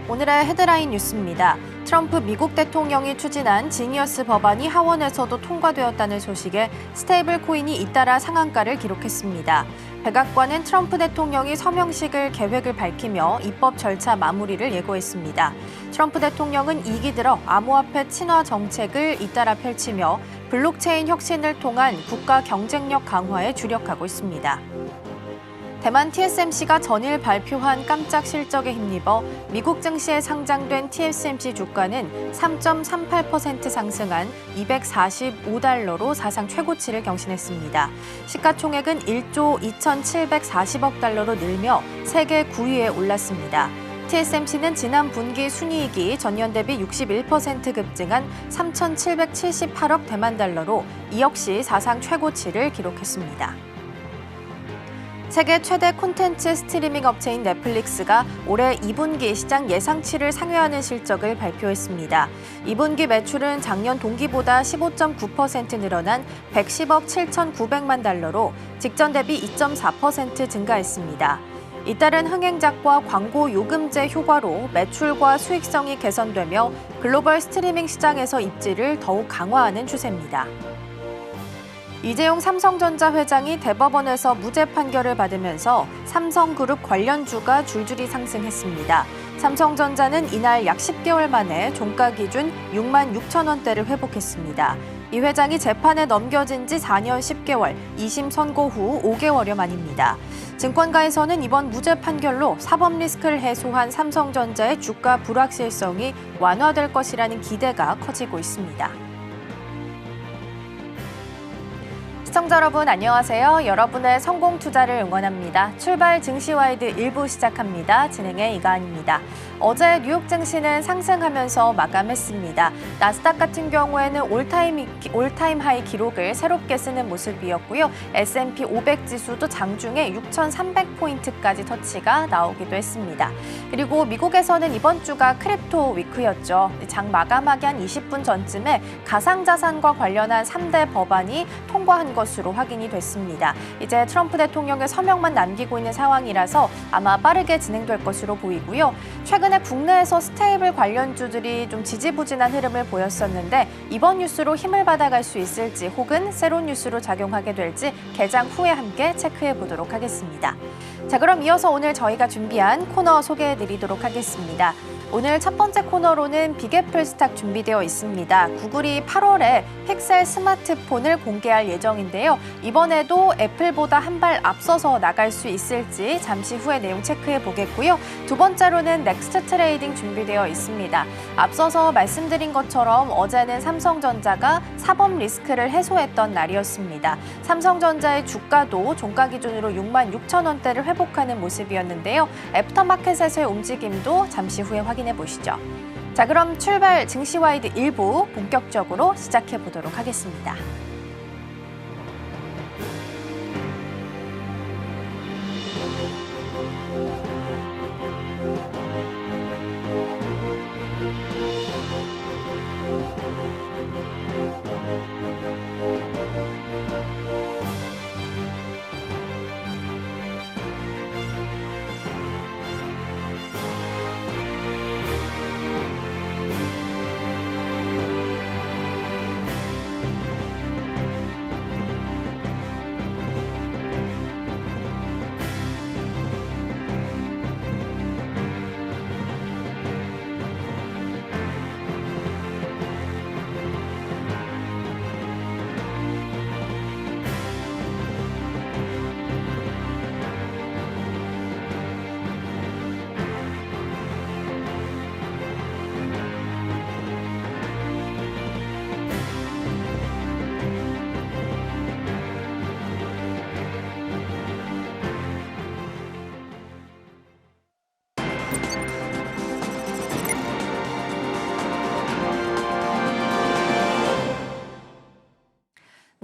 오늘의 헤드라인 뉴스입니다. 트럼프 미국 대통령이 추진한 지니어스 법안이 하원에서도 통과되었다는 소식에 스테이블 코인이 잇따라 상한가를 기록했습니다. 백악관은 트럼프 대통령이 서명식을 계획을 밝히며 입법 절차 마무리를 예고했습니다. 트럼프 대통령은 2기 들어 암호화폐 친화 정책을 잇따라 펼치며 블록체인 혁신을 통한 국가 경쟁력 강화에 주력하고 있습니다. 대만 TSMC가 전일 발표한 깜짝 실적에 힘입어 미국 증시에 상장된 TSMC 주가는 3.38% 상승한 $245로 사상 최고치를 경신했습니다. 시가총액은 1조 2,740억 달러로 늘며 세계 9위에 올랐습니다. TSMC는 지난 분기 순이익이 전년 대비 61% 급증한 3,778억 대만 달러로 이 역시 사상 최고치를 기록했습니다. 세계 최대 콘텐츠 스트리밍 업체인 넷플릭스가 올해 2분기 시장 예상치를 상회하는 실적을 발표했습니다. 2분기 매출은 작년 동기보다 15.9% 늘어난 110억 7,900만 달러로 직전 대비 2.4% 증가했습니다. 이따른 흥행작과 광고 요금제 효과로 매출과 수익성이 개선되며 글로벌 스트리밍 시장에서 입지를 더욱 강화하는 추세입니다. 이재용 삼성전자 회장이 대법원에서 무죄 판결을 받으면서 삼성그룹 관련주가 줄줄이 상승했습니다. 삼성전자는 이날 약 10개월 만에 종가 기준 6만 6천 원대를 회복했습니다. 이 회장이 재판에 넘겨진 지 4년 10개월, 2심 선고 후 5개월여 만입니다. 증권가에서는 이번 무죄 판결로 사법 리스크를 해소한 삼성전자의 주가 불확실성이 완화될 것이라는 기대가 커지고 있습니다. 시청자 여러분 안녕하세요. 여러분의 성공 투자를 응원합니다. 출발 증시와이드 1부 시작합니다. 진행의 이가은입니다. 어제 뉴욕 증시는 상승하면서 마감했습니다. 나스닥 같은 경우에는 올타임 하이 기록을 새롭게 쓰는 모습이었고요. S&P 500 지수도 장중에 6,300포인트까지 터치가 나오기도 했습니다. 그리고 미국에서는 이번 주가 크립토 위크였죠. 장 마감하기 한 20분 전쯤에 가상자산과 관련한 3대 법안이 통과한 것으로 확인이 됐습니다. 이제 트럼프 대통령의 서명만 남기고 있는 상황이라서 아마 빠르게 진행될 것으로 보이고요. 최근에 국내에서 스테이블 관련주들이 좀 지지부진한 흐름을 보였었는데 이번 뉴스로 힘을 받아갈 수 있을지 혹은 새로운 뉴스로 작용하게 될지 개장 후에 함께 체크해 보도록 하겠습니다. 자, 그럼 이어서 오늘 저희가 준비한 코너 소개해 드리도록 하겠습니다. 오늘 첫 번째 코너로는 빅애플 스탁 준비되어 있습니다. 구글이 8월에 픽셀 스마트폰을 공개할 예정인데요. 이번에도 애플보다 한 발 앞서서 나갈 수 있을지 잠시 후에 내용 체크해 보겠고요. 두 번째로는 넥스트 트레이딩 준비되어 있습니다. 앞서서 말씀드린 것처럼 어제는 삼성전자가 사법 리스크를 해소했던 날이었습니다. 삼성전자의 주가도 종가 기준으로 6만 6천 원대를 회복하는 모습이었는데요. 애프터마켓에서의 움직임도 잠시 후에 확인해 보시죠. 자, 그럼 출발 증시와이드 1부 본격적으로 시작해 보도록 하겠습니다.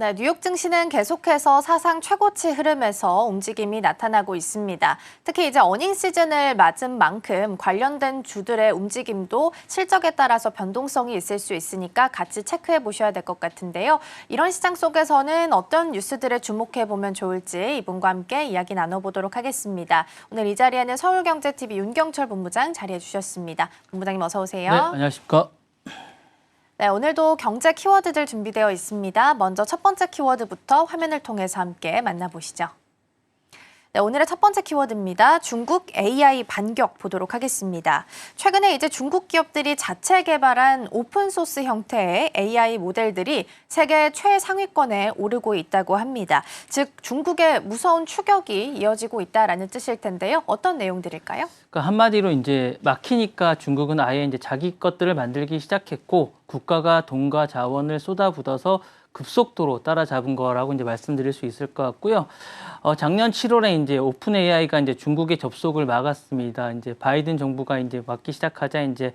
네, 뉴욕 증시는 계속해서 사상 최고치 흐름에서 움직임이 나타나고 있습니다. 특히 이제 어닝 시즌을 맞은 만큼 관련된 주들의 움직임도 실적에 따라서 변동성이 있을 수 있으니까 같이 체크해 보셔야 될 것 같은데요. 이런 시장 속에서는 어떤 뉴스들에 주목해 보면 좋을지 이분과 함께 이야기 나눠보도록 하겠습니다. 오늘 이 자리에는 서울경제TV 윤경철 본부장 자리해 주셨습니다. 본부장님 어서 오세요. 네, 안녕하십니까. 네, 오늘도 경제 키워드들 준비되어 있습니다. 먼저 첫 번째 키워드부터 화면을 통해서 함께 만나보시죠. 네, 오늘의 첫 번째 키워드입니다. 중국 AI 반격 보도록 하겠습니다. 최근에 이제 중국 기업들이 자체 개발한 오픈소스 형태의 AI 모델들이 세계 최상위권에 오르고 있다고 합니다. 즉 중국의 무서운 추격이 이어지고 있다라는 뜻일 텐데요. 어떤 내용들일까요? 그러니까 한마디로 이제 막히니까 중국은 아예 이제 자기 것들을 만들기 시작했고 국가가 돈과 자원을 쏟아붓어서 급속도로 따라잡은 거라고 이제 말씀드릴 수 있을 것 같고요. 작년 7월에 이제 오픈 AI가 이제 중국의 접속을 막았습니다. 이제 바이든 정부가 이제 막기 시작하자 이제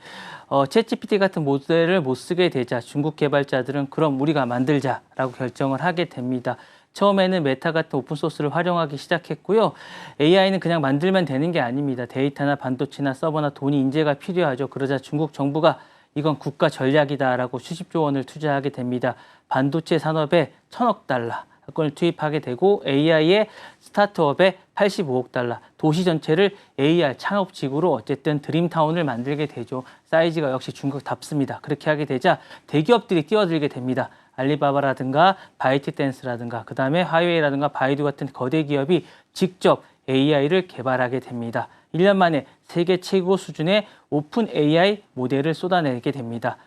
챗GPT 같은 모델을 못 쓰게 되자 중국 개발자들은 그럼 우리가 만들자라고 결정을 하게 됩니다. 처음에는 메타 같은 오픈소스를 활용하기 시작했고요. AI는 그냥 만들면 되는 게 아닙니다. 데이터나 반도체나 서버나 돈이 인재가 필요하죠. 그러자 중국 정부가 이건 국가 전략이다라고 수십조 원을 투자하게 됩니다. 반도체 산업에 1,000억 달러을 투입하게 되고 AI의 스타트업에 85억 달러, 도시 전체를 AR 창업지구로 어쨌든 드림타운을 만들게 되죠. 사이즈가 역시 중국답습니다. 그렇게 하게 되자 대기업들이 뛰어들게 됩니다. 알리바바라든가 바이트댄스라든가 그다음에 화웨이라든가 바이두 같은 거대 기업이 직접 AI를 개발하게 됩니다. 1년 만에 세계 최고 수준의 오픈 AI 모델을 쏟아내게 됩니다.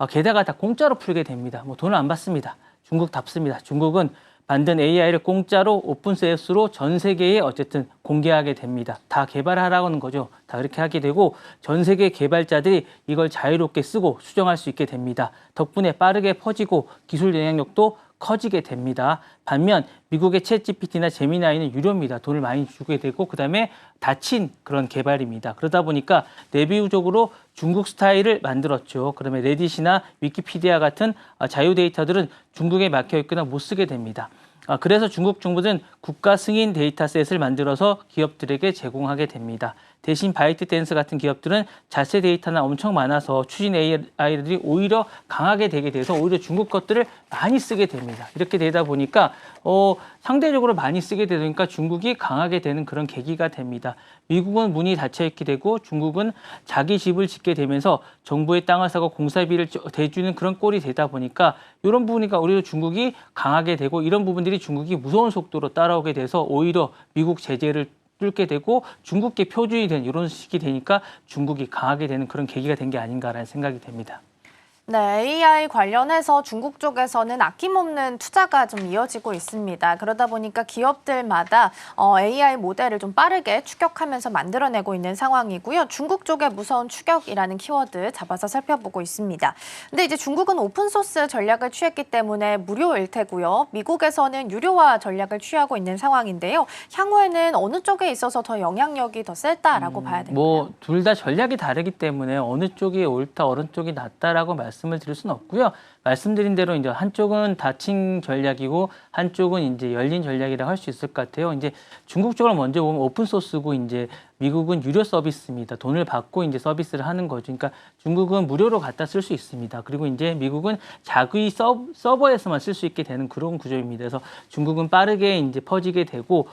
게다가 다 공짜로 풀게 됩니다. 뭐 돈을 안 받습니다. 중국답습니다. 중국은 만든 AI를 공짜로 오픈소스로 전 세계에 어쨌든 공개하게 됩니다. 다 개발하라는 거죠. 다 그렇게 하게 되고 전 세계 개발자들이 이걸 자유롭게 쓰고 수정할 수 있게 됩니다. 덕분에 빠르게 퍼지고 기술 영향력도 커지게 됩니다. 반면 미국의 챗GPT나 제미나이는 유료입니다. 돈을 많이 주게 되고 그다음에 닫힌 그런 개발입니다. 그러다 보니까 내부적으로 중국 스타일을 만들었죠. 그러면 레딧이나 위키피디아 같은 자유 데이터들은 중국에 막혀 있거나 못 쓰게 됩니다. 그래서 중국 정부는 국가 승인 데이터셋을 만들어서 기업들에게 제공하게 됩니다. 대신 바이트댄스 같은 기업들은 자체 데이터나 엄청 많아서 추진 AI들이 오히려 강하게 되게 돼서 오히려 중국 것들을 많이 쓰게 됩니다. 이렇게 되다 보니까 상대적으로 많이 쓰게 되니까 중국이 강하게 되는 그런 계기가 됩니다. 미국은 문이 닫혀 있게 되고 중국은 자기 집을 짓게 되면서 정부의 땅을 사고 공사비를 대주는 그런 꼴이 되다 보니까 이런 부분이니까 오히려 중국이 강하게 되고 이런 부분들이 중국이 무서운 속도로 따라오게 돼서 오히려 미국 제재를 뚫게 되고 중국계 표준이 된 이런 식이 되니까 중국이 강하게 되는 그런 계기가 된 게 아닌가라는 생각이 됩니다. 네, AI 관련해서 중국 쪽에서는 아낌없는 투자가 좀 이어지고 있습니다. 그러다 보니까 기업들마다 AI 모델을 좀 빠르게 추격하면서 만들어내고 있는 상황이고요. 중국 쪽의 무서운 추격이라는 키워드 잡아서 살펴보고 있습니다. 근데 이제 중국은 오픈소스 전략을 취했기 때문에 무료일 테고요. 미국에서는 유료화 전략을 취하고 있는 상황인데요. 향후에는 어느 쪽에 있어서 더 영향력이 더 셀다라고 봐야 될까요? 뭐 둘 다 전략이 다르기 때문에 어느 쪽이 옳다, 어느 쪽이 낫다라고 말씀을 드릴 수는 없고요. 말씀드린 대로 이제 한쪽은 닫힌 전략이고 한쪽은 이제 열린 전략이라고 할 수 있을 것 같아요. 이제 중국 쪽을 먼저 보면 오픈 소스고 이제 미국은 유료 서비스입니다. 돈을 받고 이제 서비스를 하는 거죠. 그러니까 중국은 무료로 갖다 쓸 수 있습니다. 그리고 이제 미국은 자기 서버에서만 쓸 수 있게 되는 그런 구조입니다. 그래서 중국은 빠르게 이제 퍼지게 되고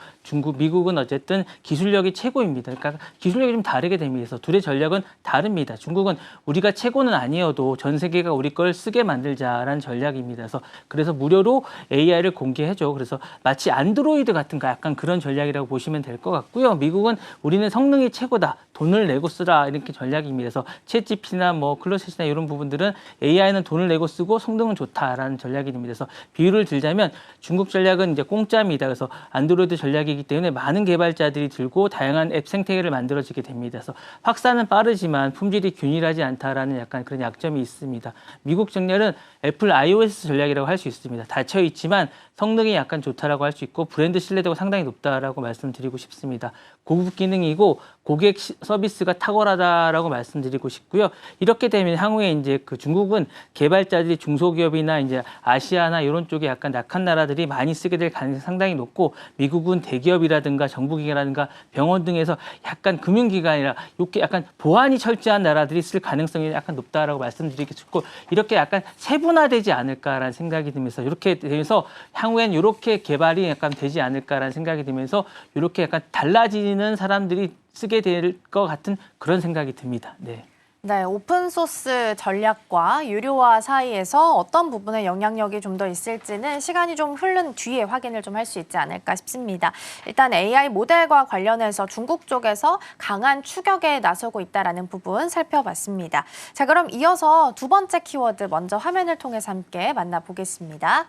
미국은 어쨌든 기술력이 최고입니다. 그러니까 기술력이 좀 다르게 됩니다. 그래서 둘의 전략은 다릅니다. 중국은 우리가 최고는 아니어도 전 세계가 우리 걸 쓰게 만들자라는 전략입니다. 그래서 무료로 AI를 공개해줘. 그래서 마치 안드로이드 같은 거 약간 그런 전략이라고 보시면 될 것 같고요. 미국은 우리는 성능이 최고다. 돈을 내고 쓰라. 이렇게 전략입니다. 그래서 챗GPT나 뭐 클로셋이나 이런 부분들은 AI는 돈을 내고 쓰고 성능은 좋다라는 전략입니다. 그래서 비유를 들자면 중국 전략은 이제 공짜입니다. 그래서 안드로이드 전략이기 때문에 많은 개발자들이 들고 다양한 앱 생태계를 만들어지게 됩니다. 그래서 확산은 빠르지만 품질이 균일하지 않다라는 약간 그런 약점이 있습니다. 미국 전략은 애플 iOS 전략이라고 할 수 있습니다. 닫혀 있지만 성능이 약간 좋다라고 할 수 있고 브랜드 신뢰도가 상당히 높다라고 말씀드리고 싶습니다. 고급 기능이고 고객 서비스가 탁월하다라고 말씀드리고 싶고요. 이렇게 되면 향후에 이제 그 중국은 개발자들이 중소기업이나 이제 아시아나 이런 쪽에 약간 약한 나라들이 많이 쓰게 될 가능성이 상당히 높고, 미국은 대기업이라든가 정부기관이라든가 병원 등에서 약간 금융기관이라 이렇게 약간 보안이 철저한 나라들이 쓸 가능성이 약간 높다라고 말씀드리고 싶고, 이렇게 약간 세분화되지 않을까라는 생각이 들면서, 이렇게 되면서 향후엔 이렇게 개발이 약간 되지 않을까라는 생각이 들면서 이렇게 약간 달라지는 사람들이 쓰게 될 것 같은 그런 생각이 듭니다. 네. 네, 오픈소스 전략과 유료화 사이에서 어떤 부분에 영향력이 좀 더 있을지는 시간이 좀 흐른 뒤에 확인을 좀 할 수 있지 않을까 싶습니다. 일단 AI 모델과 관련해서 중국 쪽에서 강한 추격에 나서고 있다는 부분 살펴봤습니다. 자, 그럼 이어서 두 번째 키워드 먼저 화면을 통해서 함께 만나보겠습니다.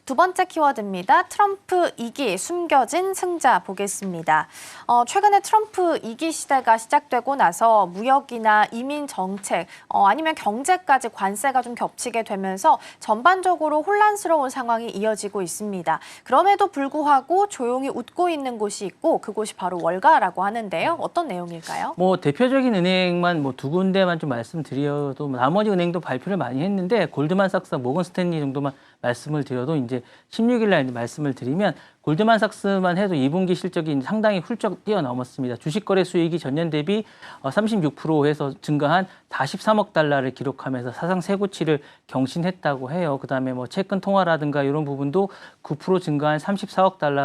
두 번째 키워드입니다. 트럼프 2기 숨겨진 승자 보겠습니다. 최근에 트럼프 2기 시대가 시작되고 나서 무역이나 이민 정책, 아니면 경제까지 관세가 좀 겹치게 되면서 전반적으로 혼란스러운 상황이 이어지고 있습니다. 그럼에도 불구하고 조용히 웃고 있는 곳이 있고, 그곳이 바로 월가라고 하는데요. 어떤 내용일까요? 뭐 대표적인 은행만 뭐 두 군데만 좀 말씀드려도, 나머지 은행도 발표를 많이 했는데 골드만삭스, 모건 스탠리 정도만 말씀을 드려도, 이제 16일 날 말씀을 드리면 골드만삭스만 해도 2분기 실적이 상당히 훌쩍 뛰어넘었습니다. 주식 거래 수익이 전년 대비 36%에서 증가한 43억 달러를 기록하면서 사상 최고치를 경신했다고 해요. 그다음에 뭐 채권 통화라든가 이런 부분도 9% 증가한 34억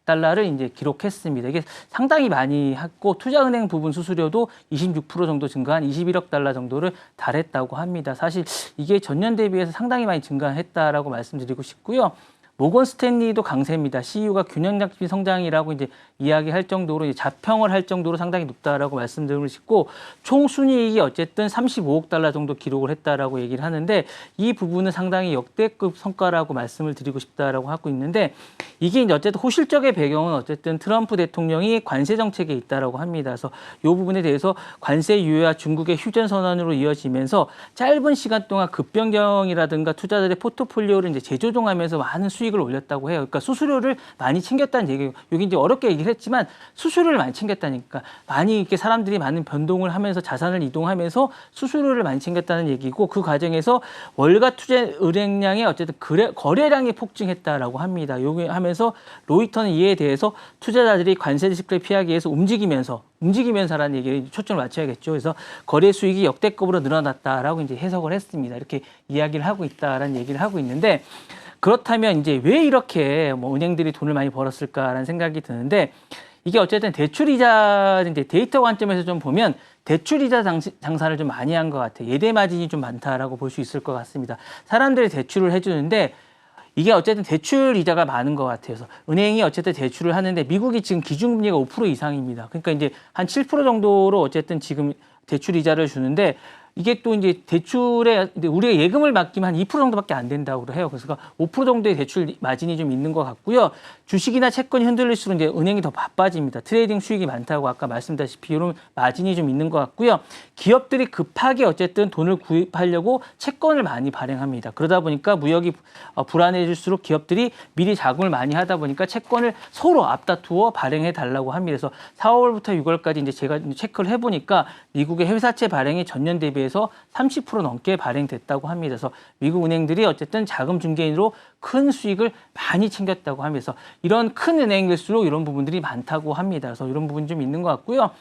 달러를 이제 기록했습니다. 이게 상당히 많이 했고, 투자은행 부분 수수료도 26% 정도 증가한 21억 달러 정도를 달했다고 합니다. 사실 이게 전년 대비해서 상당히 많이 증가했다라고 말씀드리고 싶고요. 모건 스탠리도 강세입니다. CEO가 균형 잡힌 성장이라고 이제 이야기할 정도로, 이제 자평을 할 정도로 상당히 높다라고 말씀드리고 싶고, 총 순이익이 어쨌든 35억 달러 정도 기록을 했다라고 얘기를 하는데, 이 부분은 상당히 역대급 성과라고 말씀을 드리고 싶다라고 하고 있는데, 이게 이제 어쨌든 호실적의 배경은 어쨌든 트럼프 대통령이 관세 정책에 있다라고 합니다. 그래서 이 부분에 대해서 관세 유예와 중국의 휴전 선언으로 이어지면서 짧은 시간 동안 급변경이라든가 투자자들의 포트폴리오를 이제 재조정하면서 많은 수익을 올렸다고 해요. 그러니까 수수료를 많이 챙겼다는 얘기예요. 여기 이제 어렵게 얘기를 했지만 수수료를 많이 챙겼다니까, 많이 이렇게 사람들이 많은 변동을 하면서 자산을 이동하면서 수수료를 많이 챙겼다는 얘기고, 그 과정에서 월가 투자 은행량의 어쨌든 거래량이 폭증했다라고 합니다. 여기 하면서 로이터는 이에 대해서 투자자들이 관세 리스크를 피하기 위해서 움직이면서라는 얘기에 초점을 맞춰야겠죠. 그래서 거래 수익이 역대급으로 늘어났다라고 이제 해석을 했습니다. 이렇게 이야기를 하고 있다라는 얘기를 하고 있는데, 그렇다면 이제 왜 이렇게 뭐 은행들이 돈을 많이 벌었을까라는 생각이 드는데, 이게 어쨌든 대출이자 이제 데이터 관점에서 좀 보면 대출이자 장사를 좀 많이 한 것 같아요. 예대 마진이 좀 많다라고 볼 수 있을 것 같습니다. 사람들이 대출을 해주는데 이게 어쨌든 대출 이자가 많은 것 같아요. 그래서 은행이 어쨌든 대출을 하는데, 미국이 지금 기준금리가 5% 이상입니다. 그러니까 이제 한 7% 정도로 어쨌든 지금 대출 이자를 주는데, 이게 또 이제 대출에 우리가 예금을 맡기면 한 2% 정도밖에 안 된다고 해요. 그래서 5% 정도의 대출 마진이 좀 있는 것 같고요. 주식이나 채권이 흔들릴수록 이제 은행이 더 바빠집니다. 트레이딩 수익이 많다고 아까 말씀드렸다시피 이런 마진이 좀 있는 것 같고요. 기업들이 급하게 어쨌든 돈을 구입하려고 채권을 많이 발행합니다. 그러다 보니까 무역이 불안해질수록 기업들이 미리 자금을 많이 하다 보니까 채권을 서로 앞다투어 발행해 달라고 합니다. 그래서 4월부터 6월까지 이제 제가 체크를 해보니까 미국의 회사채 발행이 전년 대비해서 30% 넘게 발행됐다고 합니다. 그래서 미국 은행들이 어쨌든 자금 중개인으로 큰 수익을 많이 챙겼다고 하면서, 이런 큰 은행일수록 이런 부분들이 많다고 합니다. 그래서 이런 부분이 좀 있는 것 같고요.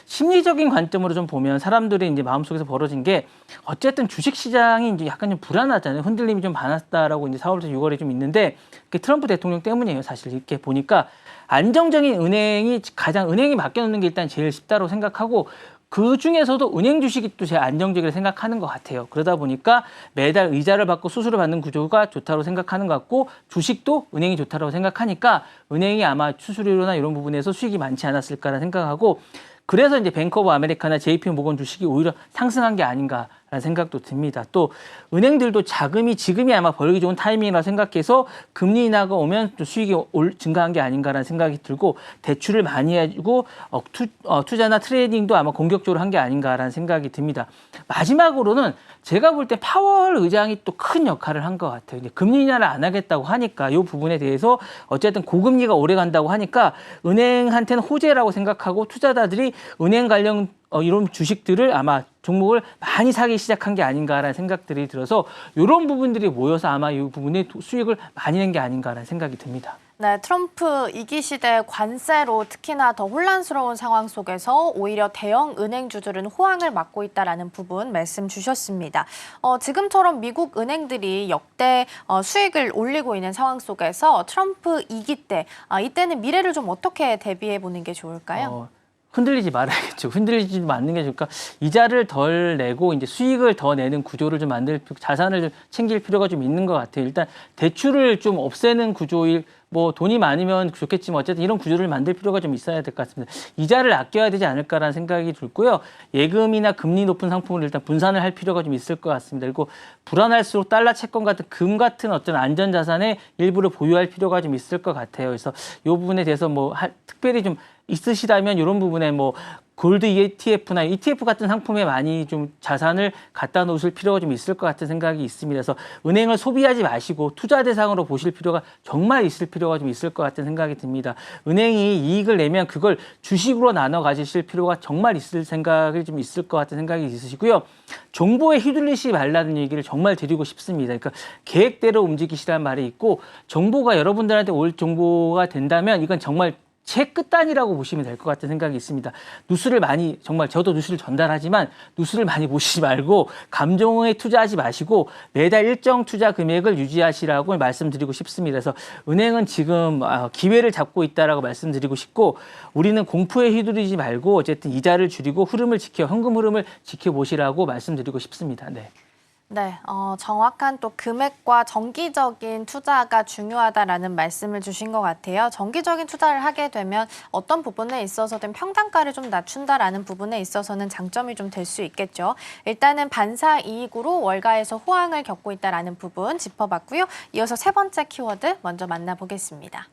심리적인 관점으로 좀 보면 사람들의 이제 마음속에서 벌어진 게, 어쨌든 주식 시장이 이제 약간 좀 불안하잖아요. 흔들림이 좀 많았다라고 이제 4월부터 6월에 좀 있는데, 그게 트럼프 대통령 때문이에요. 사실 이렇게 보니까 안정적인 은행이 은행이 맡겨놓는 게 일단 제일 쉽다고 생각하고, 그 중에서도 은행 주식이 또 제일 안정적이라고 생각하는 것 같아요. 그러다 보니까 매달 의자를 받고 수수료 받는 구조가 좋다고 생각하는 것 같고, 주식도 은행이 좋다고 생각하니까 은행이 아마 수수료나 이런 부분에서 수익이 많지 않았을까라는 생각하고, 그래서 이제 뱅크 오브 아메리카나 JP 모건 주식이 오히려 상승한 게 아닌가라는 생각도 듭니다. 또 은행들도 자금이 지금이 아마 벌기 좋은 타이밍이라 생각해서 금리 인하가 오면 또 수익이 증가한 게 아닌가라는 생각이 들고 대출을 많이 해주고 투자나 트레이딩도 아마 공격적으로 한 게 아닌가라는 생각이 듭니다. 마지막으로는 제가 볼 때 파월 의장이 또 큰 역할을 한 것 같아요. 이제 금리 인하를 안 하겠다고 하니까 이 부분에 대해서 어쨌든 고금리가 오래 간다고 하니까 은행한테는 호재라고 생각하고 투자자들이 은행 관련 이런 주식들을 아마 종목을 많이 사기 시작한 게 아닌가라는 생각들이 들어서 이런 부분들이 모여서 아마 이 부분에 수익을 많이 낸 게 아닌가라는 생각이 듭니다. 네, 트럼프 2기 시대 관세로 특히나 더 혼란스러운 상황 속에서 오히려 대형 은행주들은 호황을 맞고 있다라는 부분 말씀 주셨습니다. 지금처럼 미국 은행들이 역대 수익을 올리고 있는 상황 속에서 트럼프 2기 때 이때는 미래를 좀 어떻게 대비해 보는 게 좋을까요? 흔들리지 말아야겠죠. 흔들리지 않는 게 좋을까? 이자를 덜 내고 이제 수익을 더 내는 구조를 좀 자산을 좀 챙길 필요가 좀 있는 것 같아요. 일단 대출을 좀 없애는 구조일, 뭐 돈이 많으면 좋겠지만 어쨌든 이런 구조를 만들 필요가 좀 있어야 될 것 같습니다. 이자를 아껴야 되지 않을까라는 생각이 들고요. 예금이나 금리 높은 상품을 일단 분산을 할 필요가 좀 있을 것 같습니다. 그리고 불안할수록 달러 채권 같은 금 같은 어떤 안전 자산의 일부를 보유할 필요가 좀 있을 것 같아요. 그래서 이 부분에 대해서 뭐 특별히 좀 있으시다면 이런 부분에 뭐 골드 ETF나 ETF 같은 상품에 많이 좀 자산을 갖다 놓으실 필요가 좀 있을 것 같은 생각이 있습니다. 그래서 은행을 소비하지 마시고 투자 대상으로 보실 필요가 정말 있을 필요가 좀 있을 것 같은 생각이 듭니다. 은행이 이익을 내면 그걸 주식으로 나눠 가지실 필요가 정말 있을 생각이 좀 있을 것 같은 생각이 있으시고요. 정보에 휘둘리지 말라는 얘기를 정말 드리고 싶습니다. 그러니까 계획대로 움직이시라는 말이 있고 정보가 여러분들한테 올 정보가 된다면 이건 정말 제 끝단이라고 보시면 될 것 같은 생각이 있습니다. 뉴스를 많이, 정말 저도 뉴스를 전달하지만 뉴스를 많이 보시지 말고 감정에 투자하지 마시고 매달 일정 투자 금액을 유지하시라고 말씀드리고 싶습니다. 그래서 은행은 지금 기회를 잡고 있다라고 말씀드리고 싶고 우리는 공포에 휘둘리지 말고 어쨌든 이자를 줄이고 현금 흐름을 지켜보시라고 말씀드리고 싶습니다. 네. 네, 정확한 또 금액과 정기적인 투자가 중요하다라는 말씀을 주신 것 같아요. 정기적인 투자를 하게 되면 어떤 부분에 있어서든 평단가를 좀 낮춘다라는 부분에 있어서는 장점이 좀 될 수 있겠죠. 일단은 반사 이익으로 월가에서 호황을 겪고 있다라는 부분 짚어봤고요. 이어서 세 번째 키워드 먼저 만나보겠습니다.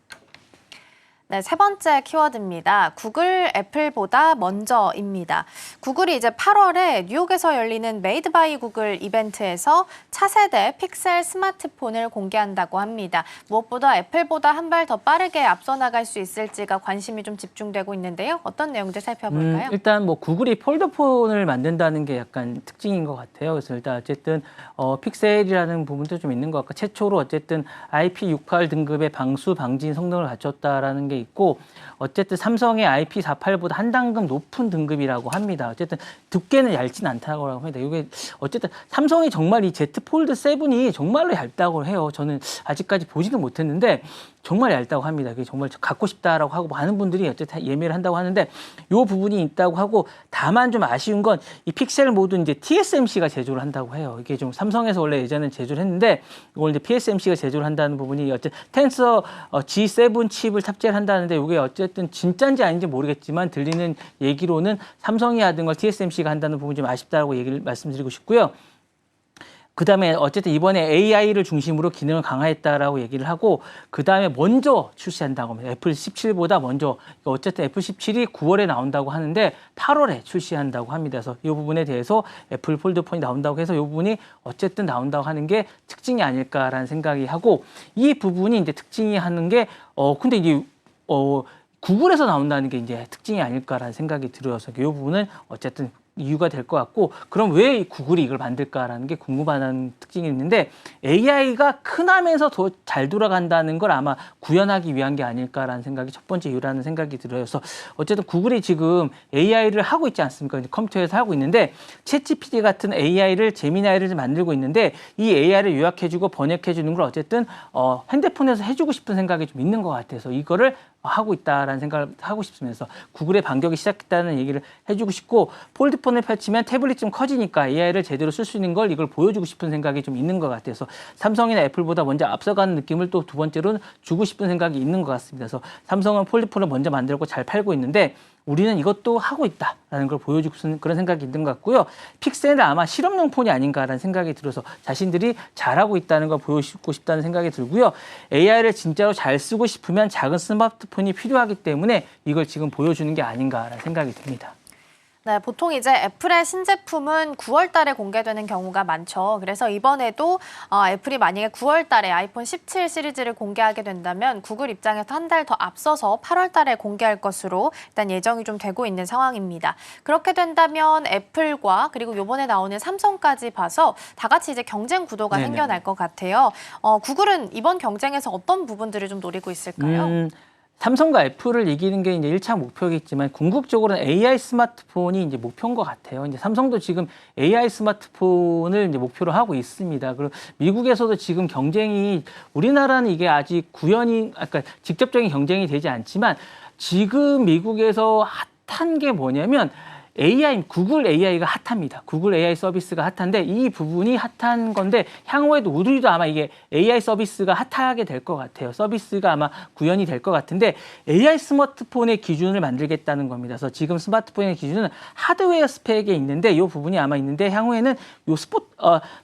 네, 세 번째 키워드입니다. 구글, 애플보다 먼저입니다. 구글이 이제 8월에 뉴욕에서 열리는 메이드 바이 구글 이벤트에서 차세대 픽셀 스마트폰을 공개한다고 합니다. 무엇보다 애플보다 한 발 더 빠르게 앞서 나갈 수 있을지가 관심이 좀 집중되고 있는데요. 어떤 내용들 살펴볼까요? 일단 뭐 구글이 폴더폰을 만든다는 게 약간 특징인 것 같아요. 그래서 일단 어쨌든 픽셀이라는 부분도 좀 있는 것 같고 최초로 어쨌든 IP68 등급의 방수 방진 성능을 갖췄다라는 게 있고 어쨌든 삼성의 IP48보다 한 단급 높은 등급이라고 합니다. 어쨌든 두께는 얇진 않다고 합니다. 이게 어쨌든 삼성이 정말 이 Z 폴드 7이 정말로 얇다고 해요. 저는 아직까지 보지는 못했는데 정말 얇다고 합니다. 그게 정말 갖고 싶다라고 하고 많은 분들이 어쨌든 예매를 한다고 하는데 이 부분이 있다고 하고 다만 좀 아쉬운 건 이 픽셀 모두 이제 TSMC가 제조를 한다고 해요. 이게 좀 삼성에서 원래 예전에는 제조를 했는데 이걸 이제 TSMC가 제조를 한다는 부분이 어쨌든 텐서 G7 칩을 탑재를 한다는데 이게 어쨌든 진짜인지 아닌지 모르겠지만 들리는 얘기로는 삼성이 하던 걸 TSMC가 한다는 부분이 좀 아쉽다고 얘기를 말씀드리고 싶고요. 그다음에 어쨌든 이번에 AI를 중심으로 기능을 강화했다라고 얘기를 하고 그다음에 먼저 출시한다고 합니다. 애플 17보다 먼저 어쨌든 애플 17이 9월에 나온다고 하는데 8월에 출시한다고 합니다. 그래서 이 부분에 대해서 애플 폴드폰이 나온다고 해서 이 부분이 어쨌든 나온다고 하는 게 특징이 아닐까라는 생각이 하고 이 부분이 이제 특징이 하는 게 근데 이제 구글에서 나온다는 게 이제 특징이 아닐까라는 생각이 들어서 이 부분은 어쨌든 이유가 될 것 같고 그럼 왜 구글이 이걸 만들까라는 게 궁금한 특징이 있는데 AI가 크나면서 더 잘 돌아간다는 걸 아마 구현하기 위한 게 아닐까라는 생각이 첫 번째 이유라는 생각이 들어요. 그래서 어쨌든 구글이 지금 AI를 하고 있지 않습니까? 컴퓨터에서 하고 있는데 챗GPT 같은 AI를 제미나이를 만들고 있는데 이 AI를 요약해주고 번역해주는 걸 어쨌든 핸드폰에서 해주고 싶은 생각이 좀 있는 것 같아서 이거를 하고 있다라는 생각을 하고 싶으면서 구글의 반격이 시작했다는 얘기를 해주고 싶고 폴드폰을 펼치면 태블릿 좀 커지니까 AI를 제대로 쓸 수 있는 걸 이걸 보여주고 싶은 생각이 좀 있는 것 같아서 삼성이나 애플보다 먼저 앞서가는 느낌을 또 두 번째로는 주고 싶은 생각이 있는 것 같습니다. 그래서 삼성은 폴드폰을 먼저 만들고 잘 팔고 있는데 우리는 이것도 하고 있다라는 걸 보여주고 싶은 그런 생각이 있는 것 같고요. 픽셀은 아마 실험용 폰이 아닌가라는 생각이 들어서 자신들이 잘하고 있다는 걸 보여주고 싶다는 생각이 들고요. AI를 진짜로 잘 쓰고 싶으면 작은 스마트폰이 필요하기 때문에 이걸 지금 보여주는 게 아닌가라는 생각이 듭니다. 네, 보통 이제 애플의 신제품은 9월 달에 공개되는 경우가 많죠. 그래서 이번에도 애플이 만약에 9월 달에 아이폰 17 시리즈를 공개하게 된다면 구글 입장에서 한 달 더 앞서서 8월 달에 공개할 것으로 일단 예정이 좀 되고 있는 상황입니다. 그렇게 된다면 애플과 그리고 이번에 나오는 삼성까지 봐서 다 같이 이제 경쟁 구도가 네네. 생겨날 것 같아요. 구글은 이번 경쟁에서 어떤 부분들을 좀 노리고 있을까요? 삼성과 애플을 이기는 게 이제 1차 목표겠지만 궁극적으로는 AI 스마트폰이 이제 목표인 것 같아요. 이제 삼성도 지금 AI 스마트폰을 이제 목표로 하고 있습니다. 그리고 미국에서도 지금 경쟁이 우리나라는 이게 아직 그러니까 직접적인 경쟁이 되지 않지만 지금 미국에서 핫한 게 뭐냐면 AI, 구글 AI가 핫합니다. 구글 AI 서비스가 핫한데 이 부분이 핫한 건데 향후에도 우리도 아마 이게 AI 서비스가 핫하게 될 것 같아요. 서비스가 아마 구현이 될 것 같은데 AI 스마트폰의 기준을 만들겠다는 겁니다. 그래서 지금 스마트폰의 기준은 하드웨어 스펙에 있는데 이 부분이 아마 있는데 향후에는 요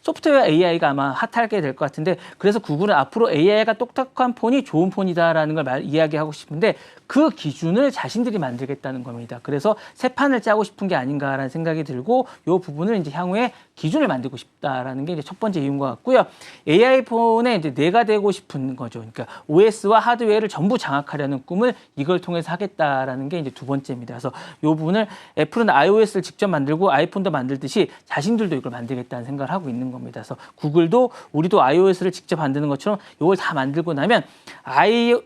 소프트웨어 AI가 아마 핫하게 될 것 같은데 그래서 구글은 앞으로 AI가 똑똑한 폰이 좋은 폰이다라는 걸 이야기하고 싶은데 그 기준을 자신들이 만들겠다는 겁니다. 그래서 새 판을 짜고 싶은 게 아닌가라는 생각이 들고 이 부분을 이제 향후에 기준을 만들고 싶다라는 게 이제 첫 번째 이유인 것 같고요. AI 폰에 이제 내가 되고 싶은 거죠. 그러니까 OS와 하드웨어를 전부 장악하려는 꿈을 이걸 통해서 하겠다라는 게 이제 두 번째입니다. 그래서 이 부분을 애플은 iOS를 직접 만들고 아이폰도 만들듯이 자신들도 이걸 만들겠다는 생각을 하고 있는 겁니다. 그래서 구글도 우리도 iOS를 직접 만드는 것처럼 이걸 다 만들고 나면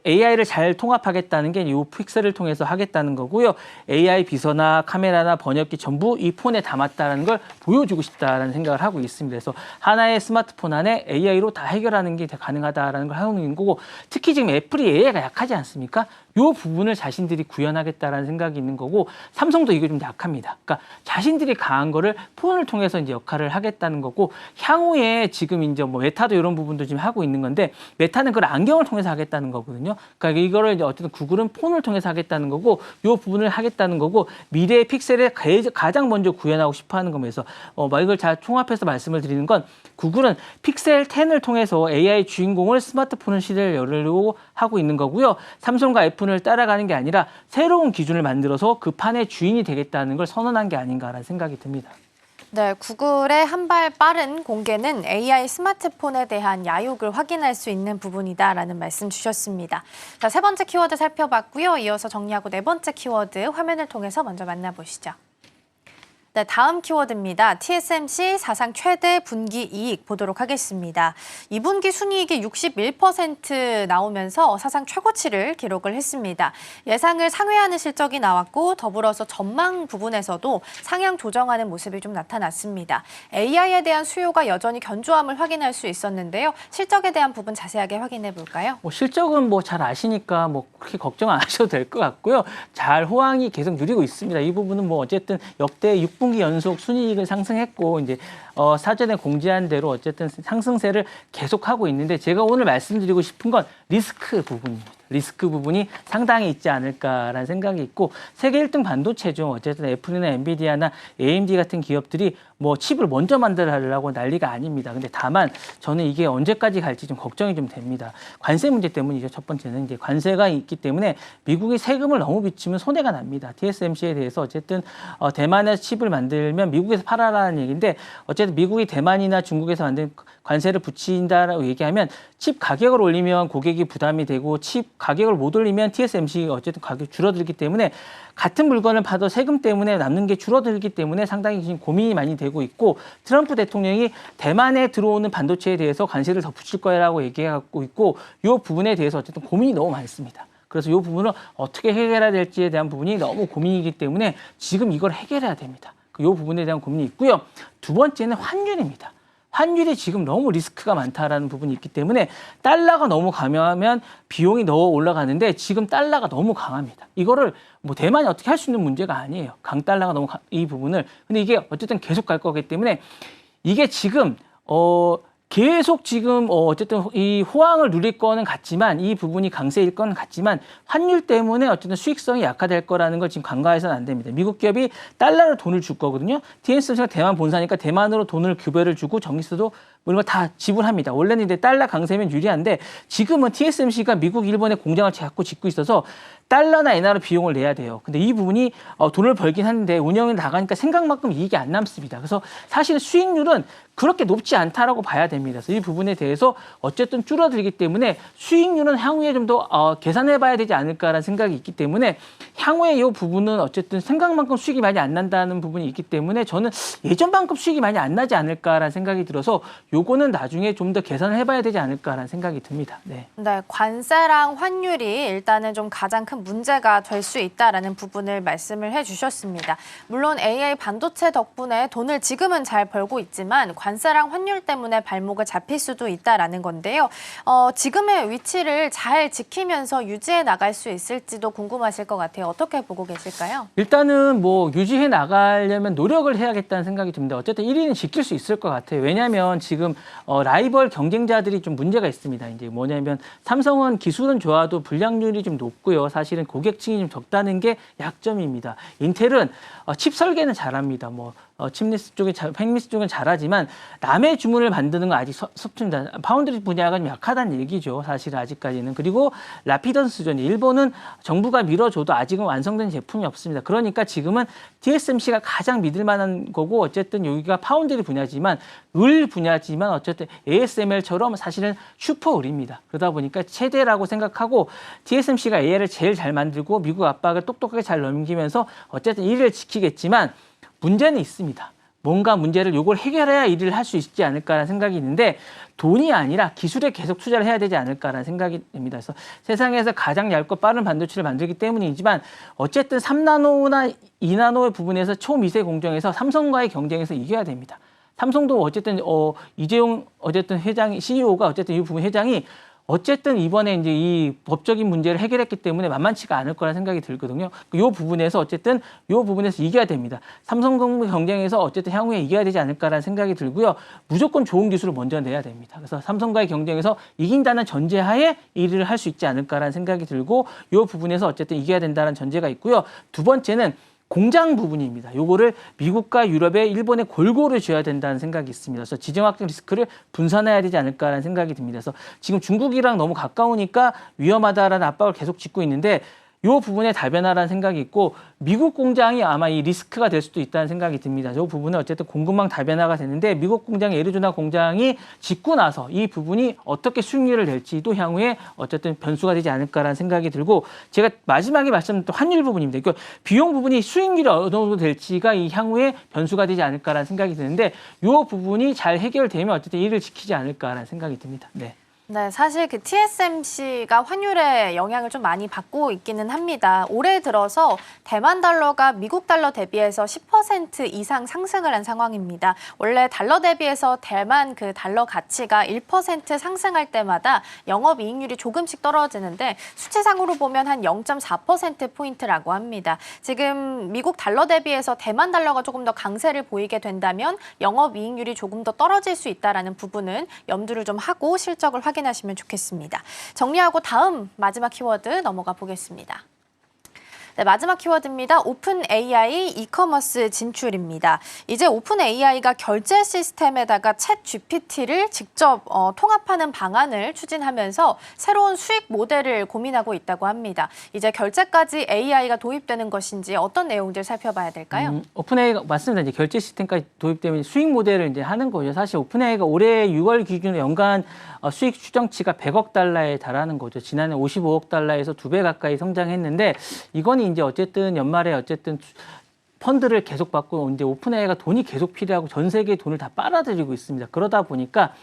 AI를 잘 통합하겠다는 게 이 픽셀을 통해서 하겠다는 거고요. AI 비서나 카메라나 번역기 전부 이 폰에 담았다는 걸 보여주고 싶다라는 생각을 하고 있습니다. 그래서 하나의 스마트폰 안에 AI로 다 해결하는 게 가능하다라는 걸 하고 있는 거고 특히 지금 애플이 AI가 약하지 않습니까? 이 부분을 자신들이 구현하겠다라는 생각이 있는 거고 삼성도 이거 좀 약합니다. 그러니까 자신들이 강한 거를 폰을 통해서 이제 역할을 하겠다는 거고 향후에 지금 이제 뭐 메타도 이런 부분도 지금 하고 있는 건데 메타는 그걸 안경을 통해서 하겠다는 거거든요. 그러니까 이거를 이제 어쨌든 구글은 폰을 통해서 하겠다는 거고 이 부분을 하겠다는 거고 미래의 픽셀에 가장 먼저 구현하고 싶어하는 거면서 이걸 잘 총합해서 말씀을 드리는 건 구글은 픽셀 10을 통해서 AI 주인공을 스마트폰 시대를 열려고 하고 있는 거고요. 삼성과 애플을 따라가는 게 아니라 새로운 기준을 만들어서 그 판의 주인이 되겠다는 걸 선언한 게 아닌가라는 생각이 듭니다. 네, 구글의 한 발 빠른 공개는 AI 스마트폰에 대한 야욕을 확인할 수 있는 부분이다라는 말씀 주셨습니다. 자, 세 번째 키워드 살펴봤고요. 이어서 정리하고 네 번째 키워드 화면을 통해서 먼저 만나보시죠. 네, 다음 키워드입니다. TSMC 사상 최대 분기 이익 보도록 하겠습니다. 2분기 순이익이 61% 나오면서 사상 최고치를 기록을 했습니다. 예상을 상회하는 실적이 나왔고 더불어서 전망 부분에서도 상향 조정하는 모습이 좀 나타났습니다. AI에 대한 수요가 여전히 견조함을 확인할 수 있었는데요. 실적에 대한 부분 자세하게 확인해 볼까요? 실적은 잘 아시니까 그렇게 걱정 안 하셔도 될 것 같고요. 잘 호황이 계속 누리고 있습니다. 이 부분은 어쨌든 역대 6분기 연속 순이익을 상승했고 이제 사전에 공지한 대로 어쨌든 상승세를 계속하고 있는데 제가 오늘 말씀드리고 싶은 건 리스크 부분입니다. 리스크 부분이 상당히 있지 않을까라는 생각이 있고 세계 1등 반도체 중 어쨌든 애플이나 엔비디아나 AMD 같은 기업들이 칩을 먼저 만들려고 난리가 아닙니다. 근데 다만 저는 이게 언제까지 갈지 좀 걱정이 좀 됩니다. 관세 문제 때문이죠. 첫 번째는 이제 관세가 있기 때문에 미국이 세금을 너무 비치면 손해가 납니다. TSMC에 대해서 어쨌든 대만에서 칩을 만들면 미국에서 팔아라는 얘기인데 어쨌든 미국이 대만이나 중국에서 만든 관세를 붙인다라고 얘기하면 칩 가격을 올리면 고객이 부담이 되고 칩 가격을 못 올리면 TSMC가 어쨌든 가격이 줄어들기 때문에 같은 물건을 파도 세금 때문에 남는 게 줄어들기 때문에 상당히 지금 고민이 많이 되고 있고 트럼프 대통령이 대만에 들어오는 반도체에 대해서 관세를 더 붙일 거라고 얘기하고 있고 이 부분에 대해서 어쨌든 고민이 너무 많습니다. 그래서 이 부분을 어떻게 해결해야 될지에 대한 부분이 너무 고민이기 때문에 지금 이걸 해결해야 됩니다. 이 부분에 대한 고민이 있고요. 두 번째는 환율입니다. 환율이 지금 너무 리스크가 많다라는 부분이 있기 때문에 달러가 너무 강하면 비용이 더 올라가는데 지금 달러가 너무 강합니다. 이거를 대만이 어떻게 할 수 있는 문제가 아니에요. 강달러가 너무 이 부분을. 근데 이게 어쨌든 계속 갈 거기 때문에 이게 지금 계속 지금 어쨌든 이 호황을 누릴 거는 같지만 이 부분이 강세일 거는 같지만 환율 때문에 어쨌든 수익성이 약화될 거라는 걸 지금 간과해서는 안 됩니다. 미국 기업이 달러로 돈을 줄 거거든요. TSMC가 대만 본사니까 대만으로 돈을 규배를 주고 전기세도 뭐 이런 거 다 지불합니다. 원래는 이제 달러 강세면 유리한데 지금은 TSMC가 미국, 일본에 공장을 자꾸 짓고 있어서 달러나 엔화로 비용을 내야 돼요. 근데 이 부분이 돈을 벌긴 하는데 운영이 나가니까 생각만큼 이익이 안 남습니다. 그래서 사실 수익률은 그렇게 높지 않다라고 봐야 됩니다. 그래서 이 부분에 대해서 어쨌든 줄어들기 때문에 수익률은 향후에 좀 더 계산해 봐야 되지 않을까라는 생각이 있기 때문에 향후에 이 부분은 어쨌든 생각만큼 수익이 많이 안 난다는 부분이 있기 때문에 저는 예전만큼 수익이 많이 안 나지 않을까라는 생각이 들어서 요거는 나중에 좀 더 계산을 해봐야 되지 않을까라는 생각이 듭니다. 네. 네, 관세랑 환율이 일단은 좀 가장 큰 문제가 될 수 있다라는 부분을 말씀을 해주셨습니다. 물론 AI 반도체 덕분에 돈을 지금은 잘 벌고 있지만 관세랑 환율 때문에 발목을 잡힐 수도 있다라는 건데요. 지금의 위치를 잘 지키면서 유지해 나갈 수 있을지도 궁금하실 것 같아요. 어떻게 보고 계실까요? 일단은 뭐 유지해 나가려면 노력을 해야겠다는 생각이 듭니다. 어쨌든 1위는 지킬 수 있을 것 같아요. 왜냐하면 지금 라이벌 경쟁자들이 좀 문제가 있습니다. 이제 뭐냐면 삼성은 기술은 좋아도 불량률이 좀 높고요. 사실은 고객층이 좀 적다는 게 약점입니다. 인텔은 칩 설계는 잘합니다. 칩리스 쪽에, 팩리스 쪽은 잘하지만 남의 주문을 만드는 건 아직 섭습니다. 파운드리 분야가 좀 약하다는 얘기죠. 사실 아직까지는. 그리고 라피던스전 일본은 정부가 밀어줘도 아직은 완성된 제품이 없습니다. 그러니까 지금은 TSMC가 가장 믿을 만한 거고 어쨌든 여기가 파운드리 분야지만 을 분야지만 어쨌든 ASML처럼 사실은 슈퍼 을입니다. 그러다 보니까 최대라고 생각하고 TSMC가 AI를 제일 잘 만들고 미국 압박을 똑똑하게 잘 넘기면서 어쨌든 1위를 지키겠지만 문제는 있습니다. 뭔가 문제를 요걸 해결해야 일을 할 수 있지 않을까라는 생각이 있는데 돈이 아니라 기술에 계속 투자를 해야 되지 않을까라는 생각이 듭니다. 그래서 세상에서 가장 얇고 빠른 반도체를 만들기 때문이지만 어쨌든 3나노나 2나노의 부분에서 초미세 공정에서 삼성과의 경쟁에서 이겨야 됩니다. 삼성도 어쨌든 이재용 어쨌든 회장이 CEO가 어쨌든 이 부분 회장이 어쨌든 이번에 이제 이 법적인 문제를 해결했기 때문에 만만치가 않을 거라 생각이 들거든요. 이 부분에서 어쨌든 이 부분에서 이겨야 됩니다. 삼성과 경쟁에서 어쨌든 향후에 이겨야 되지 않을까라는 생각이 들고요. 무조건 좋은 기술을 먼저 내야 됩니다. 그래서 삼성과의 경쟁에서 이긴다는 전제하에 일을 할 수 있지 않을까라는 생각이 들고 이 부분에서 어쨌든 이겨야 된다는 전제가 있고요. 두 번째는 공장 부분입니다. 요거를 미국과 유럽에 일본에 골고루 줘야 된다는 생각이 있습니다. 그래서 지정 확정 리스크를 분산해야 되지 않을까라는 생각이 듭니다. 그래서 지금 중국이랑 너무 가까우니까 위험하다라는 압박을 계속 짓고 있는데 이 부분에 다변화라는 생각이 있고 미국 공장이 아마 이 리스크가 될 수도 있다는 생각이 듭니다. 이 부분은 어쨌든 공급망 다변화가 되는데 미국 공장, 애리조나 공장이 짓고 나서 이 부분이 어떻게 수익률을 낼지도 향후에 어쨌든 변수가 되지 않을까라는 생각이 들고 제가 마지막에 말씀드렸던 환율 부분입니다. 그러니까 비용 부분이 수익률이 어느 정도 될지가 이 향후에 변수가 되지 않을까라는 생각이 드는데 이 부분이 잘 해결되면 어쨌든 이를 지키지 않을까라는 생각이 듭니다. 네. 네, 사실 그 TSMC가 환율에 영향을 좀 많이 받고 있기는 합니다. 올해 들어서 대만 달러가 미국 달러 대비해서 10% 이상 상승을 한 상황입니다. 원래 달러 대비해서 대만 그 달러 가치가 1% 상승할 때마다 영업이익률이 조금씩 떨어지는데 수치상으로 보면 한 0.4%포인트라고 합니다. 지금 미국 달러 대비해서 대만 달러가 조금 더 강세를 보이게 된다면 영업이익률이 조금 더 떨어질 수 있다는 부분은 염두를 좀 하고 실적을 확인하시면 좋겠습니다. 정리하고 다음 마지막 키워드 넘어가 보겠습니다. 네, 마지막 키워드입니다. 오픈 AI 이커머스 진출입니다. 이제 오픈 AI가 결제 시스템에다가 챗 GPT를 직접 통합하는 방안을 추진하면서 새로운 수익 모델을 고민하고 있다고 합니다. 이제 결제까지 AI가 도입되는 것인지 어떤 내용들 살펴봐야 될까요? 오픈 AI가 맞습니다. 이제 결제 시스템까지 도입되면 수익 모델을 이제 하는 거죠. 사실 오픈 AI가 올해 6월 기준으로 연간 수익 추정치가 100억 달러에 달하는 거죠. 지난해 55억 달러에서 2배 가까이 성장했는데 이건 이제 어쨌든 연말에 어쨌든 펀드를 계속 받고 이제 오픈 AI가 돈이 계속 필요하고 전 세계의 돈을 다 빨아들이고 있습니다. 그러다 보니까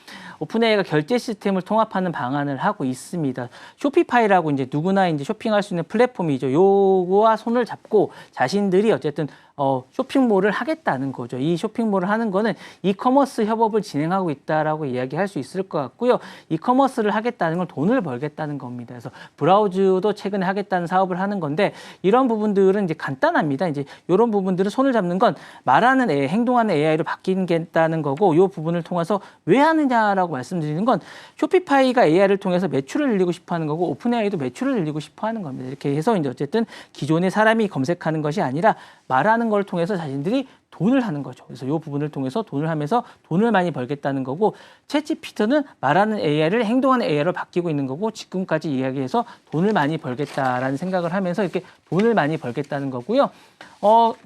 오픈 AI가 결제 시스템을 통합하는 방안을 하고 있습니다. 쇼피파이라고 이제 누구나 이제 쇼핑할 수 있는 플랫폼이죠. 요거와 손을 잡고 자신들이 어쨌든 쇼핑몰을 하겠다는 거죠. 이 쇼핑몰을 하는 거는 이커머스 협업을 진행하고 있다라고 이야기할 수 있을 것 같고요. 이커머스를 하겠다는 건 돈을 벌겠다는 겁니다. 그래서 브라우즈도 최근에 하겠다는 사업을 하는 건데 이런 부분들은 이제 간단합니다. 이제 이런 부분들은 손을 잡는 건 말하는 AI, 행동하는 AI로 바뀌겠다는 거고 이 부분을 통해서 왜 하느냐라고 말씀드리는 건 쇼피파이가 AI를 통해서 매출을 늘리고 싶어 하는 거고 오픈 AI도 매출을 늘리고 싶어 하는 겁니다. 이렇게 해서 이제 어쨌든 기존의 사람이 검색하는 것이 아니라 말하는 걸 통해서 자신들이 돈을 하는 거죠. 그래서 이 부분을 통해서 돈을 하면서 돈을 많이 벌겠다는 거고 챗GPT는 말하는 AI를 행동하는 AI로 바뀌고 있는 거고 지금까지 이야기해서 돈을 많이 벌겠다라는 생각을 하면서 이렇게 돈을 많이 벌겠다는 거고요.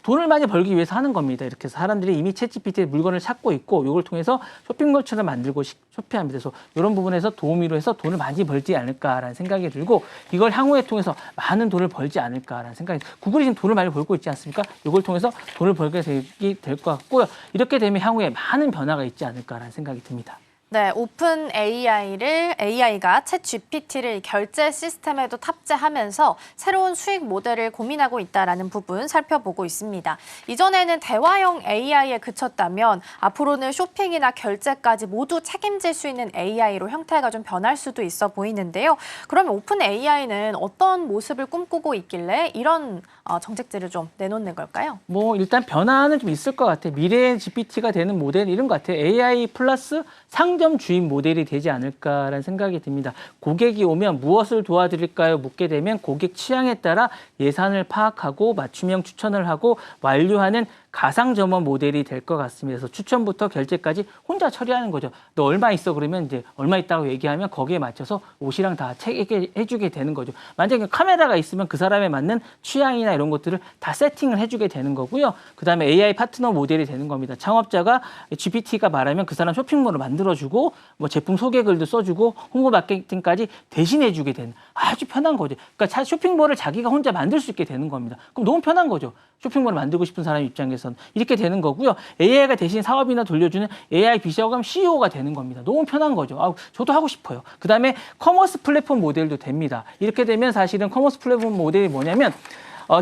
돈을 많이 벌기 위해서 하는 겁니다. 이렇게 해서 사람들이 이미 챗GPT의 물건을 찾고 있고 이걸 통해서 쇼핑몰처럼 만들고 쇼핑합니다. 그래서 이런 부분에서 도우미로 해서 돈을 많이 벌지 않을까라는 생각이 들고 이걸 향후에 통해서 많은 돈을 벌지 않을까라는 생각이 구글이 지금 돈을 많이 벌고 있지 않습니까? 이걸 통해서 돈을 벌게 될 것 같고요. 이렇게 되면 향후에 많은 변화가 있지 않을까라는 생각이 듭니다. 네, 오픈 AI가 챗 GPT를 결제 시스템에도 탑재하면서 새로운 수익 모델을 고민하고 있다는 부분 살펴보고 있습니다. 이전에는 대화형 AI에 그쳤다면 앞으로는 쇼핑이나 결제까지 모두 책임질 수 있는 AI로 형태가 좀 변할 수도 있어 보이는데요. 그러면 오픈 AI는 어떤 모습을 꿈꾸고 있길래 이런 정책들을 좀 내놓는 걸까요? 뭐 일단 변화는 좀 있을 것 같아요. 미래의 GPT가 되는 모델은 이런 것 같아요. AI 플러스 상점 주인 모델이 되지 않을까라는 생각이 듭니다. 고객이 오면 무엇을 도와드릴까요? 묻게 되면 고객 취향에 따라 예산을 파악하고 맞춤형 추천을 하고 완료하는 가상 점원 모델이 될 것 같습니다. 그래서 추천부터 결제까지 혼자 처리하는 거죠. 너 얼마 있어? 그러면 이제 얼마 있다고 얘기하면 거기에 맞춰서 옷이랑 다 해주게 되는 거죠. 만약에 카메라가 있으면 그 사람에 맞는 취향이나 이런 것들을 다 세팅을 해주게 되는 거고요. 그 다음에 AI 파트너 모델이 되는 겁니다. 창업자가 GPT가 말하면 그 사람 쇼핑몰을 만들어주고 뭐 제품 소개글도 써주고 홍보 마케팅까지 대신해주게 되는 아주 편한 거죠. 그러니까 쇼핑몰을 자기가 혼자 만들 수 있게 되는 겁니다. 그럼 너무 편한 거죠. 쇼핑몰을 만들고 싶은 사람 입장에서는 이렇게 되는 거고요. AI가 대신 사업이나 돌려주는 AI 비서감 CEO가 되는 겁니다. 너무 편한 거죠. 저도 하고 싶어요. 그 다음에 커머스 플랫폼 모델도 됩니다. 이렇게 되면 사실은 커머스 플랫폼 모델이 뭐냐면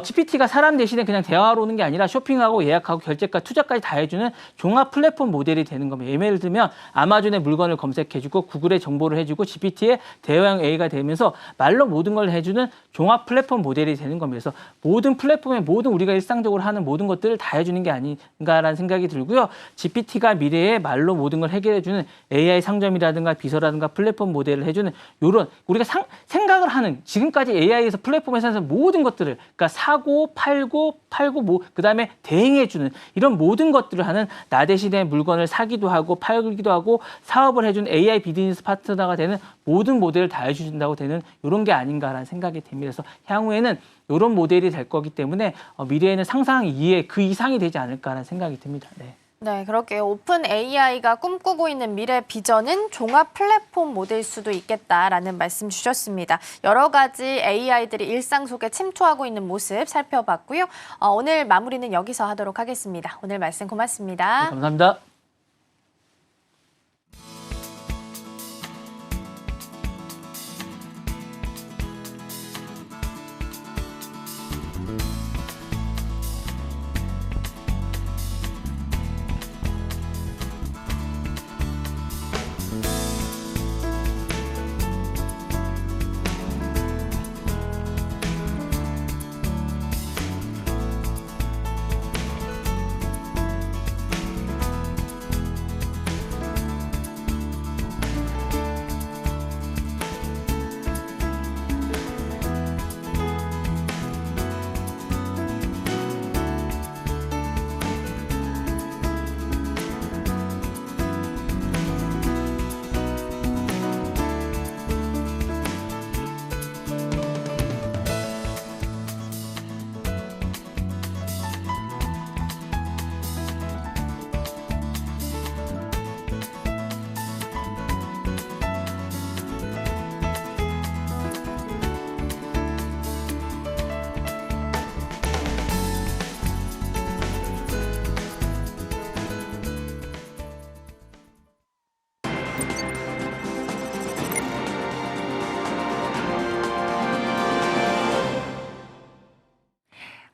GPT가 사람 대신에 그냥 대화로 오는 게 아니라 쇼핑하고 예약하고 결제까지 투자까지 다 해주는 종합 플랫폼 모델이 되는 겁니다. 예를 들면 아마존의 물건을 검색해주고 구글의 정보를 해주고 GPT의 대화형 AI가 되면서 말로 모든 걸 해주는 종합 플랫폼 모델이 되는 겁니다. 그래서 모든 플랫폼에 모든 우리가 일상적으로 하는 모든 것들을 다 해주는 게 아닌가라는 생각이 들고요. GPT가 미래에 말로 모든 걸 해결해주는 AI 상점이라든가 비서라든가 플랫폼 모델을 해주는 이런 우리가 생각을 하는 지금까지 AI에서 플랫폼에서 모든 것들을 그러니까 사고 팔고 그다음에 대행해주는 이런 모든 것들을 하는 나 대신에 물건을 사기도 하고 팔기도 하고 사업을 해주는 AI 비즈니스 파트너가 되는 모든 모델을 다 해준다고 되는 이런 게 아닌가라는 생각이 듭니다. 그래서 향후에는 이런 모델이 될 거기 때문에 미래에는 상상 이해 그 이상이 되지 않을까라는 생각이 듭니다. 네. 네, 그렇게요. 오픈 AI가 꿈꾸고 있는 미래 비전은 종합 플랫폼 모델일 수도 있겠다라는 말씀 주셨습니다. 여러 가지 AI들이 일상 속에 침투하고 있는 모습 살펴봤고요. 오늘 마무리는 여기서 하도록 하겠습니다. 오늘 말씀 고맙습니다. 네, 감사합니다.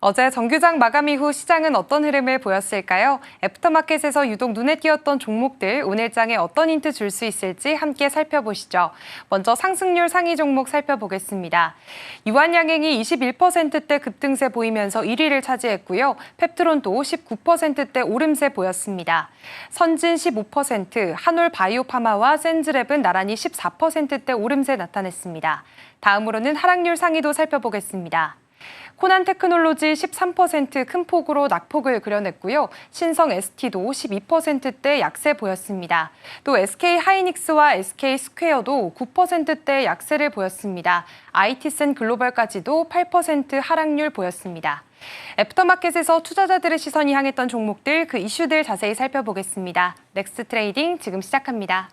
어제 정규장 마감 이후 시장은 어떤 흐름을 보였을까요? 애프터마켓에서 유독 눈에 띄었던 종목들 오늘 장에 어떤 힌트 줄 수 있을지 함께 살펴보시죠. 먼저 상승률 상위 종목 살펴보겠습니다. 유한양행이 21%대 급등세 보이면서 1위를 차지했고요. 펩트론도 19%대 오름세 보였습니다. 선진 15%, 한올바이오파마와 센즈랩은 나란히 14%대 오름세 나타냈습니다. 다음으로는 하락률 상위도 살펴보겠습니다. 코난테크놀로지 13% 큰 폭으로 낙폭을 그려냈고요. 신성 ST도 12%대 약세 보였습니다. 또 SK하이닉스와 SK스퀘어도 9%대 약세를 보였습니다. IT센 글로벌까지도 8% 하락률 보였습니다. 애프터마켓에서 투자자들의 시선이 향했던 종목들, 그 이슈들 자세히 살펴보겠습니다. 넥스트 트레이딩 지금 시작합니다.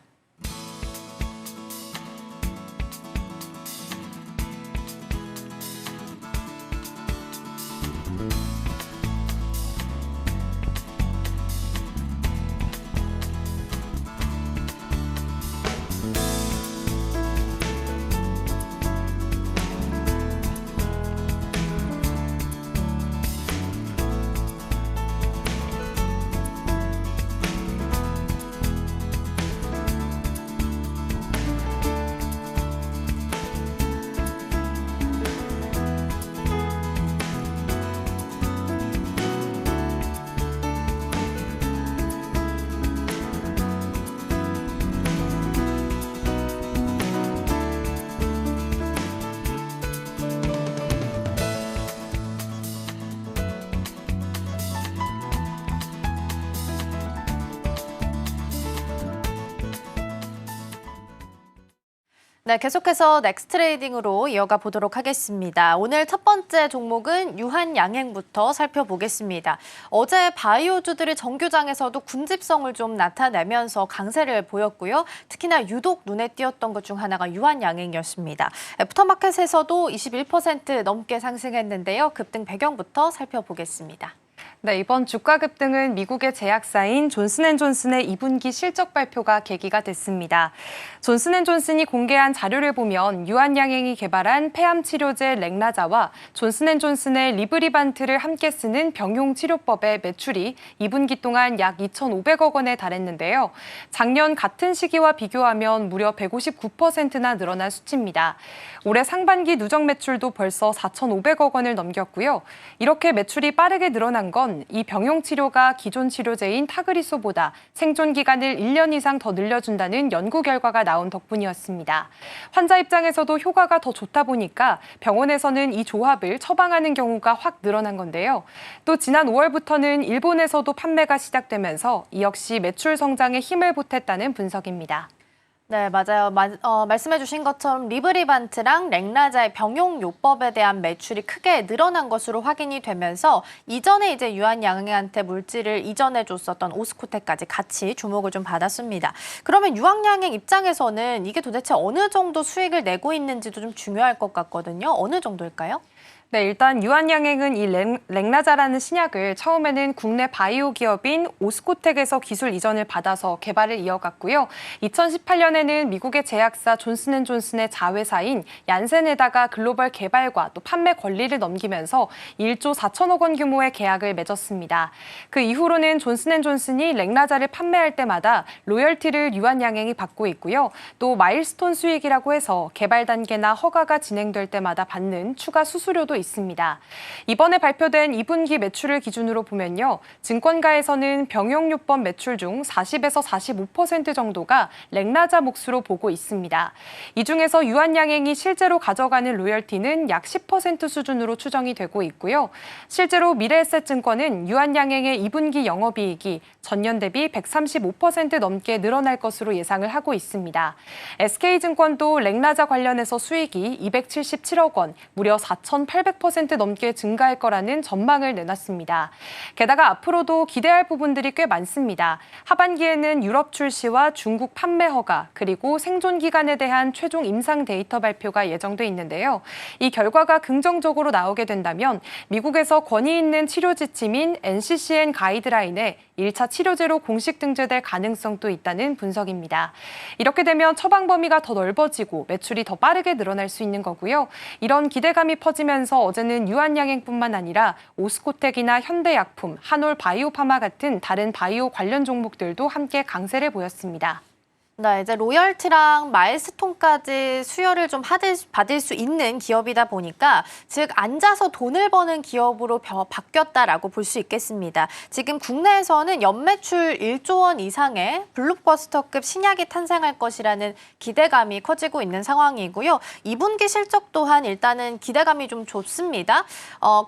네, 계속해서 넥스트 트레이딩으로 이어가 보도록 하겠습니다. 오늘 첫 번째 종목은 유한양행부터 살펴보겠습니다. 어제 바이오주들이 정규장에서도 군집성을 좀 나타내면서 강세를 보였고요. 특히나 유독 눈에 띄었던 것 중 하나가 유한양행이었습니다. 애프터마켓에서도 21% 넘게 상승했는데요. 급등 배경부터 살펴보겠습니다. 네, 이번 주가 급등은 미국의 제약사인 존슨앤존슨의 2분기 실적 발표가 계기가 됐습니다. 존슨앤존슨이 공개한 자료를 보면 유한양행이 개발한 폐암 치료제 렉나자와 존슨앤존슨의 리브리반트를 함께 쓰는 병용치료법의 매출이 2분기 동안 약 2,500억 원에 달했는데요. 작년 같은 시기와 비교하면 무려 159%나 늘어난 수치입니다. 올해 상반기 누적 매출도 벌써 4,500억 원을 넘겼고요. 이렇게 매출이 빠르게 늘어난 건 이 병용 치료가 기존 치료제인 타그리소보다 생존 기간을 1년 이상 더 늘려준다는 연구 결과가 나온 덕분이었습니다. 환자 입장에서도 효과가 더 좋다 보니까 병원에서는 이 조합을 처방하는 경우가 확 늘어난 건데요. 또 지난 5월부터는 일본에서도 판매가 시작되면서 이 역시 매출 성장에 힘을 보탰다는 분석입니다. 네, 맞아요. 말씀해 주신 것처럼 리브리반트랑 렉나자의 병용요법에 대한 매출이 크게 늘어난 것으로 확인이 되면서 이전에 이제 유한양행한테 물질을 이전해 줬었던 오스코텍까지 같이 주목을 좀 받았습니다. 그러면 유한양행 입장에서는 이게 도대체 어느 정도 수익을 내고 있는지도 좀 중요할 것 같거든요. 어느 정도일까요? 네, 일단 유한양행은 이 렉나자라는 신약을 처음에는 국내 바이오 기업인 오스코텍에서 기술 이전을 받아서 개발을 이어갔고요. 2018년에는 미국의 제약사 존슨앤존슨의 자회사인 얀센에다가 글로벌 개발과 또 판매 권리를 넘기면서 1조 4천억 원 규모의 계약을 맺었습니다. 그 이후로는 존슨앤존슨이 렉나자를 판매할 때마다 로열티를 유한양행이 받고 있고요. 또 마일스톤 수익이라고 해서 개발 단계나 허가가 진행될 때마다 받는 추가 수수료도 있습니다. 이번에 발표된 2분기 매출을 기준으로 보면요. 증권가에서는 병용요법 매출 중 40에서 45% 정도가 렉나자 몫으로 보고 있습니다. 이 중에서 유한양행이 실제로 가져가는 로열티는 약 10% 수준으로 추정이 되고 있고요. 실제로 미래에셋증권은 유한양행의 2분기 영업이익이 전년 대비 135% 넘게 늘어날 것으로 예상을 하고 있습니다. SK증권도 렉나자 관련해서 수익이 277억 원, 무려 4,800% 넘게 증가할 거라는 전망을 내놨습니다. 게다가 앞으로도 기대할 부분들이 꽤 많습니다. 하반기에는 유럽 출시와 중국 판매 허가, 그리고 생존 기간에 대한 최종 임상 데이터 발표가 예정돼 있는데요. 이 결과가 긍정적으로 나오게 된다면 미국에서 권위 있는 치료 지침인 NCCN 가이드라인에 1차 치료제로 공식 등재될 가능성도 있다는 분석입니다. 이렇게 되면 처방 범위가 더 넓어지고 매출이 더 빠르게 늘어날 수 있는 거고요. 이런 기대감이 퍼지면서 어제는 유한양행뿐만 아니라 오스코텍이나 현대약품, 한올바이오파마 같은 다른 바이오 관련 종목들도 함께 강세를 보였습니다. 네, 이제 로열티랑 마일스톤까지 수여를 좀 받을 수 있는 기업이다 보니까 즉 앉아서 돈을 버는 기업으로 바뀌었다라고 볼 수 있겠습니다. 지금 국내에서는 연매출 1조 원 이상의 블록버스터급 신약이 탄생할 것이라는 기대감이 커지고 있는 상황이고요. 2분기 실적 또한 일단은 기대감이 좀 좋습니다.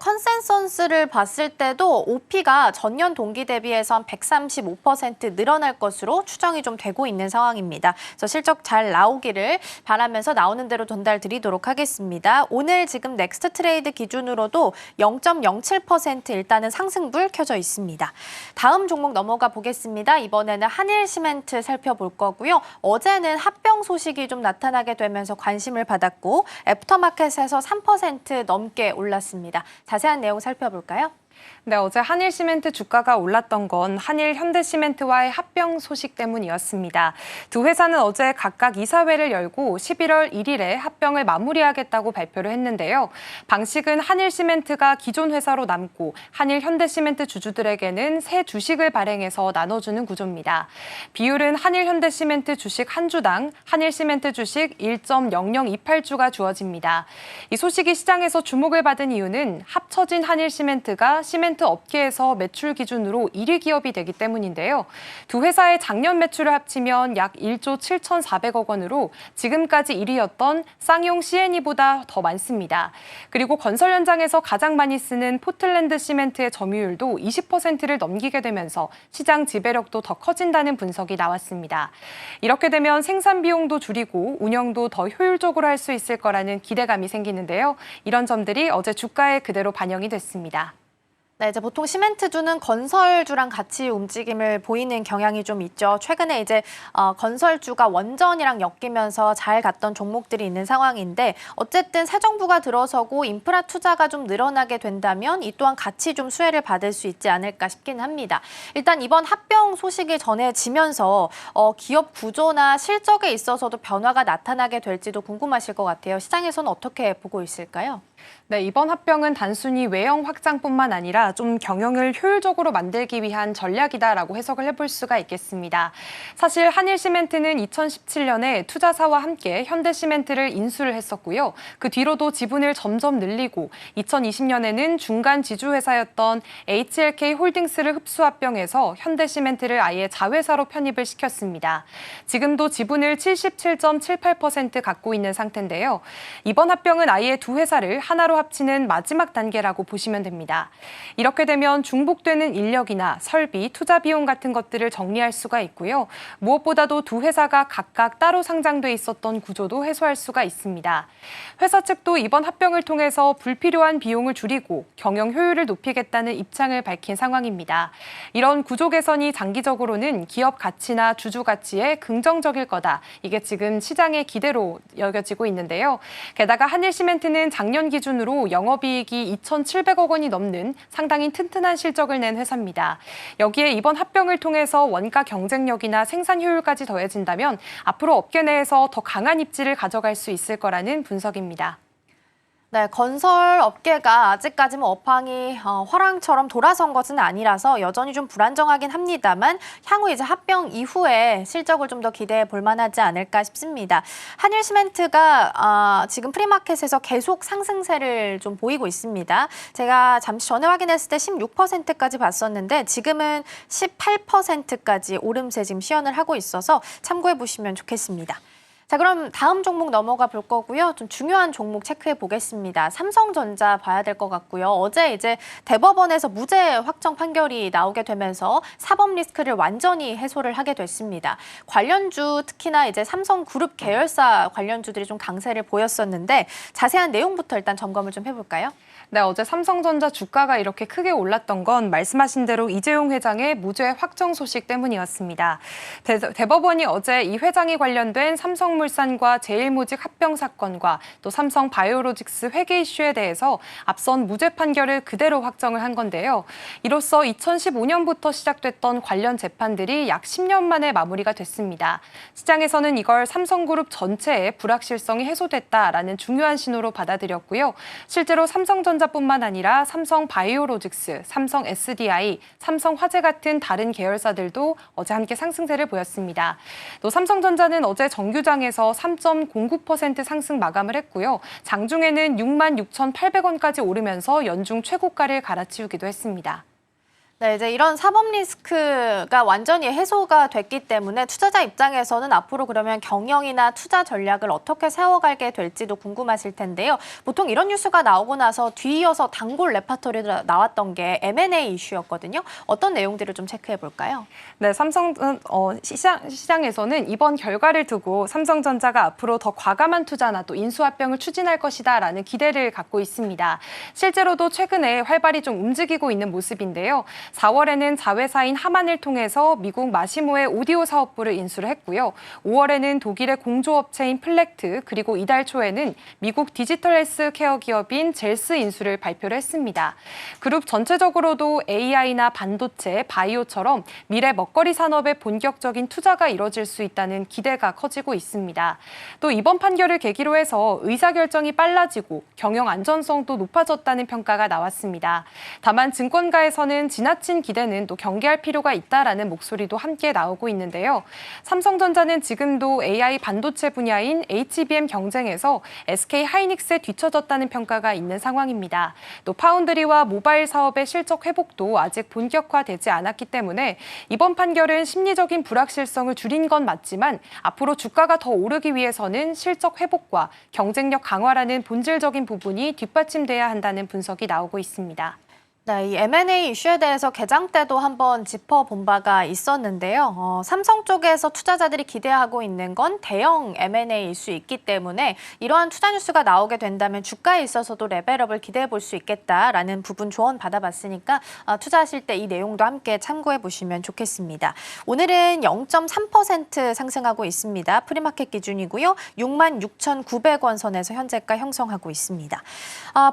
컨센서스를 봤을 때도 OP가 전년 동기 대비해서 한 135% 늘어날 것으로 추정이 좀 되고 있는 상황입니다. 그래서 실적 잘 나오기를 바라면서 나오는 대로 전달 드리도록 하겠습니다. 오늘 지금 넥스트 트레이드 기준으로도 0.07% 일단은 상승불 켜져 있습니다. 다음 종목 넘어가 보겠습니다. 이번에는 한일시멘트 살펴볼 거고요. 어제는 합병 소식이 좀 나타나게 되면서 관심을 받았고 애프터마켓에서 3% 넘게 올랐습니다. 자세한 내용 살펴볼까요? 네, 어제 한일시멘트 주가가 올랐던 건 한일현대시멘트와의 합병 소식 때문이었습니다. 두 회사는 어제 각각 이사회를 열고 11월 1일에 합병을 마무리하겠다고 발표를 했는데요. 방식은 한일시멘트가 기존 회사로 남고 한일현대시멘트 주주들에게는 새 주식을 발행해서 나눠주는 구조입니다. 비율은 한일현대시멘트 주식 한 주당 한일시멘트 주식 1.0028주가 주어집니다. 이 소식이 시장에서 주목을 받은 이유는 합쳐진 한일시멘트가 시멘트 업계에서 매출 기준으로 1위 기업이 되기 때문인데요. 두 회사의 작년 매출을 합치면 약 1조 7,400억 원으로 지금까지 1위였던 쌍용 C&E보다 더 많습니다. 그리고 건설 현장에서 가장 많이 쓰는 포틀랜드 시멘트의 점유율도 20%를 넘기게 되면서 시장 지배력도 더 커진다는 분석이 나왔습니다. 이렇게 되면 생산 비용도 줄이고 운영도 더 효율적으로 할 수 있을 거라는 기대감이 생기는데요. 이런 점들이 어제 주가에 그대로 반영이 됐습니다. 네, 이제 보통 시멘트주는 건설주랑 같이 움직임을 보이는 경향이 좀 있죠. 최근에 이제 건설주가 원전이랑 엮이면서 잘 갔던 종목들이 있는 상황인데 어쨌든 새 정부가 들어서고 인프라 투자가 좀 늘어나게 된다면 이 또한 같이 좀 수혜를 받을 수 있지 않을까 싶긴 합니다. 일단 이번 합병 소식이 전해지면서 기업 구조나 실적에 있어서도 변화가 나타나게 될지도 궁금하실 것 같아요. 시장에서는 어떻게 보고 있을까요? 네, 이번 합병은 단순히 외형 확장뿐만 아니라 좀 경영을 효율적으로 만들기 위한 전략이다라고 해석을 해볼 수가 있겠습니다. 사실 한일시멘트는 2017년에 투자사와 함께 현대시멘트를 인수를 했었고요. 그 뒤로도 지분을 점점 늘리고 2020년에는 중간 지주회사였던 HLK 홀딩스를 흡수 합병해서 현대시멘트를 아예 자회사로 편입을 시켰습니다. 지금도 지분을 77.78% 갖고 있는 상태인데요. 이번 합병은 아예 두 회사를 하나로 합치는 마지막 단계라고 보시면 됩니다. 이렇게 되면 중복되는 인력이나 설비, 투자 비용 같은 것들을 정리할 수가 있고요. 무엇보다도 두 회사가 각각 따로 상장돼 있었던 구조도 해소할 수가 있습니다. 회사 측도 이번 합병을 통해서 불필요한 비용을 줄이고 경영 효율을 높이겠다는 입장을 밝힌 상황입니다. 이런 구조 개선이 장기적으로는 기업 가치나 주주 가치에 긍정적일 거다. 이게 지금 시장의 기대로 여겨지고 있는데요. 게다가 한일시멘트는 작년 기준으로 영업이익이 2,700억 원이 넘는 상당히 튼튼한 실적을 낸 회사입니다. 여기에 이번 합병을 통해서 원가 경쟁력이나 생산 효율까지 더해진다면 앞으로 업계 내에서 더 강한 입지를 가져갈 수 있을 거라는 분석입니다. 네, 건설 업계가 아직까지 업황이 화랑처럼 돌아선 것은 아니라서 여전히 좀 불안정하긴 합니다만 향후 이제 합병 이후에 실적을 좀 더 기대해 볼 만하지 않을까 싶습니다. 한일시멘트가 지금 프리마켓에서 계속 상승세를 좀 보이고 있습니다. 제가 잠시 전에 확인했을 때 16%까지 봤었는데 지금은 18%까지 오름세 지금 시연을 하고 있어서 참고해 보시면 좋겠습니다. 자, 그럼 다음 종목 넘어가 볼 거고요. 좀 중요한 종목 체크해 보겠습니다. 삼성전자 봐야 될 것 같고요. 어제 이제 대법원에서 무죄 확정 판결이 나오게 되면서 사법 리스크를 완전히 해소를 하게 됐습니다. 관련주 특히나 이제 삼성그룹 계열사 관련주들이 좀 강세를 보였었는데 자세한 내용부터 일단 점검을 좀 해볼까요? 네, 어제 삼성전자 주가가 이렇게 크게 올랐던 건 말씀하신 대로 이재용 회장의 무죄 확정 소식 때문이었습니다. 대법원이 어제 이 회장이 관련된 삼성물산과 제일모직 합병 사건과 또 삼성바이오로직스 회계 이슈에 대해서 앞선 무죄 판결을 그대로 확정을 한 건데요. 이로써 2015년부터 시작됐던 관련 재판들이 약 10년 만에 마무리가 됐습니다. 시장에서는 이걸 삼성그룹 전체의 불확실성이 해소됐다라는 중요한 신호로 받아들였고요. 실제로 삼성전자뿐만 아니라 삼성바이오로직스, 삼성 SDI, 삼성화재 같은 다른 계열사들도 어제 함께 상승세를 보였습니다. 또 삼성전자는 어제 정규장에서 3.09% 상승 마감을 했고요. 장중에는 66,800원까지 오르면서 연중 최고가를 갈아치우기도 했습니다. 네, 이제 이런 사법 리스크가 완전히 해소가 됐기 때문에 투자자 입장에서는 앞으로 그러면 경영이나 투자 전략을 어떻게 세워가게 될지도 궁금하실 텐데요. 보통 이런 뉴스가 나오고 나서 뒤이어서 단골 레파토리로 나왔던 게 M&A 이슈였거든요. 어떤 내용들을 좀 체크해 볼까요? 네, 시장에서는 이번 결과를 두고 삼성전자가 앞으로 더 과감한 투자나 또 인수합병을 추진할 것이다라는 기대를 갖고 있습니다. 실제로도 최근에 활발히 좀 움직이고 있는 모습인데요. 4월에는 자회사인 하만을 통해서 미국 마시모의 오디오 사업부를 인수를 했고요. 5월에는 독일의 공조업체인 플렉트, 그리고 이달 초에는 미국 디지털 헬스케어 기업인 젤스 인수를 발표를 했습니다. 그룹 전체적으로도 AI나 반도체, 바이오처럼 미래 먹거리 산업에 본격적인 투자가 이뤄질 수 있다는 기대가 커지고 있습니다. 또 이번 판결을 계기로 해서 의사결정이 빨라지고 경영 안전성도 높아졌다는 평가가 나왔습니다. 다만 증권가에서는 지나친 기대는 또 경계할 필요가 있다라는 목소리도 함께 나오고 있는데요. 삼성전자는 지금도 AI 반도체 분야인 HBM 경쟁에서 SK 하이닉스에 뒤처졌다는 평가가 있는 상황입니다. 또 파운드리와 모바일 사업의 실적 회복도 아직 본격화되지 않았기 때문에 이번 판결은 심리적인 불확실성을 줄인 건 맞지만 앞으로 주가가 더 오르기 위해서는 실적 회복과 경쟁력 강화라는 본질적인 부분이 뒷받침돼야 한다는 분석이 나오고 있습니다. 네, 이 M&A 이슈에 대해서 개장 때도 한번 짚어본 바가 있었는데요. 삼성 쪽에서 투자자들이 기대하고 있는 건 대형 M&A일 수 있기 때문에 이러한 투자 뉴스가 나오게 된다면 주가에 있어서도 레벨업을 기대해 볼 수 있겠다라는 부분 조언 받아봤으니까 투자하실 때 이 내용도 함께 참고해 보시면 좋겠습니다. 오늘은 0.3% 상승하고 있습니다. 프리마켓 기준이고요. 66,900원 선에서 현재가 형성하고 있습니다.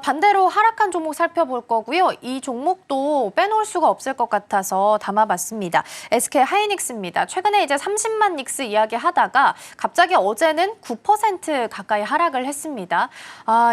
반대로 하락한 종목 살펴볼 거고요. 이 종목도 빼놓을 수가 없을 것 같아서 담아봤습니다. SK 하이닉스입니다. 최근에 이제 30만 닉스 이야기 하다가 갑자기 어제는 9% 가까이 하락을 했습니다.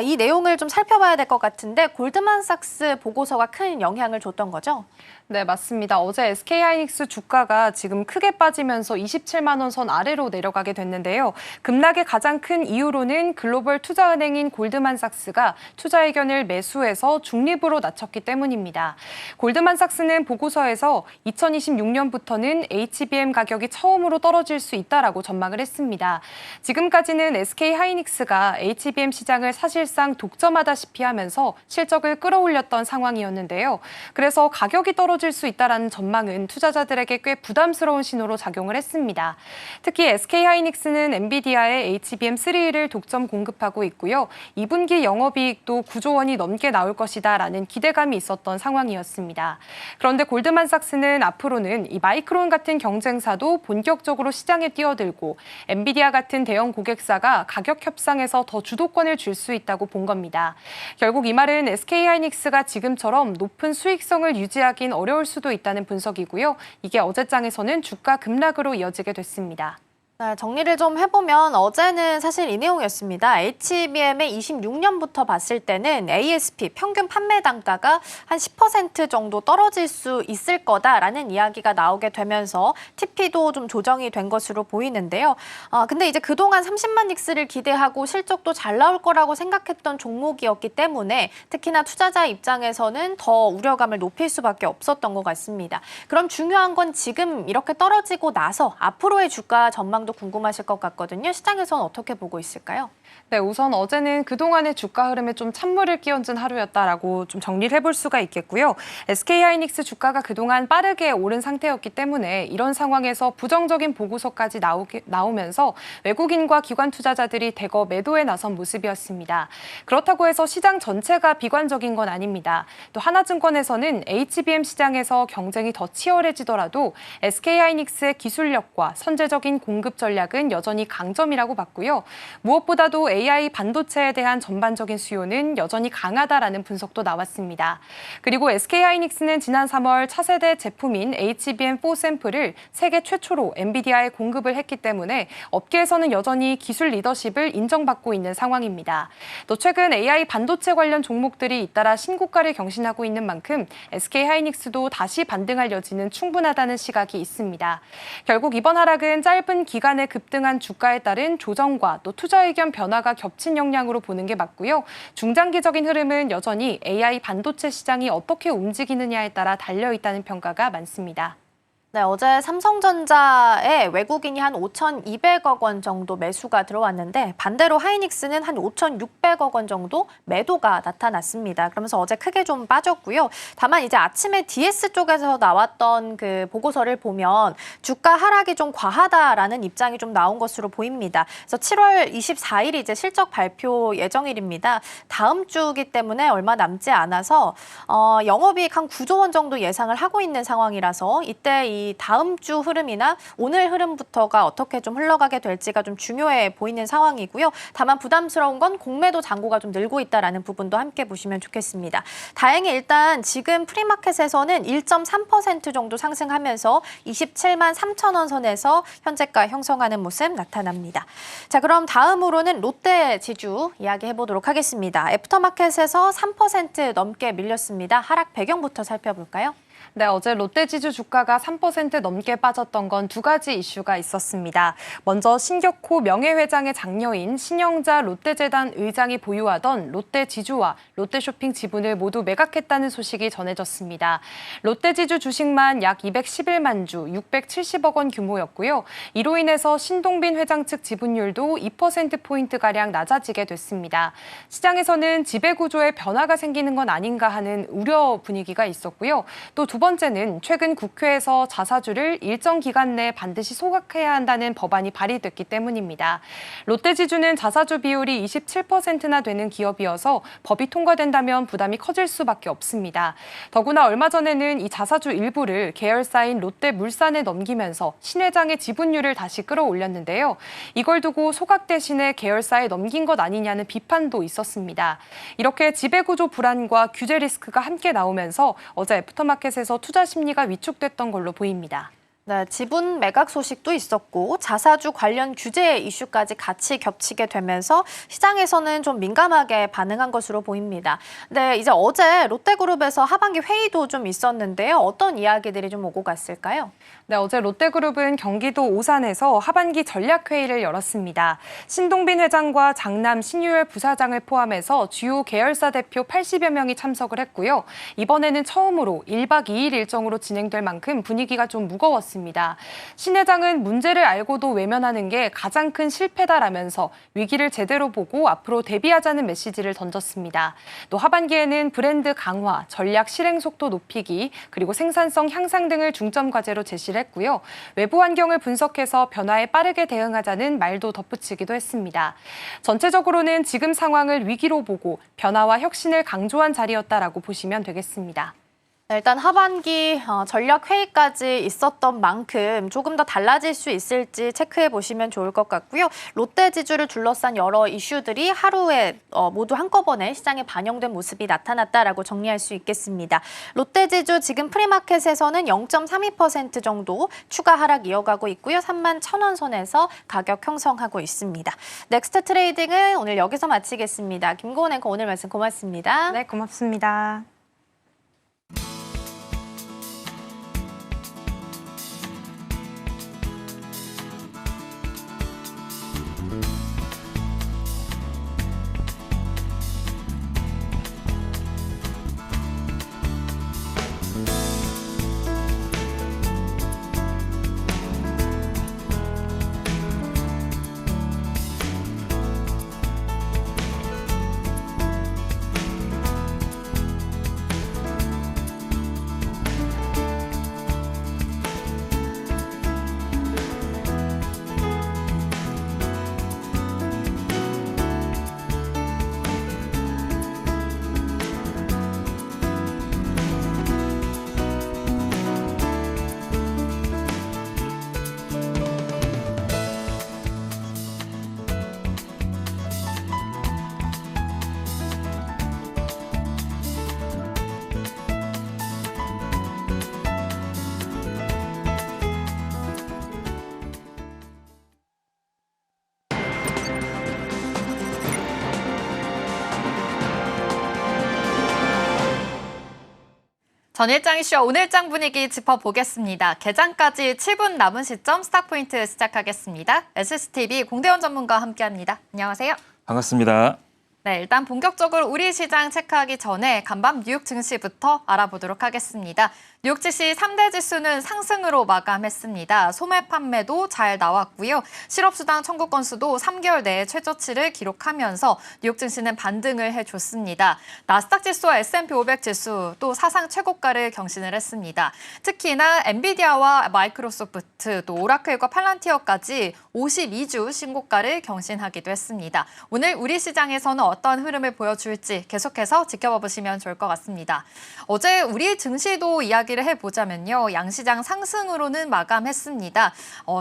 이 내용을 좀 살펴봐야 될 것 같은데 골드만삭스 보고서가 큰 영향을 줬던 거죠? 네, 맞습니다. 어제 SK하이닉스 주가가 지금 크게 빠지면서 27만 원 선 아래로 내려가게 됐는데요. 급락의 가장 큰 이유로는 글로벌 투자은행인 골드만삭스가 투자 의견을 매수해서 중립으로 낮췄기 때문입니다. 골드만삭스는 보고서에서 2026년부터는 HBM 가격이 처음으로 떨어질 수 있다라고 전망을 했습니다. 지금까지는 SK하이닉스가 HBM 시장을 사실상 독점하다시피 하면서 실적을 끌어올렸던 상황이었는데요. 그래서 가격이 떨어질 수 있다는 전망은 투자자들에게 꽤 부담스러운 신호로 작용을 했습니다. 특히 SK하이닉스는 엔비디아의 HBM3를 독점 공급하고 있고요. 2분기 영업이익도 9조 원이 넘게 나올 것이다라는 기대감이 있었던 상황이었습니다. 그런데 골드만삭스는 앞으로는 이 마이크론 같은 경쟁사도 본격적으로 시장에 뛰어들고 엔비디아 같은 대형 고객사가 가격 협상에서 더 주도권을 줄 수 있다고 본 겁니다. 결국 이 말은 SK하이닉스가 지금처럼 높은 수익성을 유지하긴 어려울 수도 있다는 분석이고요. 이게 어제장에서는 주가 급락으로 이어지게 됐습니다. 네, 정리를 좀 해보면 어제는 사실 이 내용이었습니다. HBM의 26년부터 봤을 때는 ASP, 평균 판매 단가가 한 10% 정도 떨어질 수 있을 거다라는 이야기가 나오게 되면서 TP도 좀 조정이 된 것으로 보이는데요. 근데 이제 그동안 30만 닉스를 기대하고 실적도 잘 나올 거라고 생각했던 종목이었기 때문에 특히나 투자자 입장에서는 더 우려감을 높일 수밖에 없었던 것 같습니다. 그럼 중요한 건 지금 이렇게 떨어지고 나서 앞으로의 주가 전망도 궁금하실 것 같거든요. 시장에서는 어떻게 보고 있을까요? 네, 우선 어제는 그동안의 주가 흐름에 좀 찬물을 끼얹은 하루였다라고 좀 정리를 해볼 수가 있겠고요. SK하이닉스 주가가 그동안 빠르게 오른 상태였기 때문에 이런 상황에서 부정적인 보고서까지 나오면서 외국인과 기관 투자자들이 대거 매도에 나선 모습이었습니다. 그렇다고 해서 시장 전체가 비관적인 건 아닙니다. 또 하나증권에서는 HBM 시장에서 경쟁이 더 치열해지더라도 SK하이닉스의 기술력과 선제적인 공급 전략은 여전히 강점이라고 봤고요. 무엇보다도 AI 반도체에 대한 전반적인 수요는 여전히 강하다라는 분석도 나왔습니다. 그리고 SK하이닉스는 지난 3월 차세대 제품인 HBM4 샘플을 세계 최초로 엔비디아에 공급을 했기 때문에 업계에서는 여전히 기술 리더십을 인정받고 있는 상황입니다. 또 최근 AI 반도체 관련 종목들이 잇따라 신고가를 경신하고 있는 만큼 SK하이닉스도 다시 반등할 여지는 충분하다는 시각이 있습니다. 결국 이번 하락은 짧은 기간에 급등한 주가에 따른 조정과 또 투자 의견 변화가 겹친 영향으로 보는 게 맞고요. 중장기적인 흐름은 여전히 AI 반도체 시장이 어떻게 움직이느냐에 따라 달려있다는 평가가 많습니다. 네, 어제 삼성전자에 외국인이 한 5,200억 원 정도 매수가 들어왔는데 반대로 하이닉스는 한 5,600억 원 정도 매도가 나타났습니다. 그러면서 어제 크게 좀 빠졌고요. 다만 이제 아침에 DS 쪽에서 나왔던 그 보고서를 보면 주가 하락이 좀 과하다라는 입장이 좀 나온 것으로 보입니다. 그래서 7월 24일이 이제 실적 발표 예정일입니다. 다음 주기 때문에 얼마 남지 않아서 영업이익 한 9조 원 정도 예상을 하고 있는 상황이라서 이때 이 다음 주 흐름이나 오늘 흐름부터가 어떻게 좀 흘러가게 될지가 좀 중요해 보이는 상황이고요. 다만 부담스러운 건 공매도 잔고가 좀 늘고 있다라는 부분도 함께 보시면 좋겠습니다. 다행히 일단 지금 프리마켓에서는 1.3% 정도 상승하면서 27만 3천 원 선에서 현재가 형성하는 모습 나타납니다. 자, 그럼 다음으로는 롯데 지주 이야기해 보도록 하겠습니다. 애프터마켓에서 3% 넘게 밀렸습니다. 하락 배경부터 살펴볼까요? 네, 어제 롯데지주 주가가 3% 넘게 빠졌던 건 두 가지 이슈가 있었습니다. 먼저 신격호 명예회장의 장녀인 신영자 롯데재단 의장이 보유하던 롯데지주와 롯데쇼핑 지분을 모두 매각했다는 소식이 전해졌습니다. 롯데지주 주식만 약 211만 주, 670억 원 규모였고요. 이로 인해서 신동빈 회장 측 지분율도 2%포인트가량 낮아지게 됐습니다. 시장에서는 지배구조에 변화가 생기는 건 아닌가 하는 우려 분위기가 있었고요. 또 두 번째는 최근 국회에서 자사주를 일정 기간 내에 반드시 소각해야 한다는 법안이 발의됐기 때문입니다. 롯데지주는 자사주 비율이 27%나 되는 기업이어서 법이 통과된다면 부담이 커질 수밖에 없습니다. 더구나 얼마 전에는 이 자사주 일부를 계열사인 롯데물산에 넘기면서 신 회장의 지분율을 다시 끌어올렸는데요. 이걸 두고 소각 대신에 계열사에 넘긴 것 아니냐는 비판도 있었습니다. 이렇게 지배구조 불안과 규제 리스크가 함께 나오면서 어제 애프터마켓에서 투자 심리가 위축됐던 걸로 보입니다. 네, 지분 매각 소식도 있었고 자사주 관련 규제 이슈까지 같이 겹치게 되면서 시장에서는 좀 민감하게 반응한 것으로 보입니다. 네, 이제 어제 롯데그룹에서 하반기 회의도 좀 있었는데요. 어떤 이야기들이 좀 오고 갔을까요? 네, 어제 롯데그룹은 경기도 오산에서 하반기 전략회의를 열었습니다. 신동빈 회장과 장남 신유열 부사장을 포함해서 주요 계열사 대표 80여 명이 참석을 했고요. 이번에는 처음으로 1박 2일 일정으로 진행될 만큼 분위기가 좀 무거웠습니다. 신 회장은 문제를 알고도 외면하는 게 가장 큰 실패다라면서 위기를 제대로 보고 앞으로 대비하자는 메시지를 던졌습니다. 또 하반기에는 브랜드 강화, 전략 실행 속도 높이기, 그리고 생산성 향상 등을 중점 과제로 제시를 했고요. 외부 환경을 분석해서 변화에 빠르게 대응하자는 말도 덧붙이기도 했습니다. 전체적으로는 지금 상황을 위기로 보고 변화와 혁신을 강조한 자리였다라고 보시면 되겠습니다. 일단 하반기 전략 회의까지 있었던 만큼 조금 더 달라질 수 있을지 체크해 보시면 좋을 것 같고요. 롯데지주를 둘러싼 여러 이슈들이 하루에 모두 한꺼번에 시장에 반영된 모습이 나타났다라고 정리할 수 있겠습니다. 롯데지주 지금 프리마켓에서는 0.32% 정도 추가 하락 이어가고 있고요. 3만 1,000원 선에서 가격 형성하고 있습니다. 넥스트 트레이딩은 오늘 여기서 마치겠습니다. 김고은 앵커 오늘 말씀 고맙습니다. 네, 고맙습니다. 전일장 이슈와 오늘장 분위기 짚어보겠습니다. 개장까지 7분 남은 시점 스타포인트 시작하겠습니다. SSTV 공대원 전문가와 함께합니다. 안녕하세요. 반갑습니다. 네, 일단 본격적으로 우리 시장 체크하기 전에 간밤 뉴욕 증시부터 알아보도록 하겠습니다. 뉴욕 증시 3대 지수는 상승으로 마감했습니다. 소매 판매도 잘 나왔고요. 실업수당 청구 건수도 3개월 내에 최저치를 기록하면서 뉴욕 증시는 반등을 해줬습니다. 나스닥 지수와 S&P 500 지수 또 사상 최고가를 경신을 했습니다. 특히나 엔비디아와 마이크로소프트 또 오라클과 팔란티어까지 52주 신고가를 경신하기도 했습니다. 오늘 우리 시장에서는 어떤 흐름을 보여줄지 계속해서 지켜봐 보시면 좋을 것 같습니다. 어제 우리 증시도 이야기를 해보자면요. 양시장 상승으로는 마감했습니다.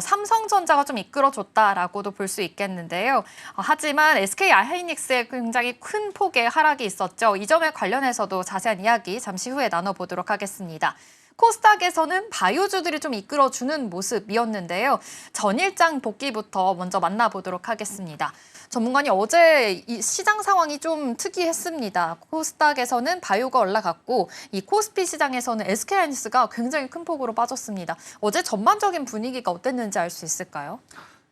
삼성전자가 좀 이끌어줬다라고도 볼 수 있겠는데요. 하지만 SK 하이닉스의 굉장히 큰 폭의 하락이 있었죠. 이 점에 관련해서도 자세한 이야기 잠시 후에 나눠보도록 하겠습니다. 코스닥에서는 바이오주들이 좀 이끌어주는 모습이었는데요. 전일장 복귀부터 먼저 만나보도록 하겠습니다. 전문가님, 어제 이 시장 상황이 좀 특이했습니다. 코스닥에서는 바이오가 올라갔고 이 코스피 시장에서는 SK하이닉스가 굉장히 큰 폭으로 빠졌습니다. 어제 전반적인 분위기가 어땠는지 알 수 있을까요?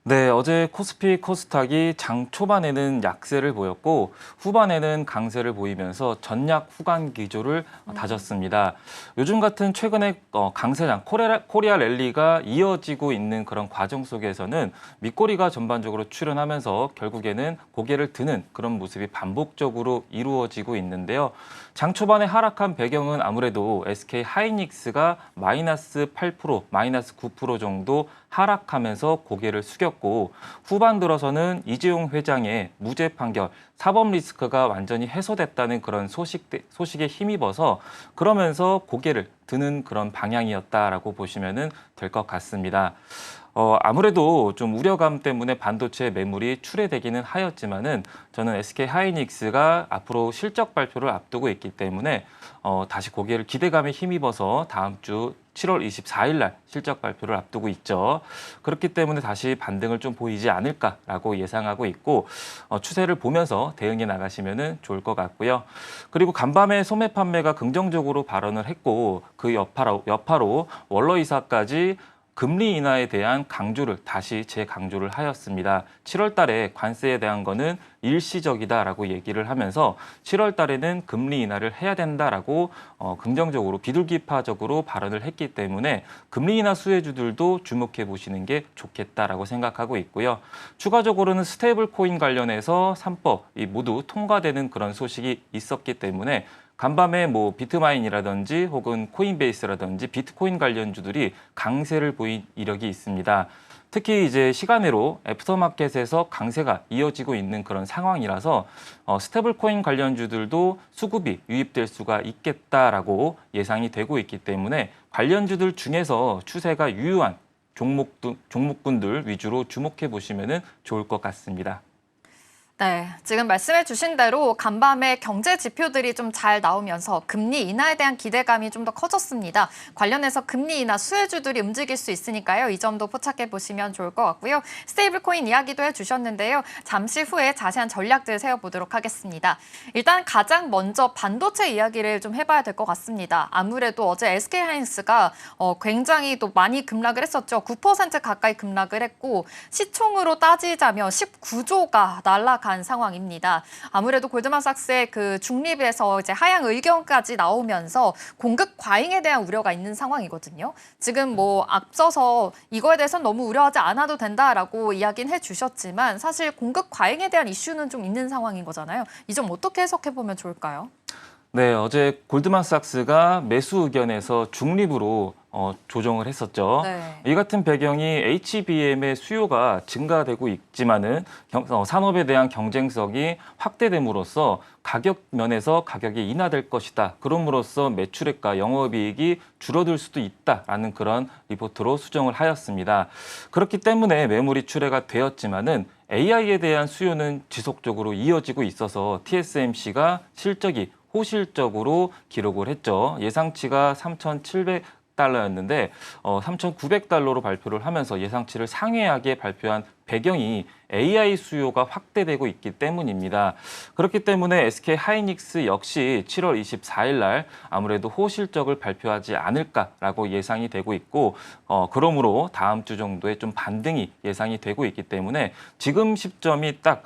네, 어제 코스피 코스닥이 장 초반에는 약세를 보였고 후반에는 강세를 보이면서 전약 후간 기조를 다졌습니다. 요즘 같은 최근에 강세장 코리아 랠리가 이어지고 있는 그런 과정 속에서는 밑꼬리가 전반적으로 출현하면서 결국에는 고개를 드는 그런 모습이 반복적으로 이루어지고 있는데요. 장 초반에 하락한 배경은 아무래도 SK 하이닉스가 마이너스 8%, 마이너스 9% 정도 하락하면서 고개를 숙였고 후반 들어서는 이재용 회장의 무죄 판결, 사법 리스크가 완전히 해소됐다는 그런 소식에 힘입어서 그러면서 고개를 드는 그런 방향이었다라고 보시면 될 것 같습니다. 아무래도 좀 우려감 때문에 반도체 매물이 출회되기는 하였지만은 저는 SK 하이닉스가 앞으로 실적 발표를 앞두고 있기 때문에 다시 고개를 기대감에 힘입어서 다음 주 7월 24일 날 실적 발표를 앞두고 있죠. 그렇기 때문에 다시 반등을 좀 보이지 않을까라고 예상하고 있고 추세를 보면서 대응해 나가시면 좋을 것 같고요. 그리고 간밤에 소매 판매가 긍정적으로 발언을 했고 그 여파로 원로 이사까지 금리 인하에 대한 강조를 다시 재강조를 하였습니다. 7월 달에 관세에 대한 거는 일시적이다라고 얘기를 하면서 7월 달에는 금리 인하를 해야 된다라고 긍정적으로 비둘기파적으로 발언을 했기 때문에 금리 인하 수혜주들도 주목해 보시는 게 좋겠다라고 생각하고 있고요. 추가적으로는 스테이블 코인 관련해서 3법 모두 통과되는 그런 소식이 있었기 때문에 간밤에 비트마인이라든지 혹은 코인베이스라든지 비트코인 관련주들이 강세를 보인 이력이 있습니다. 특히 이제 시간외로 애프터마켓에서 강세가 이어지고 있는 그런 상황이라서 스테이블코인 관련주들도 수급이 유입될 수가 있겠다라고 예상이 되고 있기 때문에 관련주들 중에서 추세가 유효한 종목군들 위주로 주목해 보시면 좋을 것 같습니다. 네, 지금 말씀해 주신 대로 간밤에 경제 지표들이 좀 잘 나오면서 금리 인하에 대한 기대감이 좀 더 커졌습니다. 관련해서 금리 인하 수혜주들이 움직일 수 있으니까요. 이 점도 포착해 보시면 좋을 것 같고요. 스테이블 코인 이야기도 해주셨는데요. 잠시 후에 자세한 전략들 세워보도록 하겠습니다. 일단 가장 먼저 반도체 이야기를 좀 해봐야 될 것 같습니다. 아무래도 어제 SK 하이닉스가 굉장히 또 많이 급락을 했었죠. 9% 가까이 급락을 했고 시총으로 따지자면 19조가 날아간 상황입니다. 아무래도 골드만삭스의 그 중립에서 이제 하향 의견까지 나오면서 공급 과잉에 대한 우려가 있는 상황이거든요. 지금 앞서서 이거에 대해서는 너무 우려하지 않아도 된다라고 이야기는 해주셨지만 사실 공급 과잉에 대한 이슈는 좀 있는 상황인 거잖아요. 이 점 어떻게 해석해 보면 좋을까요? 네, 어제 골드만삭스가 매수 의견에서 중립으로 조정을 했었죠. 네. 이 같은 배경이 HBM의 수요가 증가되고 있지만은 산업에 대한 경쟁성이 확대됨으로써 가격 면에서 가격이 인하될 것이다. 그럼으로써 매출액과 영업이익이 줄어들 수도 있다라는 그런 리포트로 수정을 하였습니다. 그렇기 때문에 매물이 출회가 되었지만은 AI에 대한 수요는 지속적으로 이어지고 있어서 TSMC가 실적이 호실적으로 기록을 했죠. 예상치가 3,700달러였는데 3,900달러로 발표를 하면서 예상치를 상회하게 발표한 배경이 AI 수요가 확대되고 있기 때문입니다. 그렇기 때문에 SK 하이닉스 역시 7월 24일 날 아무래도 호실적을 발표하지 않을까라고 예상이 되고 있고 그러므로 다음 주 정도에 좀 반등이 예상이 되고 있기 때문에 지금 시점이 딱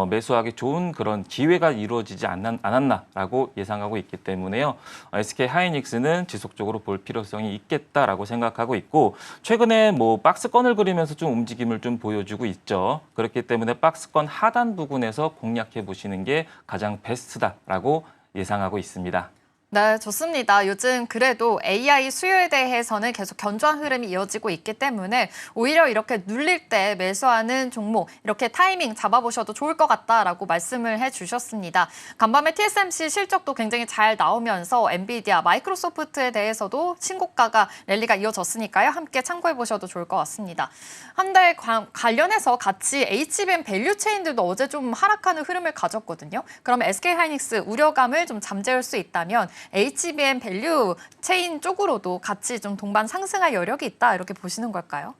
매수하기 좋은 그런 기회가 이루어지지 않았나라고 예상하고 있기 때문에요. SK 하이닉스는 지속적으로 볼 필요성이 있겠다라고 생각하고 있고 최근에 뭐 박스권을 그리면서 좀 움직임을 좀 보여주고 있죠. 그렇기 때문에 박스권 하단 부근에서 공략해 보시는 게 가장 베스트다라고 예상하고 있습니다. 네, 좋습니다. 요즘 그래도 AI 수요에 대해서는 계속 견조한 흐름이 이어지고 있기 때문에 오히려 이렇게 눌릴 때 매수하는 종목 이렇게 타이밍 잡아보셔도 좋을 것 같다라고 말씀을 해주셨습니다. 간밤에 TSMC 실적도 굉장히 잘 나오면서 엔비디아, 마이크로소프트에 대해서도 신고가가 랠리가 이어졌으니까요. 함께 참고해보셔도 좋을 것 같습니다. 한데 관련해서 같이 HBM 밸류 체인들도 어제 좀 하락하는 흐름을 가졌거든요. 그럼 SK하이닉스 우려감을 좀 잠재울 수 있다면 HBM 밸류 체인 쪽으로도 같이 좀 동반 상승할 여력이 있다 이렇게 보시는 걸까요?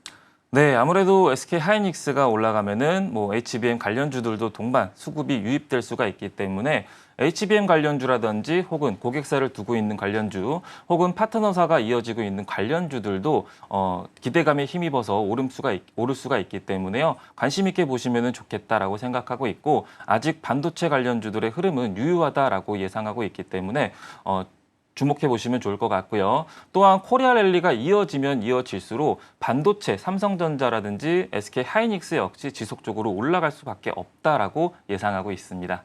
네, 아무래도 SK 하이닉스가 올라가면은 뭐 HBM 관련주들도 동반 수급이 유입될 수가 있기 때문에 HBM 관련주라든지 혹은 고객사를 두고 있는 관련주 혹은 파트너사가 이어지고 있는 관련주들도 기대감에 힘입어서 오를 수가 있기 때문에요. 관심 있게 보시면 좋겠다라고 생각하고 있고 아직 반도체 관련주들의 흐름은 유효하다라고 예상하고 있기 때문에 주목해 보시면 좋을 것 같고요. 또한 코리아 랠리가 이어지면 이어질수록 반도체, 삼성전자라든지 SK 하이닉스 역시 지속적으로 올라갈 수밖에 없다라고 예상하고 있습니다.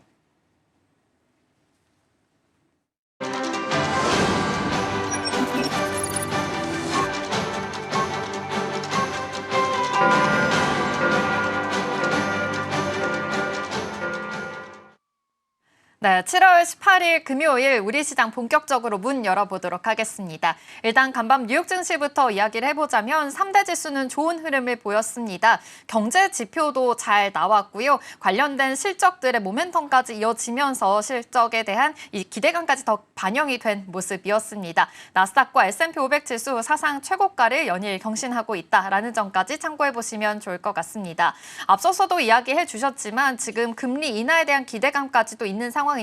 네, 7월 18일 금요일 우리 시장 본격적으로 문 열어보도록 하겠습니다. 일단 간밤 뉴욕 증시부터 이야기를 해보자면 3대 지수는 좋은 흐름을 보였습니다. 경제 지표도 잘 나왔고요. 관련된 실적들의 모멘텀까지 이어지면서 실적에 대한 이 기대감까지 더 반영이 된 모습이었습니다. 나스닥과 S&P 500 지수 사상 최고가를 연일 경신하고 있다라는 점까지 참고해보시면 좋을 것 같습니다. 앞서서도 이야기해 주셨지만 지금 금리 인하에 대한 기대감까지도 있는 상황이니까요.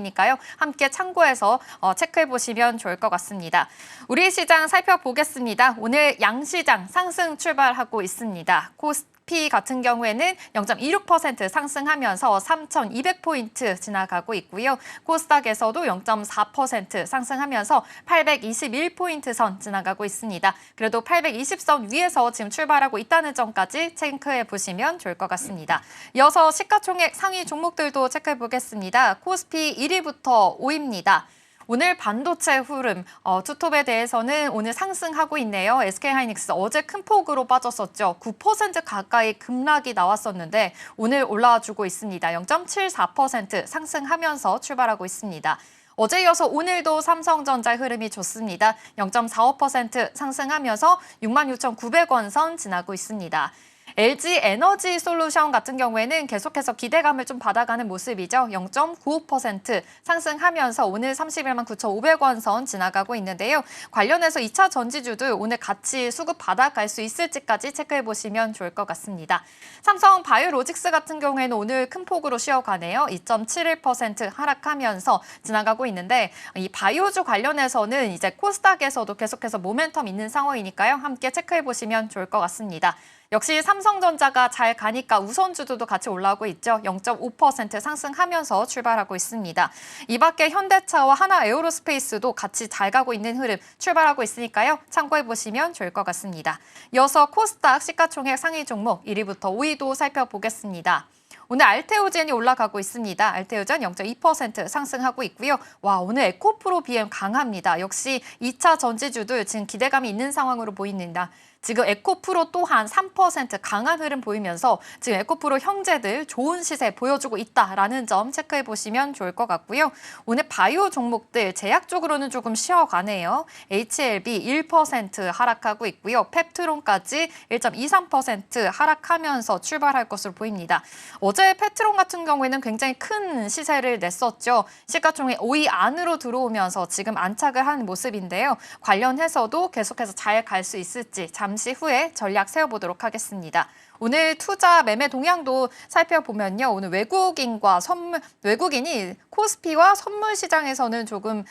함께 참고해서 체크해 보시면 좋을 것 같습니다. 우리 시장 살펴보겠습니다. 오늘 양시장 상승 출발하고 있습니다. 코스피 같은 경우에는 0.26% 상승하면서 3,200포인트 지나가고 있고요. 코스닥에서도 0.4% 상승하면서 821포인트 선 지나가고 있습니다. 그래도 820선 위에서 지금 출발하고 있다는 점까지 체크해 보시면 좋을 것 같습니다. 이어서 시가총액 상위 종목들도 체크해 보겠습니다. 코스피 1위부터 5위입니다. 오늘 반도체 흐름, 투톱에 대해서는 오늘 상승하고 있네요. SK하이닉스 어제 큰 폭으로 빠졌었죠. 9% 가까이 급락이 나왔었는데 오늘 올라와주고 있습니다. 0.74% 상승하면서 출발하고 있습니다. 어제 이어서 오늘도 삼성전자 흐름이 좋습니다. 0.45% 상승하면서 66,900원 선 지나고 있습니다. LG 에너지 솔루션 같은 경우에는 계속해서 기대감을 좀 받아가는 모습이죠. 0.95% 상승하면서 오늘 31만 9,500원 선 지나가고 있는데요. 관련해서 2차 전지주들 오늘 같이 수급 받아갈 수 있을지까지 체크해 보시면 좋을 것 같습니다. 삼성 바이오로직스 같은 경우에는 오늘 큰 폭으로 쉬어가네요. 2.71% 하락하면서 지나가고 있는데 이 바이오주 관련해서는 이제 코스닥에서도 계속해서 모멘텀 있는 상황이니까요. 함께 체크해 보시면 좋을 것 같습니다. 역시 삼성전자가 잘 가니까 우선주들도 같이 올라오고 있죠. 0.5% 상승하면서 출발하고 있습니다. 이 밖에 현대차와 하나에어로스페이스도 같이 잘 가고 있는 흐름 출발하고 있으니까요. 참고해보시면 좋을 것 같습니다. 이어서 코스닥 시가총액 상위 종목 1위부터 5위도 살펴보겠습니다. 오늘 알테오젠이 올라가고 있습니다. 알테오젠 0.2% 상승하고 있고요. 와, 오늘 에코프로 BM 강합니다. 역시 2차 전지주들 지금 기대감이 있는 상황으로 보입니다. 지금 에코프로 또한 3% 강한 흐름 보이면서 지금 에코프로 형제들 좋은 시세 보여주고 있다라는 점 체크해 보시면 좋을 것 같고요. 오늘 바이오 종목들 제약 쪽으로는 조금 쉬어가네요. HLB 1% 하락하고 있고요. 펩트론까지 1.23% 하락하면서 출발할 것으로 보입니다. 어제 펩트론 같은 경우에는 굉장히 큰 시세를 냈었죠. 시가총액 5위 안으로 들어오면서 지금 안착을 하는 모습인데요. 관련해서도 계속해서 잘 갈 수 있을지 잠시 잠시 후에 전략 세워보도록 하겠습니다. 오늘 투자 매매 동향도 살펴보면요. 오늘 외국인이 코스피와 선물 시장에서는 조금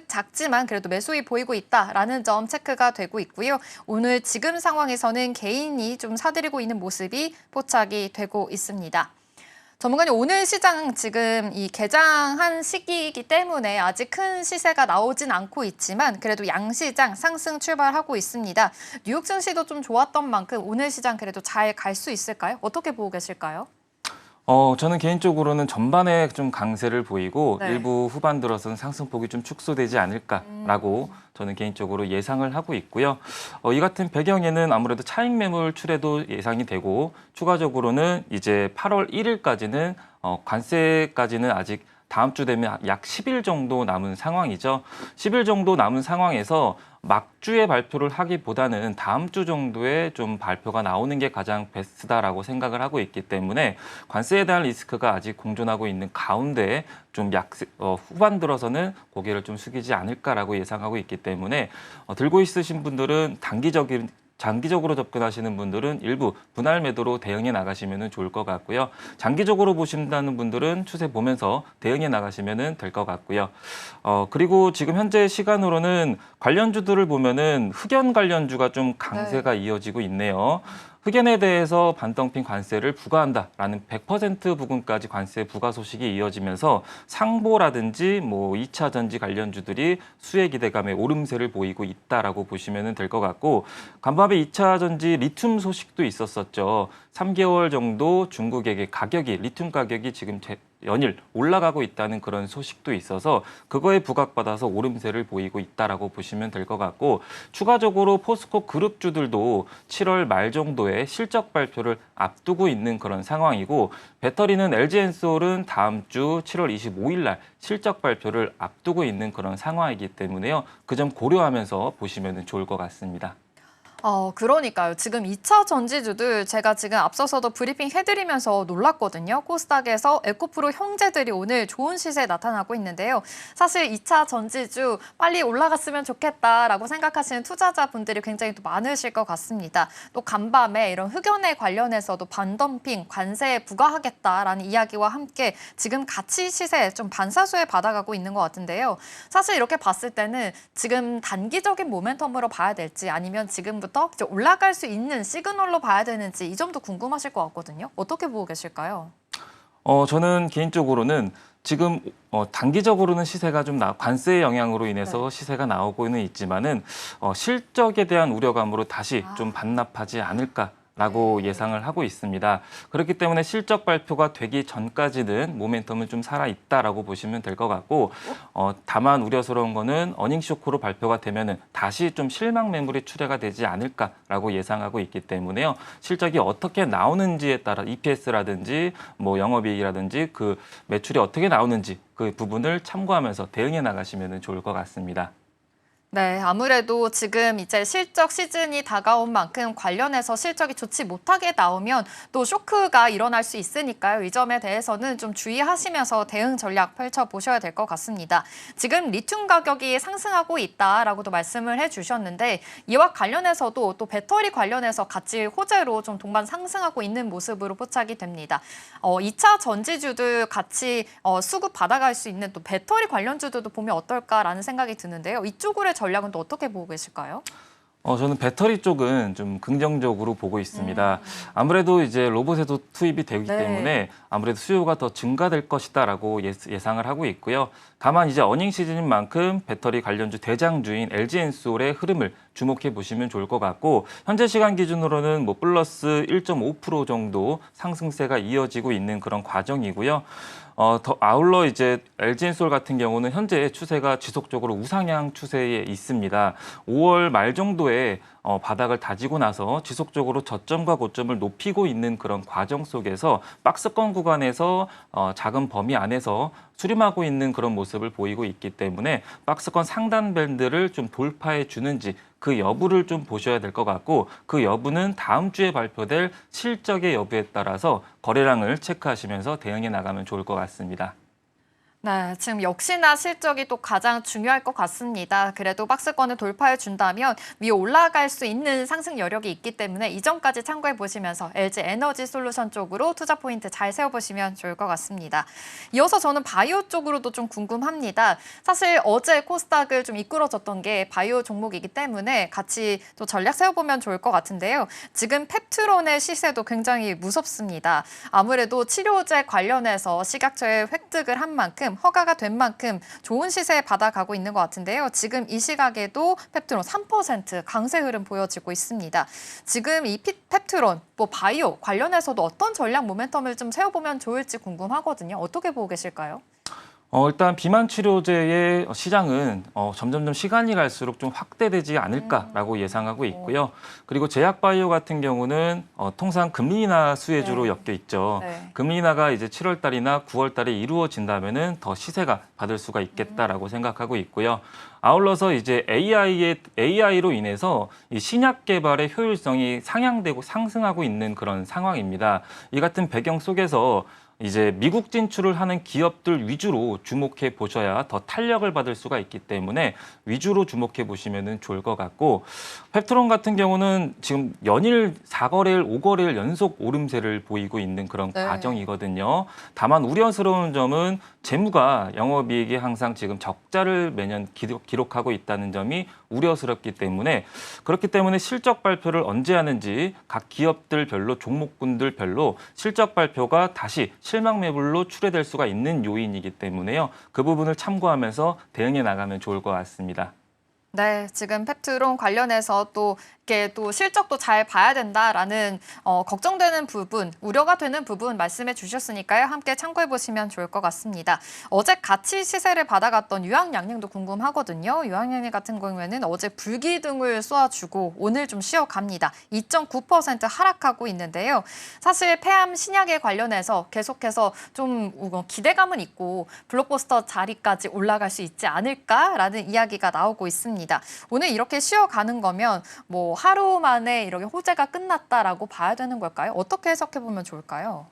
작지만 그래도 매수이 보이고 있다라는 점 체크가 되고 있고요. 오늘 지금 상황에서는 개인이 좀 사들이고 있는 모습이 포착이 되고 있습니다. 전문가님, 오늘 시장 지금 이 개장한 시기이기 때문에 아직 큰 시세가 나오진 않고 있지만 그래도 양시장 상승 출발하고 있습니다. 뉴욕 증시도 좀 좋았던 만큼 오늘 시장 그래도 잘 갈 수 있을까요? 어떻게 보고 계실까요? 저는 개인적으로는 전반에 좀 강세를 보이고 네. 일부 후반 들어서는 상승폭이 좀 축소되지 않을까라고 저는 개인적으로 예상을 하고 있고요. 이 같은 배경에는 아무래도 차익 매물 출회도 예상이 되고 추가적으로는 이제 8월 1일까지는 관세까지는 아직 다음 주 되면 약 10일 정도 남은 상황이죠. 10일 정도 남은 상황에서 막주에 발표를 하기보다는 다음 주 정도에 좀 발표가 나오는 게 가장 베스트다라고 생각을 하고 있기 때문에 관세에 대한 리스크가 아직 공존하고 있는 가운데 좀 후반 들어서는 고개를 좀 숙이지 않을까라고 예상하고 있기 때문에 들고 있으신 분들은 장기적으로 접근하시는 분들은 일부 분할 매도로 대응해 나가시면 좋을 것 같고요. 장기적으로 보신다는 분들은 추세 보면서 대응해 나가시면 될 것 같고요. 그리고 지금 현재 시간으로는 관련주들을 보면은 흑연 관련주가 좀 강세가 이어지고 있네요. 흑연에 대해서 반덤핑 관세를 부과한다라는 100% 부근까지 관세 부과 소식이 이어지면서 상보라든지 뭐 2차 전지 관련주들이 수혜 기대감에 오름세를 보이고 있다라고 보시면 될 것 같고 간밤에 2차 전지 리튬 소식도 있었었죠. 3개월 정도 중국에게 리튬 가격이 지금 연일 올라가고 있다는 그런 소식도 있어서 그거에 부각받아서 오름세를 보이고 있다라고 보시면 될 것 같고 추가적으로 포스코 그룹주들도 7월 말 정도에 실적 발표를 앞두고 있는 그런 상황이고 배터리는 LG엔솔은 다음 주 7월 25일 날 실적 발표를 앞두고 있는 그런 상황이기 때문에요. 그 점 고려하면서 보시면 좋을 것 같습니다. 그러니까요. 지금 2차 전지주들 제가 지금 앞서서도 브리핑 해드리면서 놀랐거든요. 코스닥에서 에코프로 형제들이 오늘 좋은 시세에 나타나고 있는데요. 사실 2차 전지주 빨리 올라갔으면 좋겠다라고 생각하시는 투자자분들이 굉장히 또 많으실 것 같습니다. 또 간밤에 이런 흑연에 관련해서도 반덤핑, 관세에 부과하겠다라는 이야기와 함께 지금 같이 시세 좀 반사수에 받아가고 있는 것 같은데요. 사실 이렇게 봤을 때는 지금 단기적인 모멘텀으로 봐야 될지 아니면 지금부터 이제 올라갈 수 있는 시그널로 봐야 되는지 이 점도 궁금하실 것 같거든요. 어떻게 보고 계실까요? 저는 개인적으로는 지금 단기적으로는 시세가 좀 관세의 영향으로 인해서 시세가 나오고는 있지만은 실적에 대한 우려감으로 다시 좀 반납하지 않을까라고 예상을 하고 있습니다. 그렇기 때문에 실적 발표가 되기 전까지는 모멘텀은 좀 살아있다라고 보시면 될 것 같고 다만 우려스러운 거는 어닝 쇼크로 발표가 되면은 다시 좀 실망 매물이 출회가 되지 않을까라고 예상하고 있기 때문에요. 실적이 어떻게 나오는지에 따라 EPS라든지 뭐 영업이익이라든지 그 매출이 어떻게 나오는지 그 부분을 참고하면서 대응해 나가시면 좋을 것 같습니다. 네, 아무래도 지금 이제 실적 시즌이 다가온 만큼 관련해서 실적이 좋지 못하게 나오면 또 쇼크가 일어날 수 있으니까요. 이 점에 대해서는 좀 주의하시면서 대응 전략 펼쳐보셔야 될 것 같습니다. 지금 리튬 가격이 상승하고 있다라고도 말씀을 해주셨는데 이와 관련해서도 또 배터리 관련해서 같이 호재로 좀 동반 상승하고 있는 모습으로 포착이 됩니다. 2차 전지주들 같이 수급 받아갈 수 있는 또 배터리 관련주들도 보면 어떨까라는 생각이 드는데요. 이쪽으로의 전략은 또 어떻게 보고 계실까요? 저는 배터리 쪽은 좀 긍정적으로 보고 있습니다. 아무래도 이제 로봇에도 투입이 되기 때문에 아무래도 수요가 더 증가될 것이다라고 예상을 하고 있고요. 다만 이제 어닝 시즌인 만큼 배터리 관련주 대장주인 LG엔솔의 흐름을 주목해 보시면 좋을 것 같고 현재 시간 기준으로는 뭐 플러스 1.5% 정도 상승세가 이어지고 있는 그런 과정이고요. 더 아울러 이제 LG엔솔 같은 경우는 현재 추세가 지속적으로 우상향 추세에 있습니다. 5월 말 정도에 바닥을 다지고 나서 지속적으로 저점과 고점을 높이고 있는 그런 과정 속에서 박스권 구간에서 작은 범위 안에서 수렴하고 있는 그런 모습을 보이고 있기 때문에 박스권 상단 밴드를 좀 돌파해 주는지 그 여부를 좀 보셔야 될 것 같고 그 여부는 다음 주에 발표될 실적의 여부에 따라서 거래량을 체크하시면서 대응해 나가면 좋을 것 같습니다. 네, 지금 역시나 실적이 또 가장 중요할 것 같습니다. 그래도 박스권을 돌파해 준다면 위에 올라갈 수 있는 상승 여력이 있기 때문에 이전까지 참고해 보시면서 LG 에너지 솔루션 쪽으로 투자 포인트 잘 세워보시면 좋을 것 같습니다. 이어서 저는 바이오 쪽으로도 좀 궁금합니다. 사실 어제 코스닥을 좀 이끌어줬던 게 바이오 종목이기 때문에 같이 또 전략 세워보면 좋을 것 같은데요. 지금 펩트론의 시세도 굉장히 무섭습니다. 아무래도 치료제 관련해서 식약처에 획득을 한 만큼 허가가 된 만큼 좋은 시세 받아가고 있는 것 같은데요. 지금 이 시각에도 펩트론 3% 강세 흐름 보여지고 있습니다. 지금 이 펩트론, 바이오 관련해서도 어떤 전략 모멘텀을 좀 세워보면 좋을지 궁금하거든요. 어떻게 보고 계실까요? 일단 비만 치료제의 시장은 점점점 시간이 갈수록 좀 확대되지 않을까라고 예상하고 있고요. 그리고 제약바이오 같은 경우는 통상 금리 인하 수혜주로 네. 엮여 있죠. 네. 금리 인하가 이제 7월 달이나 9월 달에 이루어진다면은 더 시세가 받을 수가 있겠다라고 생각하고 있고요. 아울러서 이제 AI로 인해서 이 신약 개발의 효율성이 상향되고 상승하고 있는 그런 상황입니다. 이 같은 배경 속에서 이제 미국 진출을 하는 기업들 위주로 주목해 보셔야 더 탄력을 받을 수가 있기 때문에 위주로 주목해 보시면 좋을 것 같고, 펩트론 같은 경우는 지금 연일 4거래일, 5거래일 연속 오름세를 보이고 있는 그런 네. 과정이거든요. 다만 우려스러운 점은 재무가 영업이익이 항상 지금 적자를 매년 기록하고 있다는 점이 우려스럽기 때문에, 그렇기 때문에 실적 발표를 언제 하는지 각 기업들별로 종목군들별로 실적 발표가 다시 실망 매물로 출회될 수가 있는 요인이기 때문에요. 그 부분을 참고하면서 대응해 나가면 좋을 것 같습니다. 네, 지금 펩트론 관련해서 또 이렇게 또 실적도 잘 봐야 된다라는 걱정되는 부분, 우려가 되는 부분 말씀해 주셨으니까요. 함께 참고해 보시면 좋을 것 같습니다. 어제 같이 시세를 받아갔던 유황양행도 궁금하거든요. 유황양행 같은 경우에는 어제 불기둥을 쏘아주고 오늘 좀 쉬어갑니다. 2.9% 하락하고 있는데요. 사실 폐암 신약에 관련해서 계속해서 좀 기대감은 있고 블록버스터 자리까지 올라갈 수 있지 않을까라는 이야기가 나오고 있습니다. 오늘 이렇게 쉬어가는 거면 하루 만에 이렇게 호재가 끝났다라고 봐야 되는 걸까요? 어떻게 해석해 보면 좋을까요?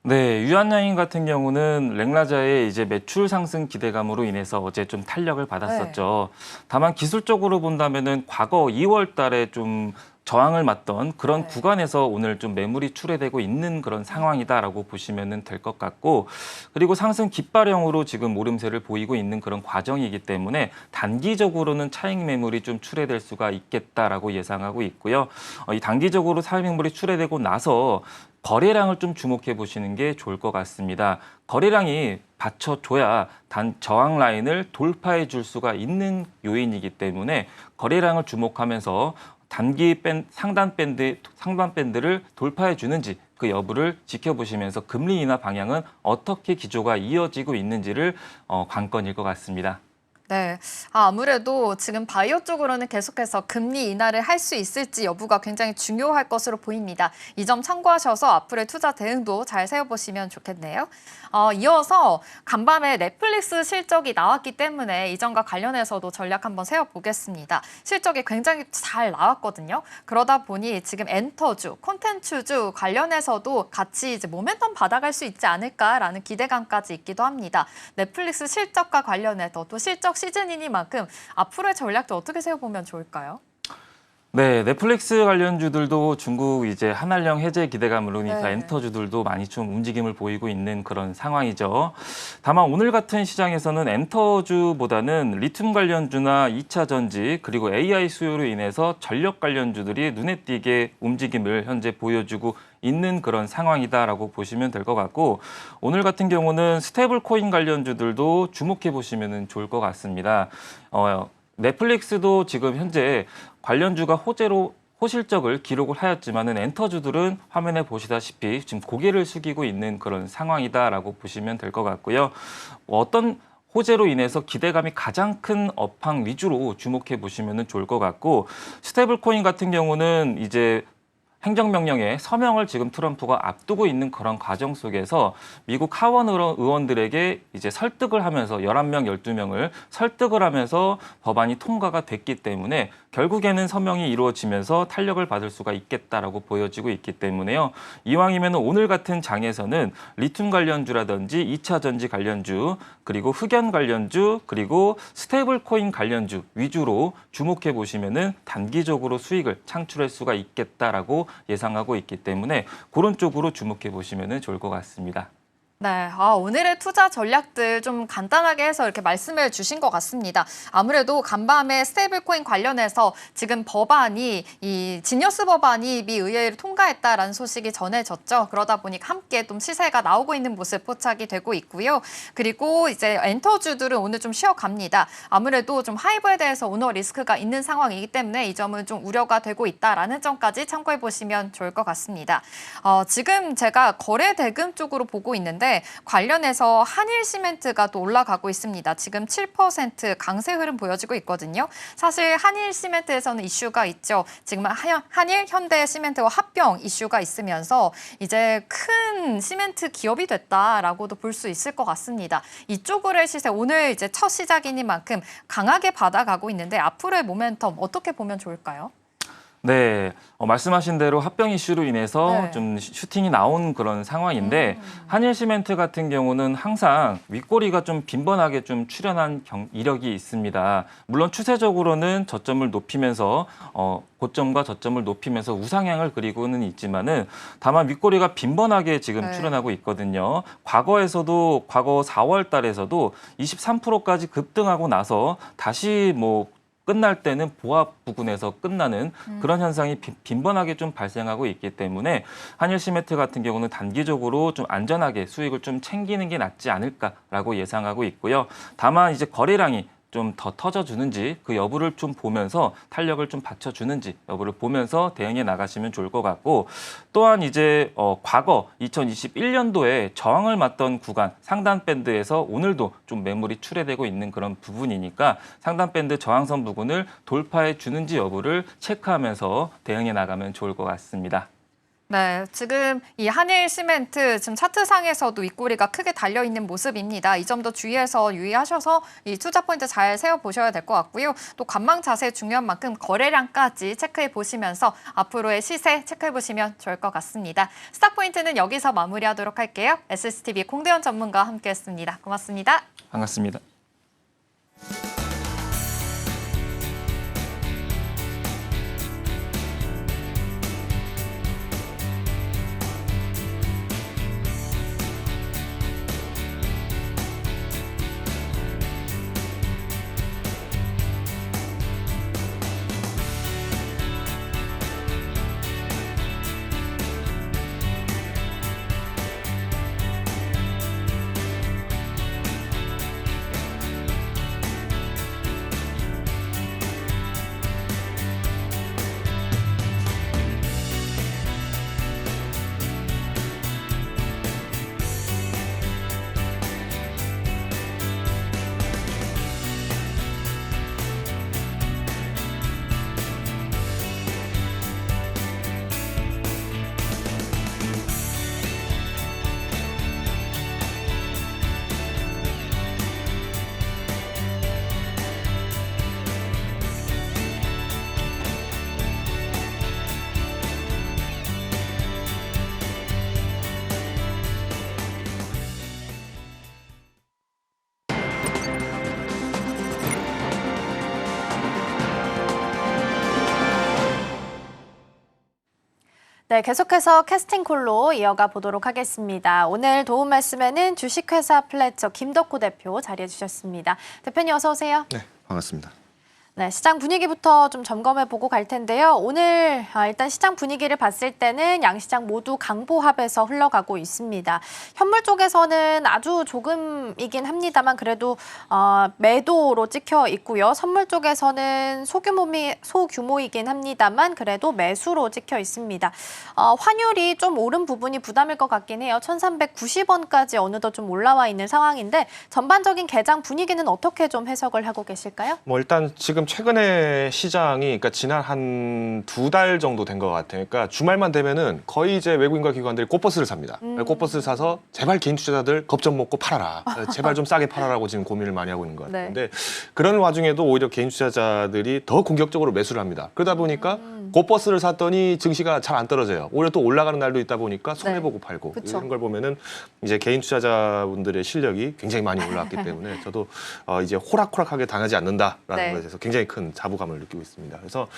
네, 유한양행 같은 경우는 렉라자의 이제 매출 상승 기대감으로 인해서 어제 좀 탄력을 받았었죠. 다만 기술적으로 본다면은 과거 2월 달에 좀 저항을 맞던 그런 구간에서 오늘 좀 매물이 출회되고 있는 그런 상황이다라고 보시면 될 것 같고, 그리고 상승 깃발형으로 지금 오름세를 보이고 있는 그런 과정이기 때문에 단기적으로는 차익 매물이 좀 출회될 수가 있겠다라고 예상하고 있고요. 이 단기적으로 차익 매물이 출회되고 나서 거래량을 좀 주목해 보시는 게 좋을 것 같습니다. 거래량이 받쳐줘야 단 저항 라인을 돌파해 줄 수가 있는 요인이기 때문에 거래량을 주목하면서 상단 밴드를 돌파해 주는지 그 여부를 지켜보시면서 금리 인하 방향은 어떻게 기조가 이어지고 있는지를 관건일 것 같습니다. 네, 아무래도 지금 바이오 쪽으로는 계속해서 금리 인하를 할 수 있을지 여부가 굉장히 중요할 것으로 보입니다. 이 점 참고하셔서 앞으로의 투자 대응도 잘 세워보시면 좋겠네요. 이어서 간밤에 넷플릭스 실적이 나왔기 때문에 이점과 관련해서도 전략 한번 세워보겠습니다. 실적이 굉장히 잘 나왔거든요. 그러다 보니 지금 엔터주, 콘텐츠주 관련해서도 같이 이제 모멘텀 받아갈 수 있지 않을까라는 기대감까지 있기도 합니다. 넷플릭스 실적과 관련해서 또 실적 시즌이니만큼 앞으로의 전략도 어떻게 세워보면 좋을까요? 네, 넷플릭스 관련주들도 중국 이제 한한령 해제 기대감으로 인해서 네. 엔터주들도 많이 좀 움직임을 보이고 있는 그런 상황이죠. 다만 오늘 같은 시장에서는 엔터주보다는 리튬 관련주나 2차 전지 그리고 AI 수요로 인해서 전력 관련주들이 눈에 띄게 움직임을 현재 보여주고 있는 그런 상황이다라고 보시면 될 것 같고, 오늘 같은 경우는 스테이블 코인 관련주들도 주목해 보시면 좋을 것 같습니다. 넷플릭스도 지금 현재 관련주가 호실적을 기록을 하였지만은 엔터주들은 화면에 보시다시피 지금 고개를 숙이고 있는 그런 상황이다라고 보시면 될 것 같고요. 어떤 호재로 인해서 기대감이 가장 큰 업황 위주로 주목해 보시면 좋을 것 같고, 스테이블 코인 같은 경우는 이제 행정명령에 서명을 지금 트럼프가 앞두고 있는 그런 과정 속에서 미국 하원 의원들에게 이제 설득을 하면서 11명, 12명을 설득을 하면서 법안이 통과가 됐기 때문에 결국에는 서명이 이루어지면서 탄력을 받을 수가 있겠다라고 보여지고 있기 때문에요. 이왕이면 오늘 같은 장에서는 리튬 관련주라든지 2차 전지 관련주, 그리고 흑연 관련주, 그리고 스테이블 코인 관련주 위주로 주목해 보시면은 단기적으로 수익을 창출할 수가 있겠다라고 예상하고 있기 때문에 그런 쪽으로 주목해 보시면은 좋을 것 같습니다. 네, 오늘의 투자 전략들 좀 간단하게 해서 이렇게 말씀해 주신 것 같습니다. 아무래도 간밤에 스테이블코인 관련해서 지금 법안이 이 지니어스 법안이 미 의회를 통과했다라는 소식이 전해졌죠. 그러다 보니까 함께 좀 시세가 나오고 있는 모습 포착이 되고 있고요. 그리고 이제 엔터주들은 오늘 좀 쉬어갑니다. 아무래도 좀 하이브에 대해서 오너 리스크가 있는 상황이기 때문에 이 점은 좀 우려가 되고 있다라는 점까지 참고해 보시면 좋을 것 같습니다. 지금 제가 거래 대금 쪽으로 보고 있는데 관련해서 한일시멘트가 또 올라가고 있습니다. 지금 7% 강세 흐름 보여지고 있거든요. 사실 한일시멘트에서는 이슈가 있죠. 지금 한일, 현대시멘트와 합병 이슈가 있으면서 이제 큰 시멘트 기업이 됐다라고도 볼 수 있을 것 같습니다. 이쪽으로의 시세 오늘 이제 첫 시작이니만큼 강하게 받아가고 있는데 앞으로의 모멘텀 어떻게 보면 좋을까요? 네, 말씀하신 대로 합병 이슈로 인해서 네. 좀 슈팅이 나온 그런 상황인데 한일시멘트 같은 경우는 항상 윗꼬리가 좀 빈번하게 좀 출현한 이력이 있습니다. 물론 추세적으로는 저점을 높이면서 고점과 저점을 높이면서 우상향을 그리고는 있지만은 다만 윗꼬리가 빈번하게 지금 네. 출현하고 있거든요. 과거 4월 달에서도 23%까지 급등하고 나서 다시 끝날 때는 보합 부근에서 끝나는 그런 현상이 빈번하게 좀 발생하고 있기 때문에 한일시멘트 같은 경우는 단기적으로 좀 안전하게 수익을 좀 챙기는 게 낫지 않을까라고 예상하고 있고요. 다만 이제 거래량이 좀 더 터져주는지 그 여부를 좀 보면서 탄력을 좀 받쳐주는지 여부를 보면서 대응해 나가시면 좋을 것 같고 또한 이제 과거 2021년도에 저항을 맞던 구간 상단 밴드에서 오늘도 좀 매물이 출회되고 있는 그런 부분이니까 상단 밴드 저항선 부분을 돌파해 주는지 여부를 체크하면서 대응해 나가면 좋을 것 같습니다. 네, 지금 이 한일시멘트 지금 차트상에서도 윗꼬리가 크게 달려있는 모습입니다. 이 점도 주의해서 유의하셔서 이 투자 포인트 잘 세워보셔야 될 것 같고요. 또 관망 자세 중요한 만큼 거래량까지 체크해 보시면서 앞으로의 시세 체크해 보시면 좋을 것 같습니다. 스타 포인트는 여기서 마무리하도록 할게요. SCTV 공대현 전문가와 함께했습니다. 고맙습니다. 반갑습니다. 네, 계속해서 캐스팅콜로 이어가 보도록 하겠습니다. 오늘 도움 말씀에는 주식회사 플래처 김덕호 대표 자리해 주셨습니다. 대표님 어서 오세요. 네, 반갑습니다. 네, 시장 분위기부터 좀 점검해 보고 갈 텐데요. 오늘 일단 시장 분위기를 봤을 때는 양시장 모두 강보합에서 흘러가고 있습니다. 현물 쪽에서는 아주 조금이긴 합니다만 그래도 매도로 찍혀 있고요. 선물 쪽에서는 소규모이긴 합니다만 그래도 매수로 찍혀 있습니다. 환율이 좀 오른 부분이 부담일 것 같긴 해요. 1,390원까지 어느덧 좀 올라와 있는 상황인데 전반적인 개장 분위기는 어떻게 좀 해석을 하고 계실까요? 일단 지금 지금 최근에 시장이 그러니까 지난 한 2달 정도 된 것 같아요. 그러니까 주말만 되면은 거의 이제 외국인과 기관들이 꽃버스를 삽니다. 꽃버스를 사서 제발 개인 투자자들 겁 좀 먹고 팔아라. 제발 좀 싸게 팔아라고 지금 고민을 많이 하고 있는 것 같아요. 네. 근데 그런 와중에도 오히려 개인 투자자들이 더 공격적으로 매수를 합니다. 그러다 보니까 꽃버스를 샀더니 증시가 잘 안 떨어져요. 오히려 또 올라가는 날도 있다 보니까 손해보고 팔고 그쵸. 이런 걸 보면은 이제 개인 투자자분들의 실력이 굉장히 많이 올라왔기 때문에 저도 이제 호락호락하게 당하지 않는다라는 네. 것에 대해서 굉장히 큰 자부감을 느끼고 있습니다. 그래서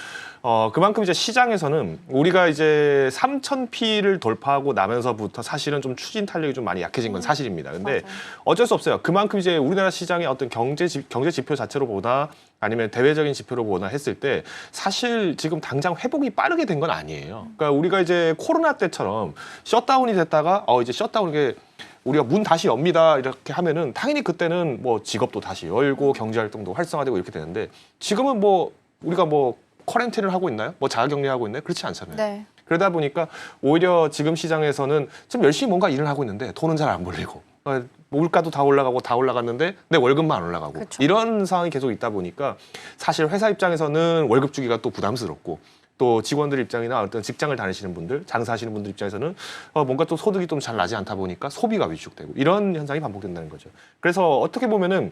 그만큼 이제 시장에서는 우리가 이제 3,000P를 돌파하고 나면서부터 사실은 좀 추진 탄력이 좀 많이 약해진 건 사실입니다. 근데 어쩔 수 없어요. 그만큼 이제 우리나라 시장의 어떤 경제 지표 자체로 보다 아니면 대외적인 지표로 보나 했을 때 사실 지금 당장 회복이 빠르게 된 건 아니에요. 그러니까 우리가 이제 코로나 때처럼 셧다운이 됐다가 이제 셧다운 이게 우리가 문 다시 엽니다 이렇게 하면은 당연히 그때는 뭐 직업도 다시 열고 경제 활동도 활성화되고 이렇게 되는데 지금은 뭐 우리가 뭐 쿼런티를 하고 있나요? 뭐 자가격리하고 있나요? 그렇지 않잖아요. 네. 그러다 보니까 오히려 지금 시장에서는 좀 열심히 뭔가 일을 하고 있는데 돈은 잘 안 벌리고 물가도 다 올라가고 다 올라갔는데 내 월급만 안 올라가고 그쵸. 이런 상황이 계속 있다 보니까 사실 회사 입장에서는 월급 주기가 또 부담스럽고 또 직원들 입장이나 어떤 직장을 다니시는 분들, 장사하시는 분들 입장에서는 뭔가 또 소득이 좀 잘 나지 않다 보니까 소비가 위축되고 이런 현상이 반복된다는 거죠. 그래서 어떻게 보면은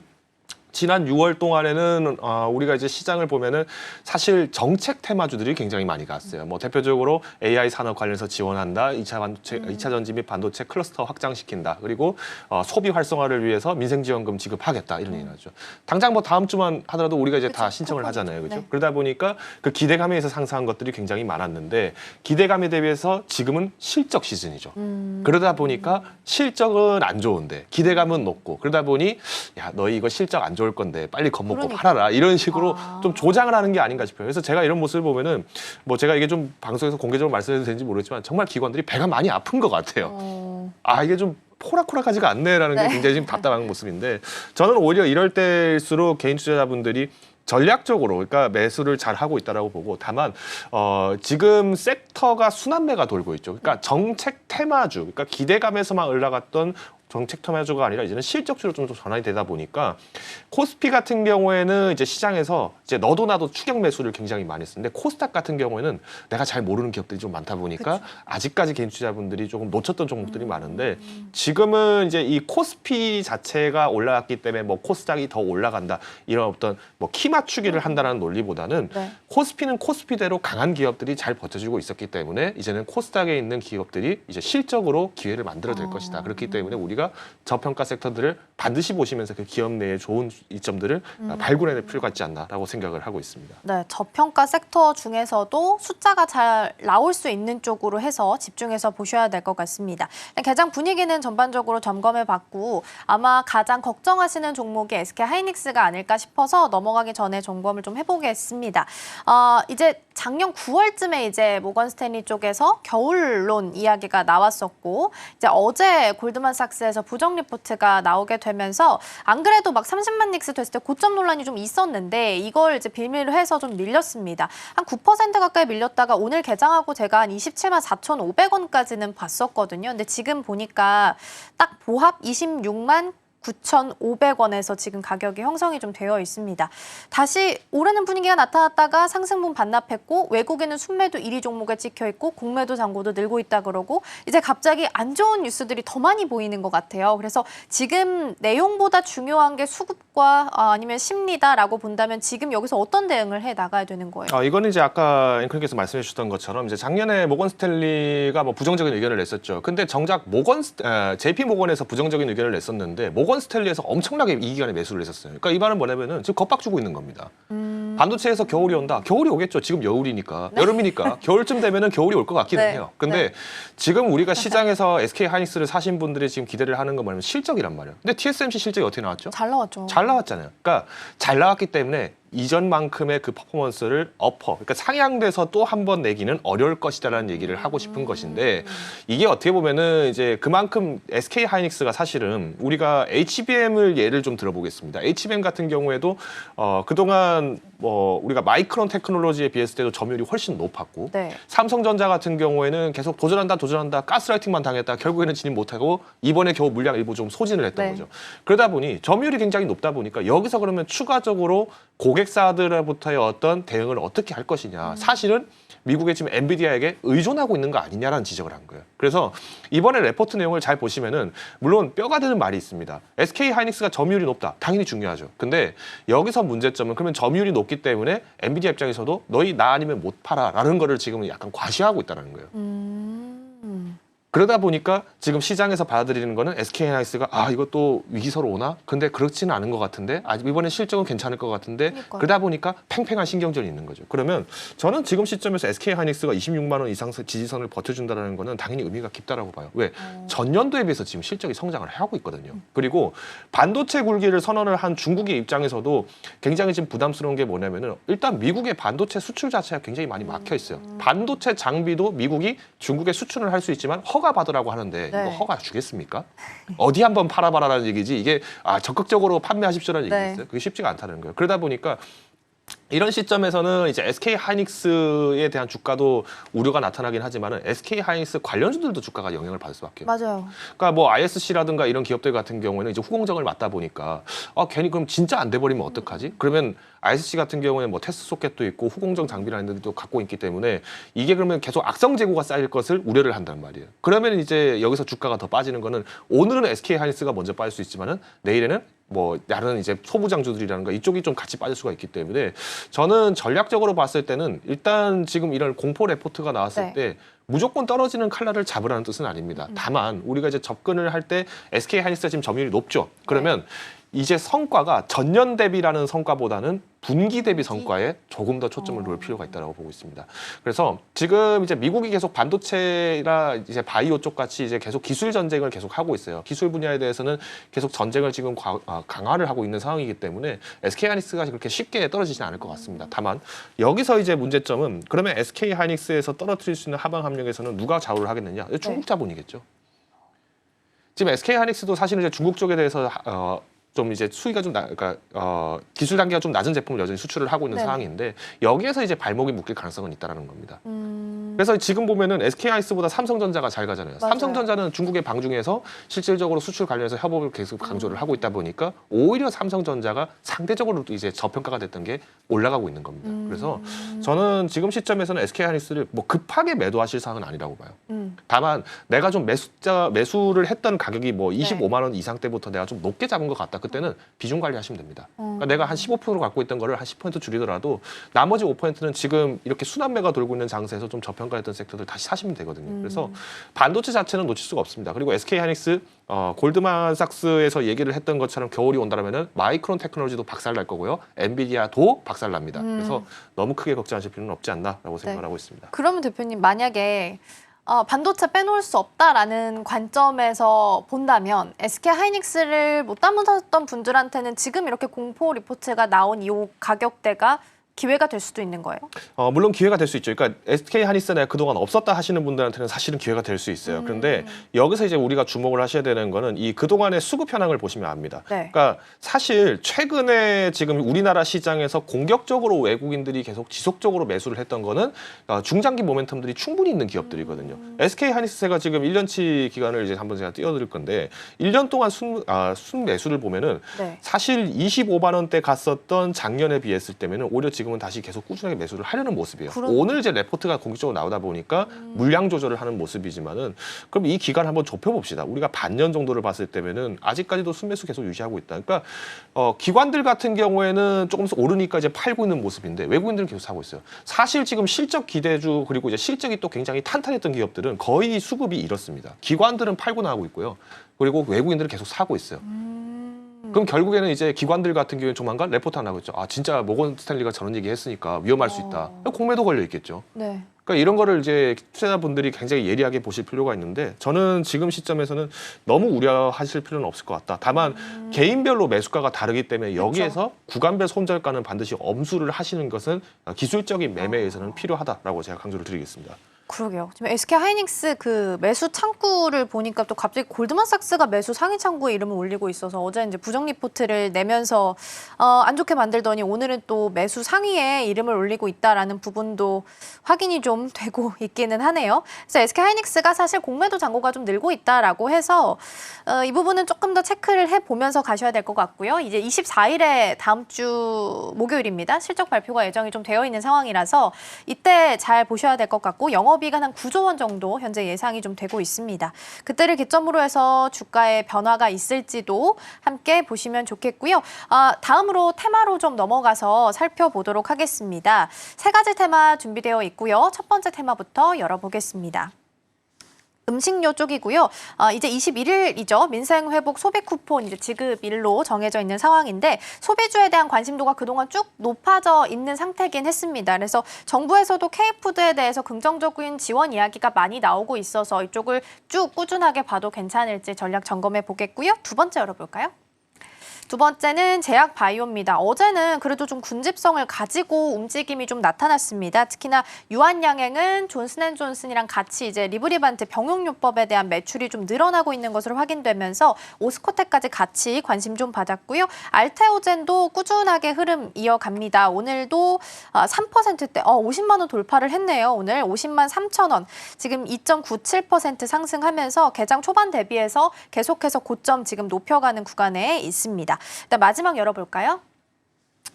지난 6월 동안에는 우리가 이제 시장을 보면은 사실 정책 테마주들이 굉장히 많이 갔어요. 뭐 대표적으로 AI 산업 관련해서 지원한다, 2차 전지 및 반도체 클러스터 확장시킨다, 그리고 소비 활성화를 위해서 민생지원금 지급하겠다 이런 얘기 나죠. 당장 뭐 다음 주만 하더라도 우리가 이제 다 신청을 하잖아요, 그죠? 네. 그러다 보니까 그 기대감에 의해서 상승한 것들이 굉장히 많았는데 기대감에 대비해서 지금은 실적 시즌이죠. 그러다 보니까 실적은 안 좋은데 기대감은 높고 그러다 보니 야, 너희 이거 실적 안 좋을 건데 빨리 겁먹고 그러니까. 팔아라 이런 식으로 좀 조장을 하는 게 아닌가 싶어요. 그래서 제가 이런 모습을 보면은 뭐 제가 이게 좀 방송에서 공개적으로 말씀해도 되는지 모르겠지만 정말 기관들이 배가 많이 아픈 것 같아요. 이게 좀 호락호락하지가 않네라는 게 굉장히 지금 답답한 모습인데 저는 오히려 이럴 때일수록 개인 투자자분들이 전략적으로 그러니까 매수를 잘 하고 있다라고 보고 다만 지금 섹터가 순환매가 돌고 있죠. 그러니까 정책 테마주, 그러니까 기대감에서만 올라갔던 정책 테마주가 아니라 이제는 실적주로 좀 전환이 되다 보니까 코스피 같은 경우에는 이제 시장에서 이제 너도 나도 추격 매수를 굉장히 많이 쓰는데 코스닥 같은 경우에는 내가 잘 모르는 기업들이 좀 많다 보니까 아직까지 개인 투자자분들이 조금 놓쳤던 종목들이 많은데 지금은 이제 이 코스피 자체가 올라갔기 때문에 뭐 코스닥이 더 올라간다 이런 어떤 뭐 키 맞추기를 한다는 논리보다는 네. 코스피는 코스피대로 강한 기업들이 잘 버텨주고 있었기 때문에 이제는 코스닥에 있는 기업들이 이제 실적으로 기회를 만들어낼 것이다. 그렇기 때문에 우리가 저평가 섹터들을 반드시 보시면서 그 기업 내의 좋은 이점들을 발굴해낼 필요가 있지 않나라고 생각을 하고 있습니다. 네, 저평가 섹터 중에서도 숫자가 잘 나올 수 있는 쪽으로 해서 집중해서 보셔야 될 것 같습니다. 개장 분위기는 전반적으로 점검해봤고 아마 가장 걱정하시는 종목이 SK하이닉스가 아닐까 싶어서 넘어가기 전에 점검을 좀 해보겠습니다. 이제 작년 9월쯤에 이제 모건스탠리 쪽에서 겨울론 이야기가 나왔었고 이제 어제 골드만삭스에서 부정 리포트가 나오게 되면서 안 그래도 막 30만 닉스 됐을 때 고점 논란이 좀 있었는데 이걸 이제 빌미로 해서 좀 밀렸습니다. 한 9% 가까이 밀렸다가 오늘 개장하고 제가 한 27만 4,500원까지는 봤었거든요. 근데 지금 보니까 딱 보합 26만 9,500원에서 지금 가격이 형성이 좀 되어 있습니다. 다시 오르는 분위기가 나타났다가 상승분 반납했고 외국인은 순매도 1위 종목에 찍혀 있고 공매도 잔고도 늘고 있다 그러고 이제 갑자기 안 좋은 뉴스들이 더 많이 보이는 것 같아요. 그래서 지금 내용보다 중요한 게 수급과 아니면 심리다라고 본다면 지금 여기서 어떤 대응을 해 나가야 되는 거예요? 이거는 이제 아까 앵커께서 말씀해 주셨던 것처럼 이제 작년에 모건 스탠리가 뭐 부정적인 의견을 냈었죠. 근데 정작 JP 모건에서 부정적인 의견을 냈었는데 모건 스탠리에서 엄청나게 이 기간에 매수를 했었어요. 그러니까 이 말은 뭐냐면은 지금 겁박 주고 있는 겁니다. 반도체에서 겨울이 온다. 겨울이 오겠죠. 지금 여울이니까. 여름이니까. 겨울쯤 되면은 겨울이 올 것 같기는 네. 해요. 근데 지금 우리가 시장에서 SK하이닉스를 사신 분들이 지금 기대를 하는 건 뭐냐면 실적이란 말이에요. 근데 TSMC 실적이 어떻게 나왔죠? 잘 나왔죠. 잘 나왔잖아요. 그러니까 잘 나왔기 때문에 이전만큼의 그 퍼포먼스를 그러니까 상향돼서 또 한 번 내기는 어려울 것이다라는 얘기를 하고 싶은 것인데 이게 어떻게 보면은 이제 그만큼 SK 하이닉스가 사실은 우리가 HBM을 예를 좀 들어보겠습니다. HBM 같은 경우에도 그동안 뭐 우리가 마이크론 테크놀로지에 비했을 때도 점유율이 훨씬 높았고 네. 삼성전자 같은 경우에는 계속 도전한다 가스라이팅만 당했다 결국에는 진입 못하고 이번에 겨우 물량 일부 좀 소진을 했던 네. 거죠. 그러다 보니 점유율이 굉장히 높다 보니까 여기서 그러면 추가적으로 고객사들로부터의 어떤 대응을 어떻게 할 것이냐. 사실은 미국의 지금 엔비디아에게 의존하고 있는 거 아니냐라는 지적을 한 거예요. 그래서 이번에 레포트 내용을 잘 보시면은 물론 뼈가 되는 말이 있습니다. SK 하이닉스가 점유율이 높다. 당연히 중요하죠. 근데 여기서 문제점은 그러면 점유율이 높기 때문에 엔비디아 입장에서도 너희 나 아니면 못 팔아라는 거를 지금 약간 과시하고 있다는 거예요. 그러다 보니까 지금 시장에서 받아들이는 거는 SK 하이닉스가 아 이것도 위기서로 오나? 근데 그렇지는 않은 것 같은데 아직 이번에 실적은 괜찮을 것 같은데 그러니까요. 그러다 보니까 팽팽한 신경전이 있는 거죠. 그러면 저는 지금 시점에서 SK 하이닉스가 26만 원 이상 지지선을 버텨준다는 거는 당연히 의미가 깊다라고 봐요. 왜? 전년도에 비해서 지금 실적이 성장을 하고 있거든요. 그리고 반도체 굴기를 선언을 한 중국의 입장에서도 굉장히 지금 부담스러운 게 뭐냐면은 일단 미국의 반도체 수출 자체가 굉장히 많이 막혀 있어요. 반도체 장비도 미국이 중국에 수출을 할 수 있지만 허가 받으라고 하는데 이거 네. 허가 주겠습니까? 어디 한번 팔아봐라라는 얘기지 이게 적극적으로 판매하십시오라는 네. 얘기겠어요? 그게 쉽지가 않다는 거예요. 그러다 보니까 이런 시점에서는 이제 SK 하이닉스에 대한 주가도 우려가 나타나긴 하지만은 SK 하이닉스 관련주들도 주가가 영향을 받을 수밖에 없어요. 맞아요. 그러니까 뭐 ISC라든가 이런 기업들 같은 경우에는 이제 후공정을 맞다 보니까 괜히 그럼 진짜 안 돼버리면 어떡하지? 그러면 ISC 같은 경우에는 뭐 테스트 소켓도 있고 후공정 장비라는 데도 갖고 있기 때문에 이게 그러면 계속 악성 재고가 쌓일 것을 우려를 한단 말이에요. 그러면 이제 여기서 주가가 더 빠지는 거는 오늘은 SK 하이닉스가 먼저 빠질 수 있지만은 내일에는 뭐 다른 이제 소부장주들이라는 거 이쪽이 좀 같이 빠질 수가 있기 때문에 저는 전략적으로 봤을 때는 일단 지금 이런 공포 레포트가 나왔을 네. 때 무조건 떨어지는 칼날을 잡으라는 뜻은 아닙니다. 다만 우리가 이제 접근을 할 때 SK 하이닉스가 지금 점유율이 높죠. 그러면 이제 성과가 전년 대비라는 성과보다는 분기 대비 성과에 조금 더 초점을 놓을 필요가 있다고 보고 있습니다. 그래서 지금 이제 미국이 계속 반도체나 이제 바이오 쪽 같이 이제 계속 기술 전쟁을 계속 하고 있어요. 기술 분야에 대해서는 계속 전쟁을 지금 강화를 하고 있는 상황이기 때문에 SK 하이닉스가 그렇게 쉽게 떨어지지는 않을 것 같습니다. 다만 여기서 이제 문제점은 그러면 SK 하이닉스에서 떨어뜨릴 수 있는 하방 압력에서는 누가 좌우를 하겠느냐? 중국 자본이겠죠. 지금 SK 하이닉스도 사실은 이제 중국 쪽에 대해서 좀 이제 수위가 좀 그러니까 기술 단계가 좀 낮은 제품을 여전히 수출을 하고 있는 네네. 상황인데 여기에서 이제 발목이 묶일 가능성은 있다라는 겁니다. 그래서 지금 보면은 SK 하이닉스보다 삼성전자가 잘 가잖아요. 맞아요. 삼성전자는 중국의 방중에서 실질적으로 수출 관련해서 협업을 계속 강조를 하고 있다 보니까 오히려 삼성전자가 상대적으로 이제 저평가가 됐던 게 올라가고 있는 겁니다. 그래서 저는 지금 시점에서는 SK 하이닉스를 뭐 급하게 매도하실 사항은 아니라고 봐요. 다만 내가 좀 매수를 했던 가격이 뭐 25만 원 이상 때부터 내가 좀 높게 잡은 것 같다. 그때는 비중 관리하시면 됩니다. 그러니까 내가 한 15% 갖고 있던 거를 한 10% 줄이더라도 나머지 5%는 지금 이렇게 순환매가 돌고 있는 장세에서 좀 저평가했던 섹터들 다시 사시면 되거든요. 그래서 반도체 자체는 놓칠 수가 없습니다. 그리고 SK 하이닉스 골드만삭스에서 얘기를 했던 것처럼 겨울이 온다면은 마이크론 테크놀로지도 박살날 거고요. 엔비디아도 박살납니다. 그래서 너무 크게 걱정하실 필요는 없지 않나라고 생각을 하고 있습니다. 그러면 대표님 만약에 반도체 빼놓을 수 없다라는 관점에서 본다면 SK 하이닉스를 못 담으셨던 분들한테는 지금 이렇게 공포 리포트가 나온 이 가격대가 기회가 될 수도 있는 거예요? 물론 기회가 될 수 있죠. 그러니까 SK 하이닉스가 내가 그동안 없었다 하시는 분들한테는 사실은 기회가 될 수 있어요. 그런데 여기서 이제 우리가 주목을 하셔야 되는 거는 이 그동안의 수급 현황을 보시면 압니다. 네. 그러니까 사실 최근에 지금 우리나라 시장에서 공격적으로 외국인들이 계속 지속적으로 매수를 했던 거는 중장기 모멘텀들이 충분히 있는 기업들이거든요. SK 하이닉스가 지금 1년치 기간을 이제 한번 제가 띄워드릴 건데 1년 동안 순 매수를 보면은 네. 사실 25만 원대 갔었던 작년에 비했을 때면은 오히려 지금은 다시 계속 꾸준하게 매수를 하려는 모습이에요. 그러네. 오늘 이제 레포트가 공식적으로 나오다 보니까 물량 조절을 하는 모습이지만은 그럼 이 기간 한번 좁혀봅시다. 우리가 반년 정도를 봤을 때면은 아직까지도 순매수 계속 유지하고 있다. 그러니까 기관들 같은 경우에는 조금씩 오르니까 이제 팔고 있는 모습인데 외국인들은 계속 사고 있어요. 사실 지금 실적 기대주 그리고 이제 실적이 또 굉장히 탄탄했던 기업들은 거의 수급이 이렇습니다. 기관들은 팔고 나가고 있고요. 그리고 외국인들은 계속 사고 있어요. 그럼 결국에는 이제 기관들 같은 경우에 조만간 레포트 하나 나오겠죠. 진짜 모건 스탠리가 저런 얘기 했으니까 위험할 수 있다. 공매도 걸려 있겠죠. 네. 그러니까 이런 거를 이제 투자자분들이 굉장히 예리하게 보실 필요가 있는데 저는 지금 시점에서는 너무 우려하실 필요는 없을 것 같다. 다만 개인별로 매수가가 다르기 때문에 여기에서 구간별 손절가는 반드시 엄수를 하시는 것은 기술적인 매매에서는 필요하다라고 제가 강조를 드리겠습니다. 그러게요. 지금 SK 하이닉스 그 매수 창구를 보니까 또 갑자기 골드만삭스가 매수 상위 창구에 이름을 올리고 있어서 어제 이제 부정 리포트를 내면서 안 좋게 만들더니 오늘은 또 매수 상위에 이름을 올리고 있다라는 부분도 확인이 좀 되고 있기는 하네요. 그래서 SK 하이닉스가 사실 공매도 잔고가 좀 늘고 있다라고 해서 이 부분은 조금 더 체크를 해보면서 가셔야 될 것 같고요. 이제 24일에 다음 주 목요일입니다. 실적 발표가 예정이 좀 되어 있는 상황이라서 이때 잘 보셔야 될 것 같고 영업이익은 한 9조 원 정도 현재 예상이 좀 되고 있습니다. 그때를 기점으로 해서 주가의 변화가 있을지도 함께 보시면 좋겠고요. 다음으로 테마로 좀 넘어가서 살펴보도록 하겠습니다. 세 가지 테마 준비되어 있고요. 첫 번째 테마부터 열어보겠습니다. 음식료 쪽이고요. 이제 21일이죠. 민생회복 소비 쿠폰 이제 지급일로 정해져 있는 상황인데 소비주에 대한 관심도가 그동안 쭉 높아져 있는 상태긴 했습니다. 그래서 정부에서도 K푸드에 대해서 긍정적인 지원 이야기가 많이 나오고 있어서 이쪽을 쭉 꾸준하게 봐도 괜찮을지 전략 점검해 보겠고요. 두 번째 열어볼까요? 두 번째는 제약 바이오입니다. 어제는 그래도 좀 군집성을 가지고 움직임이 좀 나타났습니다. 특히나 유한양행은 존슨앤존슨이랑 같이 이제 리브리반트 병용요법에 대한 매출이 좀 늘어나고 있는 것으로 확인되면서 오스코텍까지 같이 관심 좀 받았고요. 알테오젠도 꾸준하게 흐름 이어갑니다. 오늘도 3%대 50만 원 돌파를 했네요. 오늘 50만 3천 원. 지금 2.97% 상승하면서 개장 초반 대비해서 계속해서 고점 지금 높여가는 구간에 있습니다. 일단 마지막 열어볼까요?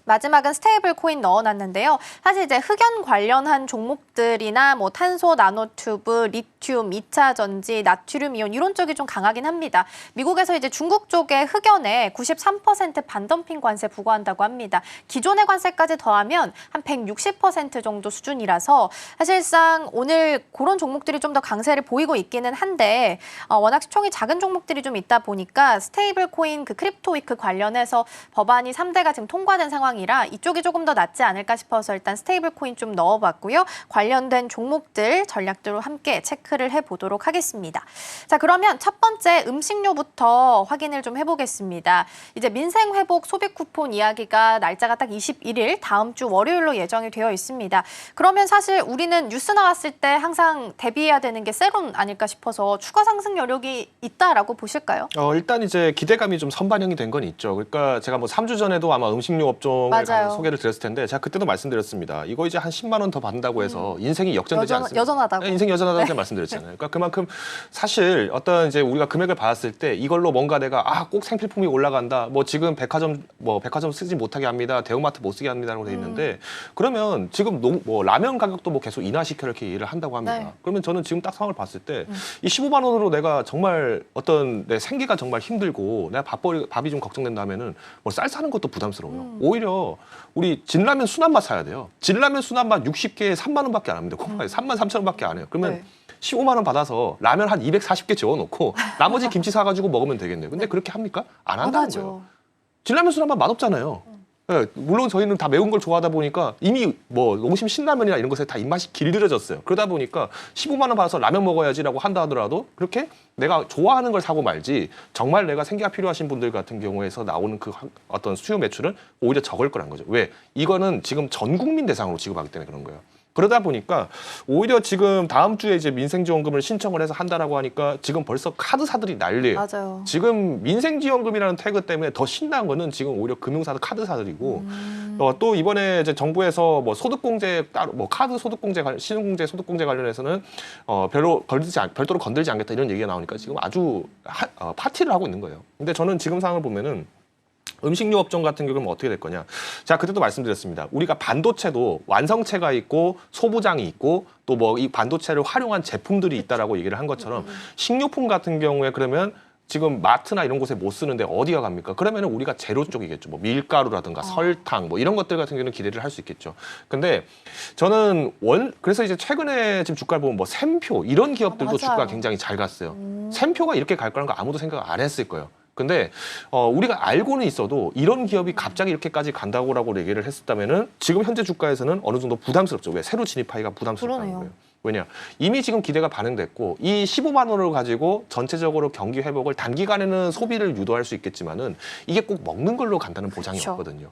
마지막은 스테이블 코인 넣어놨는데요. 사실 이제 흑연 관련한 종목들이나 뭐 탄소 나노튜브, 리튬, 2차 전지, 나트륨 이온 이런 쪽이 좀 강하긴 합니다. 미국에서 이제 중국 쪽의 흑연에 93% 반덤핑 관세 부과한다고 합니다. 기존의 관세까지 더하면 한 160% 정도 수준이라서 사실상 오늘 그런 종목들이 좀 더 강세를 보이고 있기는 한데 워낙 시총이 작은 종목들이 좀 있다 보니까 스테이블 코인 그 크립토 위크 관련해서 법안이 3대가 지금 통과된 상황이 이라 이쪽이 조금 더 낫지 않을까 싶어서 일단 스테이블 코인 좀 넣어봤고요. 관련된 종목들 전략들로 함께 체크를 해보도록 하겠습니다. 자, 그러면 첫 번째 음식료부터 확인을 좀 해보겠습니다. 이제 민생회복 소비 쿠폰 이야기가 날짜가 딱 21일 다음 주 월요일로 예정이 되어 있습니다. 그러면 사실 우리는 뉴스 나왔을 때 항상 대비해야 되는 게 세론 아닐까 싶어서 추가 상승 여력이 있다라고 보실까요? 일단 이제 기대감이 좀 선반영이 된 건 있죠. 그러니까 제가 뭐 3주 전에도 아마 음식료 업종 맞아요. 소개를 드렸을 텐데 제가 그때도 말씀드렸습니다. 이거 이제 한 10만 원 더 받는다고 해서 인생이 역전되지 않습니다. 여전하다고. 네, 인생이 여전하다고 제가 말씀드렸잖아요. 그러니까 그만큼 사실 어떤 이제 우리가 금액을 받았을 때 이걸로 뭔가 내가 꼭 생필품이 올라간다. 뭐 지금 백화점 쓰지 못하게 합니다. 대형마트 못 쓰게 합니다라고 돼 있는데 그러면 지금 뭐 라면 가격도 뭐 계속 인하시켜 이렇게 일을 한다고 합니다. 네. 그러면 저는 지금 딱 상황을 봤을 때 이 15만 원으로 내가 정말 어떤 내 생계가 정말 힘들고 내가 밥이 좀 걱정된다면은 뭐 쌀 사는 것도 부담스러워요. 오히려 우리 진라면 순한맛 사야 돼요. 진라면 순한맛 60개에 3만 원밖에 안 합니다. 3만 3천 원밖에 안 해요. 그러면 네. 15만 원 받아서 라면 한 240개 재워놓고 나머지 김치 사가지고 먹으면 되겠네요. 근데 그렇게 합니까? 안 한다는 하죠. 거예요. 진라면 순한맛 맛없잖아요. 네, 물론 저희는 다 매운 걸 좋아하다 보니까 이미 뭐 농심 신라면이나 이런 것에 다 입맛이 길들여졌어요. 그러다 보니까 15만 원 받아서 라면 먹어야지라고 한다 하더라도 그렇게 내가 좋아하는 걸 사고 말지 정말 내가 생계가 필요하신 분들 같은 경우에서 나오는 그 어떤 수요 매출은 오히려 적을 거란 거죠. 왜? 이거는 지금 전 국민 대상으로 지급하기 때문에 그런 거예요. 그러다 보니까 오히려 지금 다음 주에 이제 민생지원금을 신청을 해서 한다라고 하니까 지금 벌써 카드사들이 난리예요. 맞아요. 지금 민생지원금이라는 태그 때문에 더 신나는 거는 지금 오히려 금융사들, 카드사들이고 또 이번에 이제 정부에서 뭐 소득공제 따로 뭐 카드 소득공제, 신용공제, 소득공제 관련해서는 별도로 건들지 않겠다 이런 얘기가 나오니까 지금 아주 파티를 하고 있는 거예요. 근데 저는 지금 상황을 보면은. 음식료 업종 같은 경우는 어떻게 될 거냐. 자, 그때도 말씀드렸습니다. 우리가 반도체도 완성체가 있고 소부장이 있고 또 뭐 이 반도체를 활용한 제품들이 있다라고 얘기를 한 것처럼 식료품 같은 경우에 그러면 지금 마트나 이런 곳에 못 쓰는데 어디가 갑니까? 그러면은 우리가 제로 쪽이겠죠. 뭐 밀가루라든가 설탕 뭐 이런 것들 같은 경우는 기대를 할 수 있겠죠. 근데 저는 그래서 이제 최근에 지금 주가를 보면 뭐 샘표 이런 기업들도 맞아요. 주가가 굉장히 잘 갔어요. 샘표가 이렇게 갈 거라는 거 아무도 생각 안 했을 거예요. 근데 우리가 알고는 있어도 이런 기업이 갑자기 이렇게까지 간다고라고 얘기를 했었다면은 지금 현재 주가에서는 어느 정도 부담스럽죠. 왜? 새로 진입하기가 부담스럽다는 그러네요. 거예요. 왜냐? 이미 지금 기대가 반영됐고 이 15만 원을 가지고 전체적으로 경기 회복을 단기간에는 소비를 유도할 수 있겠지만은 이게 꼭 먹는 걸로 간다는 보장이 그렇죠. 없거든요.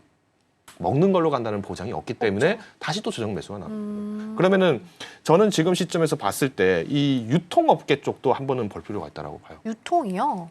먹는 걸로 간다는 보장이 없기 때문에 다시 또 조정 매수가 나옵니다. 그러면은 저는 지금 시점에서 봤을 때 이 유통업계 쪽도 한 번은 볼 필요가 있다라고 봐요. 유통이요?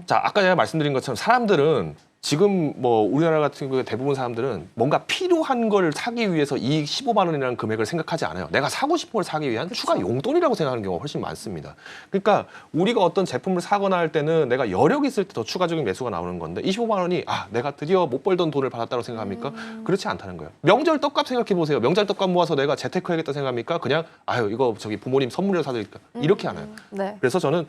자, 아까 제가 말씀드린 것처럼 사람들은 지금 뭐 우리나라 같은 경우에 대부분 사람들은 뭔가 필요한 걸 사기 위해서 이 15만 원이라는 금액을 생각하지 않아요. 내가 사고 싶은 걸 사기 위한 추가 용돈이라고 생각하는 경우가 훨씬 많습니다. 그러니까 우리가 어떤 제품을 사거나 할 때는 내가 여력이 있을 때 더 추가적인 매수가 나오는 건데 25만 원이 내가 드디어 못 벌던 돈을 받았다고 생각합니까? 그렇지 않다는 거예요. 명절 떡값 생각해 보세요. 명절 떡값 모아서 내가 재테크해야겠다 생각합니까? 그냥 이거 저기 부모님 선물로 사드릴까? 이렇게 하나요. 네. 그래서 저는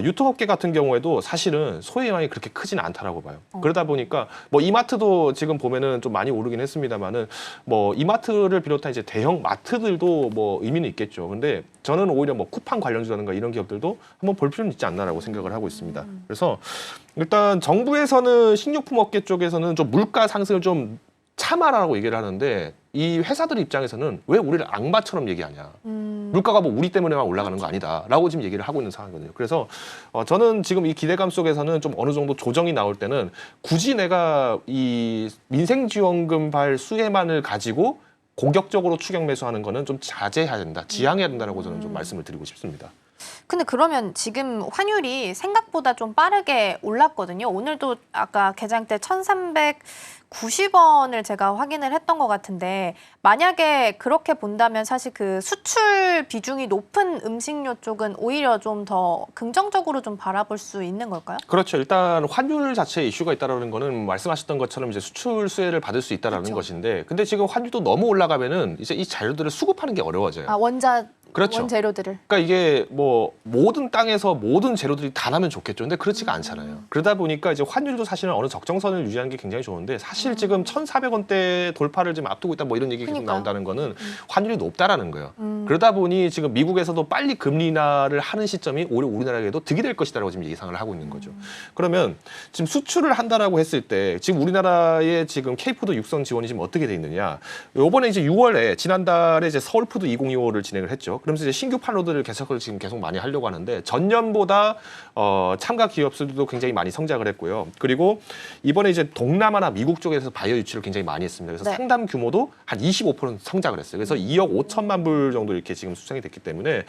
유통업계 같은 경우에도 사실은 소외망이 그렇게 크지는 않다라고 봐요. 그러다 보니까 뭐 이마트도 지금 보면은 좀 많이 오르긴 했습니다만은 뭐 이마트를 비롯한 이제 대형 마트들도 뭐 의미는 있겠죠. 근데 저는 오히려 뭐 쿠팡 관련주라든가 이런 기업들도 한번 볼 필요는 있지 않나라고 생각을 하고 있습니다. 그래서 일단 정부에서는 식료품 업계 쪽에서는 좀 물가 상승을 좀 참아라라고 얘기를 하는데 이 회사들 입장에서는 왜 우리를 악마처럼 얘기하냐. 물가가 뭐 우리 때문에만 올라가는 거 아니다라고 지금 얘기를 하고 있는 상황이거든요. 그래서 저는 지금 이 기대감 속에서는 좀 어느 정도 조정이 나올 때는 굳이 내가 이 민생지원금발 수혜만을 가지고 공격적으로 추격 매수하는 거는 좀 자제해야 된다, 지양해야 된다라고 저는 좀 말씀을 드리고 싶습니다. 근데 그러면 지금 환율이 생각보다 좀 빠르게 올랐거든요. 오늘도 아까 개장 때 1,390원을 제가 확인을 했던 것 같은데 만약에 그렇게 본다면 사실 그 수출 비중이 높은 음식료 쪽은 오히려 좀 더 긍정적으로 좀 바라볼 수 있는 걸까요? 그렇죠. 일단 환율 자체에 이슈가 있다라는 거는 말씀하셨던 것처럼 이제 수출 수혜를 받을 수 있다라는 그렇죠. 것인데, 근데 지금 환율도 너무 올라가면은 이제 이 자료들을 수급하는 게 어려워져요. 그렇죠. 원재료들을. 그러니까 이게 뭐 모든 땅에서 모든 재료들이 다 나면 좋겠죠. 근데 그렇지가 않잖아요. 그러다 보니까 이제 환율도 사실은 어느 적정선을 유지하는 게 굉장히 좋은데 사실 지금 1,400원대 돌파를 지금 앞두고 있다 뭐 이런 얘기 계속 그러니까요. 나온다는 거는 환율이 높다라는 거예요. 그러다 보니 지금 미국에서도 빨리 금리 인하를 하는 시점이 오히려 우리나라에도 득이 될 것이다라고 지금 예상을 하고 있는 거죠. 그러면 지금 수출을 한다라고 했을 때 지금 우리나라의 지금 K푸드 육성 지원이 지금 어떻게 돼 있느냐. 요번에 이제 6월에 지난달에 이제 서울푸드 2025를 진행을 했죠. 그러면서 이제 신규 판로들을 개척을 지금 계속 많이 하려고 하는데 전년보다 참가 기업 수도 굉장히 많이 성장을 했고요. 그리고 이번에 이제 동남아나 미국 쪽에서 바이오 유치를 굉장히 많이 했습니다. 그래서 네. 상담 규모도 한 25% 성장을 했어요. 그래서 2억 5천만 불 정도 이렇게 지금 수상이 됐기 때문에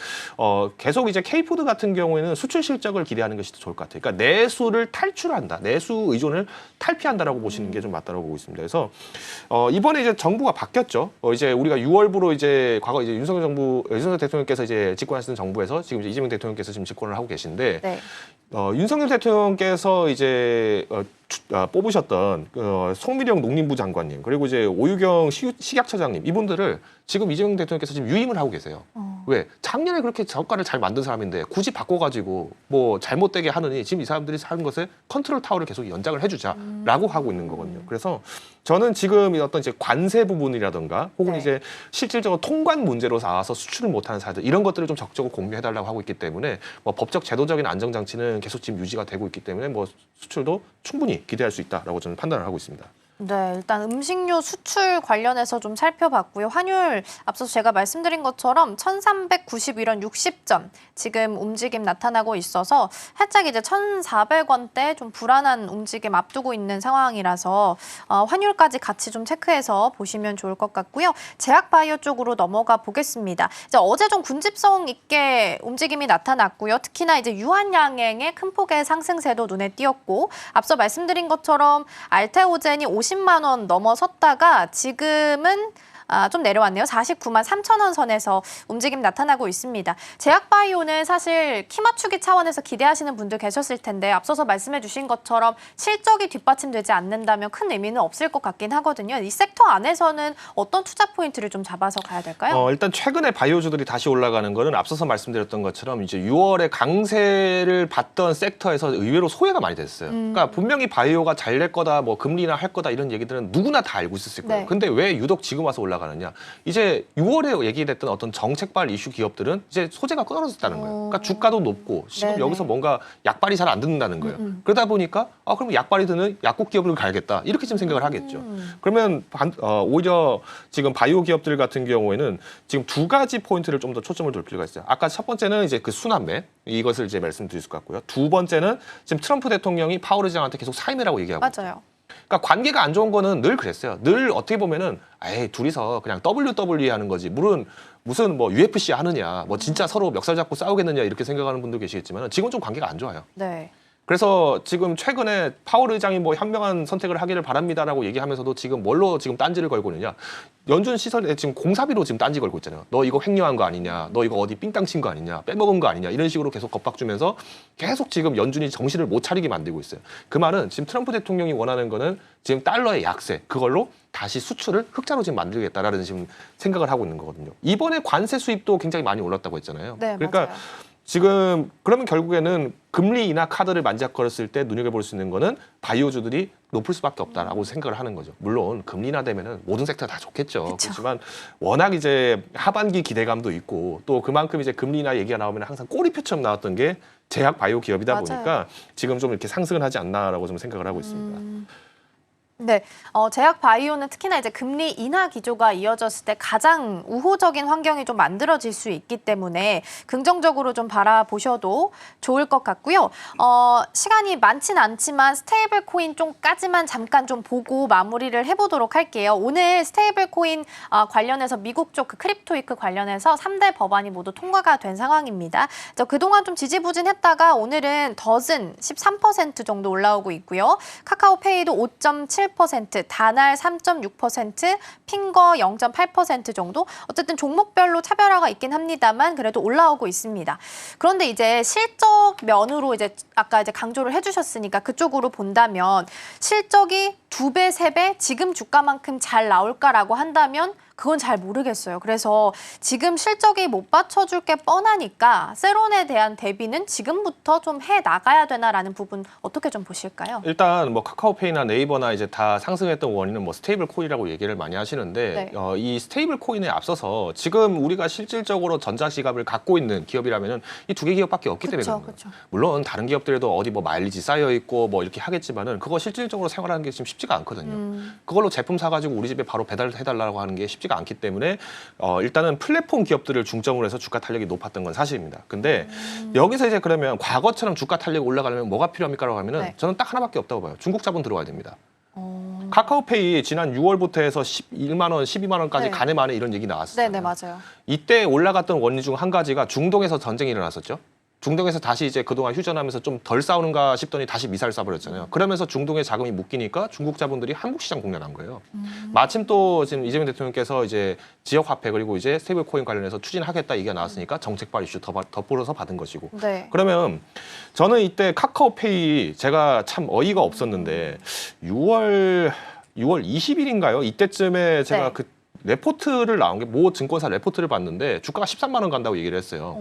계속 이제 K푸드 같은 경우에는 수출 실적을 기대하는 것이 더 좋을 것 같아요. 그러니까 내수를 탈출한다, 내수 의존을 탈피한다라고 보시는 게 좀 맞다라고 보고 있습니다. 그래서 이번에 이제 정부가 바뀌었죠. 이제 우리가 6월부로 이제 과거 이제 윤석열 대통령께서 이제 집권하시는 정부에서 지금 이제 이재명 대통령께서 지금 집권을 하고 계신데 네. 윤석열 대통령께서 이제 뽑으셨던 송미령 농림부 장관님 그리고 이제 오유경 식약처장님 이분들을 지금 이재명 대통령께서 지금 유임을 하고 계세요. 왜? 작년에 그렇게 정가를 잘 만든 사람인데 굳이 바꿔가지고 뭐 잘못되게 하느니 지금 이 사람들이 하는 것에 컨트롤 타워를 계속 연장을 해주자라고 하고 있는 거거든요. 그래서 저는 지금 어떤 이제 관세 부분이라든가 혹은 네. 이제 실질적으로 통관 문제로 나와서 수출을 못하는 사람들 이런 것들을 좀 적극적으로 공유해달라고 하고 있기 때문에 뭐 법적 제도적인 안정장치는 계속 지금 유지가 되고 있기 때문에 뭐 수출도 충분히 기대할 수 있다라고 저는 판단을 하고 있습니다. 네, 일단 음식료 수출 관련해서 좀 살펴봤고요. 환율 앞서서 제가 말씀드린 것처럼 1,391원 60전 지금 움직임 나타나고 있어서 살짝 이제 1,400원대 좀 불안한 움직임 앞두고 있는 상황이라서 환율까지 같이 좀 체크해서 보시면 좋을 것 같고요. 제약바이오 쪽으로 넘어가 보겠습니다. 이제 어제 좀 군집성 있게 움직임이 나타났고요. 특히나 이제 유한양행의 큰 폭의 상승세도 눈에 띄었고 앞서 말씀드린 것처럼 알테오젠이 50만 원 넘어섰다가 지금은 좀 내려왔네요. 49만 3천 원 선에서 움직임 나타나고 있습니다. 제약바이오는 사실 키 맞추기 차원에서 기대하시는 분들 계셨을 텐데 앞서서 말씀해 주신 것처럼 실적이 뒷받침되지 않는다면 큰 의미는 없을 것 같긴 하거든요. 이 섹터 안에서는 어떤 투자 포인트를 좀 잡아서 가야 될까요? 일단 최근에 바이오주들이 다시 올라가는 거는 앞서서 말씀드렸던 것처럼 이제 6월에 강세를 받던 섹터에서 의외로 소외가 많이 됐어요. 그러니까 분명히 바이오가 잘 될 거다, 뭐 금리나 할 거다 이런 얘기들은 누구나 다 알고 있었을 거예요. 네. 근데 왜 유독 지금 와서 올라가느냐? 이제 6월에 얘기됐던 어떤 정책발 이슈 기업들은 이제 소재가 끊어졌다는 거예요. 그러니까 주가도 높고 지금 네네. 여기서 뭔가 약발이 잘 안 듣는다는 거예요. 그러다 보니까 그럼 약발이 드는 약국 기업을 가야겠다 이렇게 지금 생각을 하겠죠. 그러면 오히려 지금 바이오 기업들 같은 경우에는 지금 두 가지 포인트를 좀 더 초점을 둘 필요가 있어요. 아까 첫 번째는 이제 그 순환매 이것을 이제 말씀드릴 것 같고요. 두 번째는 지금 트럼프 대통령이 파월 의장한테 계속 사임이라고 얘기하고 맞아요. 그러니까 관계가 안 좋은 거는 늘 그랬어요. 늘 어떻게 보면은 에이 둘이서 그냥 WWE 하는 거지. 무슨 뭐 UFC 하느냐, 뭐 진짜 서로 멱살 잡고 싸우겠느냐 이렇게 생각하는 분도 계시겠지만 지금 좀 관계가 안 좋아요. 네. 그래서 지금 최근에 파월 의장이 뭐 현명한 선택을 하기를 바랍니다라고 얘기하면서도 지금 뭘로 지금 딴지를 걸고 있느냐. 연준 시설에 지금 공사비로 지금 딴지 걸고 있잖아요. 너 이거 횡령한 거 아니냐. 너 이거 어디 삥땅 친 거 아니냐. 빼먹은 거 아니냐. 이런 식으로 계속 겁박 주면서 계속 지금 연준이 정신을 못 차리게 만들고 있어요. 그 말은 지금 트럼프 대통령이 원하는 거는 지금 달러의 약세. 그걸로 다시 수출을 흑자로 지금 만들겠다라는 지금 생각을 하고 있는 거거든요. 이번에 관세 수입도 굉장히 많이 올랐다고 했잖아요. 네, 그러니까 맞아요. 지금 그러면 결국에는 금리 인하 카드를 만지작거렸을 때 눈여겨볼 수 있는 거는 바이오주들이 높을 수밖에 없다라고 생각을 하는 거죠. 물론 금리 인하되면은 모든 섹터가 다 좋겠죠. 그쵸. 그렇지만 워낙 이제 하반기 기대감도 있고 또 그만큼 이제 금리 인하 얘기가 나오면 항상 꼬리표처럼 나왔던 게 제약 바이오 기업이다 맞아요. 보니까 지금 좀 이렇게 상승을 하지 않나라고 좀 생각을 하고 있습니다. 네, 제약 바이오는 특히나 이제 금리 인하 기조가 이어졌을 때 가장 우호적인 환경이 좀 만들어질 수 있기 때문에 긍정적으로 좀 바라보셔도 좋을 것 같고요. 시간이 많진 않지만 스테이블 코인 쪽까지만 잠깐 좀 보고 마무리를 해보도록 할게요. 오늘 스테이블 코인 관련해서 미국 쪽 그 크립토이크 관련해서 3대 법안이 모두 통과가 된 상황입니다. 그동안 좀 지지부진했다가 오늘은 더즌 13% 정도 올라오고 있고요. 카카오페이도 5.7%, 다날 3.6%, 핑거 0.8% 정도. 어쨌든 종목별로 차별화가 있긴 합니다만 그래도 올라오고 있습니다. 그런데 이제 실적 면으로 이제 아까 이제 강조를 해주셨으니까 그쪽으로 본다면 실적이 2배, 3배 지금 주가만큼 잘 나올까라고 한다면 그건 잘 모르겠어요. 그래서 지금 실적이 못 받쳐줄 게 뻔하니까 세론에 대한 대비는 지금부터 좀 해 나가야 되나라는 부분 어떻게 좀 보실까요? 일단 뭐 카카오페이나 네이버나 이제 다 상승했던 원인은 뭐 스테이블 코인이라고 얘기를 많이 하시는데 네. 이 스테이블 코인에 앞서서 지금 우리가 실질적으로 전자지갑을 갖고 있는 기업이라면은 이 두 개 기업밖에 없기 때문에 그런 거예요. 그렇죠. 물론 다른 기업들에도 어디 뭐 마일리지 쌓여 있고 뭐 이렇게 하겠지만은 그거 실질적으로 생활하는 게 지금 쉽지가 않거든요. 그걸로 제품 사가지고 우리 집에 바로 배달해달라고 하는 게 쉽지가 않기 때문에 일단은 플랫폼 기업들을 중점으로 해서 주가 탄력이 높았던 건 사실입니다. 근데 여기서 이제 그러면 과거처럼 주가 탄력이 올라가려면 뭐가 필요합니까라고 하면은 네. 저는 딱 하나밖에 없다고 봐요. 중국 자본 들어와야 됩니다. 카카오페이 지난 6월부터 해서 11만 원, 12만 원까지 네. 가네 마네 이런 얘기 나왔어요. 네, 맞아요. 이때 올라갔던 원인 중 한 가지가 중동에서 전쟁이 일어났었죠. 중동에서 다시 이제 그동안 휴전하면서 좀 덜 싸우는가 싶더니 다시 미사일 쏴버렸잖아요. 그러면서 중동에 자금이 묶이니까 중국 자본들이 한국 시장 공략한 거예요. 마침 또 지금 이재명 대통령께서 이제 지역 화폐 그리고 이제 스테이블 코인 관련해서 추진하겠다 얘기가 나왔으니까 정책발 이슈 덧불어서 받은 것이고. 네. 그러면 저는 이때 카카오페이 제가 참 어이가 없었는데 6월 20일인가요? 이때쯤에 제가 네. 그 레포트를 나온 게 모 증권사 레포트를 봤는데 주가가 13만 원 간다고 얘기를 했어요.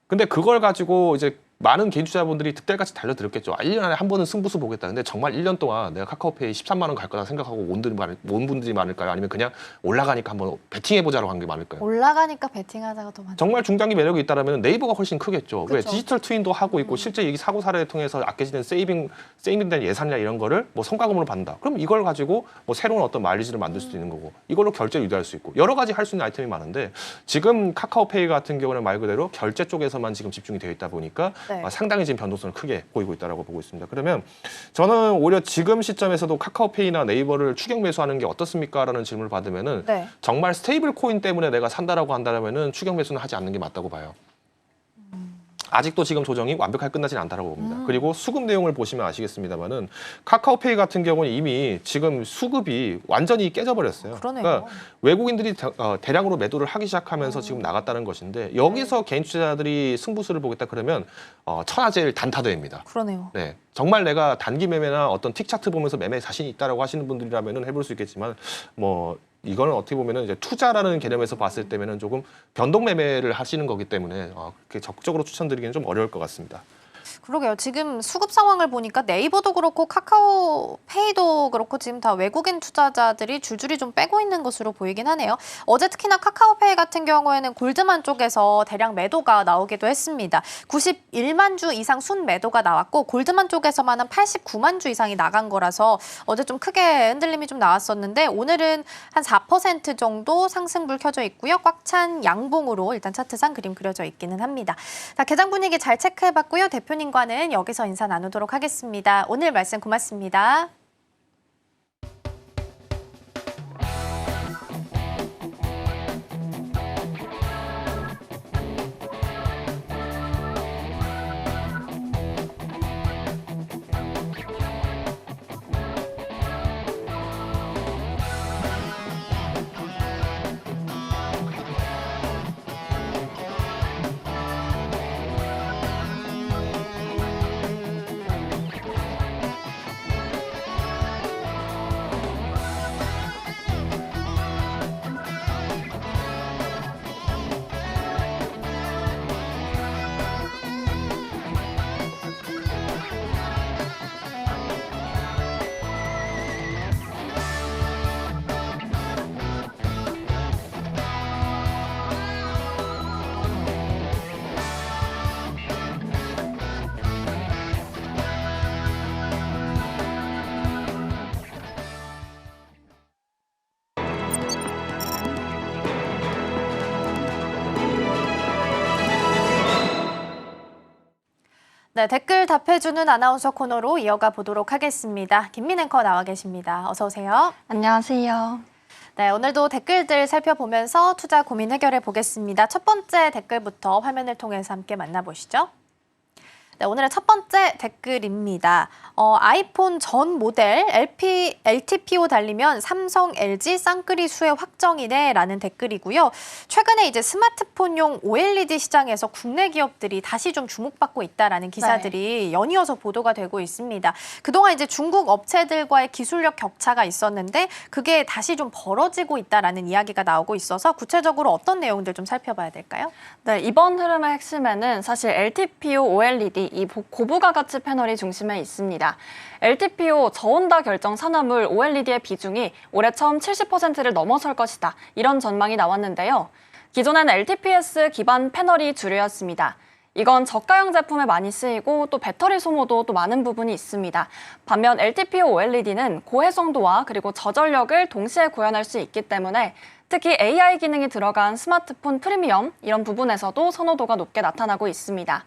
근데 그걸 가지고 이제 많은 개인 투자자분들이 득달같이 달려들었겠죠. 1년 안에 한 번은 승부수 보겠다. 근데 정말 1년 동안 내가 카카오페이 13만 원 갈 거다 생각하고 온 분들이 많을까요? 아니면 그냥 올라가니까 한번 베팅해보자로 한 게 많을까요? 올라가니까 베팅하자가 더 많죠. 정말 중장기 매력이 있다면 네이버가 훨씬 크겠죠. 왜 그쵸. 디지털 트윈도 하고 있고 실제 이 사고 사례를 통해서 아껴지는 세이빙된 예산이나 이런 거를 뭐 성과금으로 받는다. 그럼 이걸 가지고 뭐 새로운 어떤 마일리지를 만들 수도 있는 거고 이걸로 결제를 유도할 수 있고 여러 가지 할 수 있는 아이템이 많은데 지금 카카오페이 같은 경우는 말 그대로 결제 쪽에서만 지금 집중이 되어 있다 보니까 네. 상당히 지금 변동성을 크게 보이고 있다고 보고 있습니다. 그러면 저는 오히려 지금 시점에서도 카카오페이나 네이버를 추격 매수하는 게 어떻습니까? 라는 질문을 받으면은 네. 정말 스테이블 코인 때문에 내가 산다라고 한다면은 추격 매수는 하지 않는 게 맞다고 봐요. 아직도 지금 조정이 완벽하게 끝나진 않다라고 봅니다. 그리고 수급 내용을 보시면 아시겠습니다만은 카카오페이 같은 경우는 이미 지금 수급이 완전히 깨져버렸어요. 그러네요. 그러니까 외국인들이 대량으로 매도를 하기 시작하면서 지금 나갔다는 것인데 여기서 개인 투자자들이 승부수를 보겠다 그러면 천하제일 단타대입니다. 그러네요. 네, 정말 내가 단기 매매나 어떤 틱 차트 보면서 매매 자신이 있다라고 하시는 분들이라면은 해볼 수 있겠지만 뭐 이거는 어떻게 보면은 이제 투자라는 개념에서 봤을 때면은 조금 변동 매매를 하시는 거기 때문에 그렇게 적극적으로 추천드리기는 좀 어려울 것 같습니다. 그러게요. 지금 수급 상황을 보니까 네이버도 그렇고 카카오페이도 그렇고 지금 다 외국인 투자자들이 줄줄이 좀 빼고 있는 것으로 보이긴 하네요. 어제 특히나 카카오페이 같은 경우에는 골드만 쪽에서 대량 매도가 나오기도 했습니다. 91만 주 이상 순 매도가 나왔고 골드만 쪽에서만 한 89만 주 이상이 나간 거라서 어제 좀 크게 흔들림이 좀 나왔었는데 오늘은 한 4% 정도 상승불 켜져 있고요. 꽉 찬 양봉으로 일단 차트상 그림 그려져 있기는 합니다. 자, 개장 분위기 잘 체크해봤고요. 대표님 과는 여기서 인사 나누도록 하겠습니다. 오늘 말씀 고맙습니다. 네, 댓글 답해주는 아나운서 코너로 이어가 보도록 하겠습니다. 김민 앵커 나와 계십니다. 어서 오세요. 안녕하세요. 네, 오늘도 댓글들 살펴보면서 투자 고민 해결해 보겠습니다. 첫 번째 댓글부터 화면을 통해서 함께 만나보시죠. 네, 오늘의 첫 번째 댓글입니다. 아이폰 전 모델 LTPO 달리면 삼성, LG 쌍끌이 수혜 확정이네 라는 댓글이고요. 최근에 이제 스마트폰용 OLED 시장에서 국내 기업들이 다시 좀 주목받고 있다라는 기사들이 연이어서 보도가 되고 있습니다. 그동안 이제 중국 업체들과의 기술력 격차가 있었는데 그게 다시 좀 벌어지고 있다라는 이야기가 나오고 있어서 구체적으로 어떤 내용들 좀 살펴봐야 될까요? 네, 이번 흐름의 핵심에는 사실 LTPO OLED 이 고부가 가치 패널이 중심에 있습니다. LTPO 저온다 결정 산화물 OLED의 비중이 올해 처음 70%를 넘어설 것이다. 이런 전망이 나왔는데요. 기존엔 LTPS 기반 패널이 주류였습니다. 이건 저가형 제품에 많이 쓰이고 또 배터리 소모도 또 많은 부분이 있습니다. 반면 LTPO OLED는 고해성도와 그리고 저전력을 동시에 구현할 수 있기 때문에 특히 AI 기능이 들어간 스마트폰 프리미엄 이런 부분에서도 선호도가 높게 나타나고 있습니다.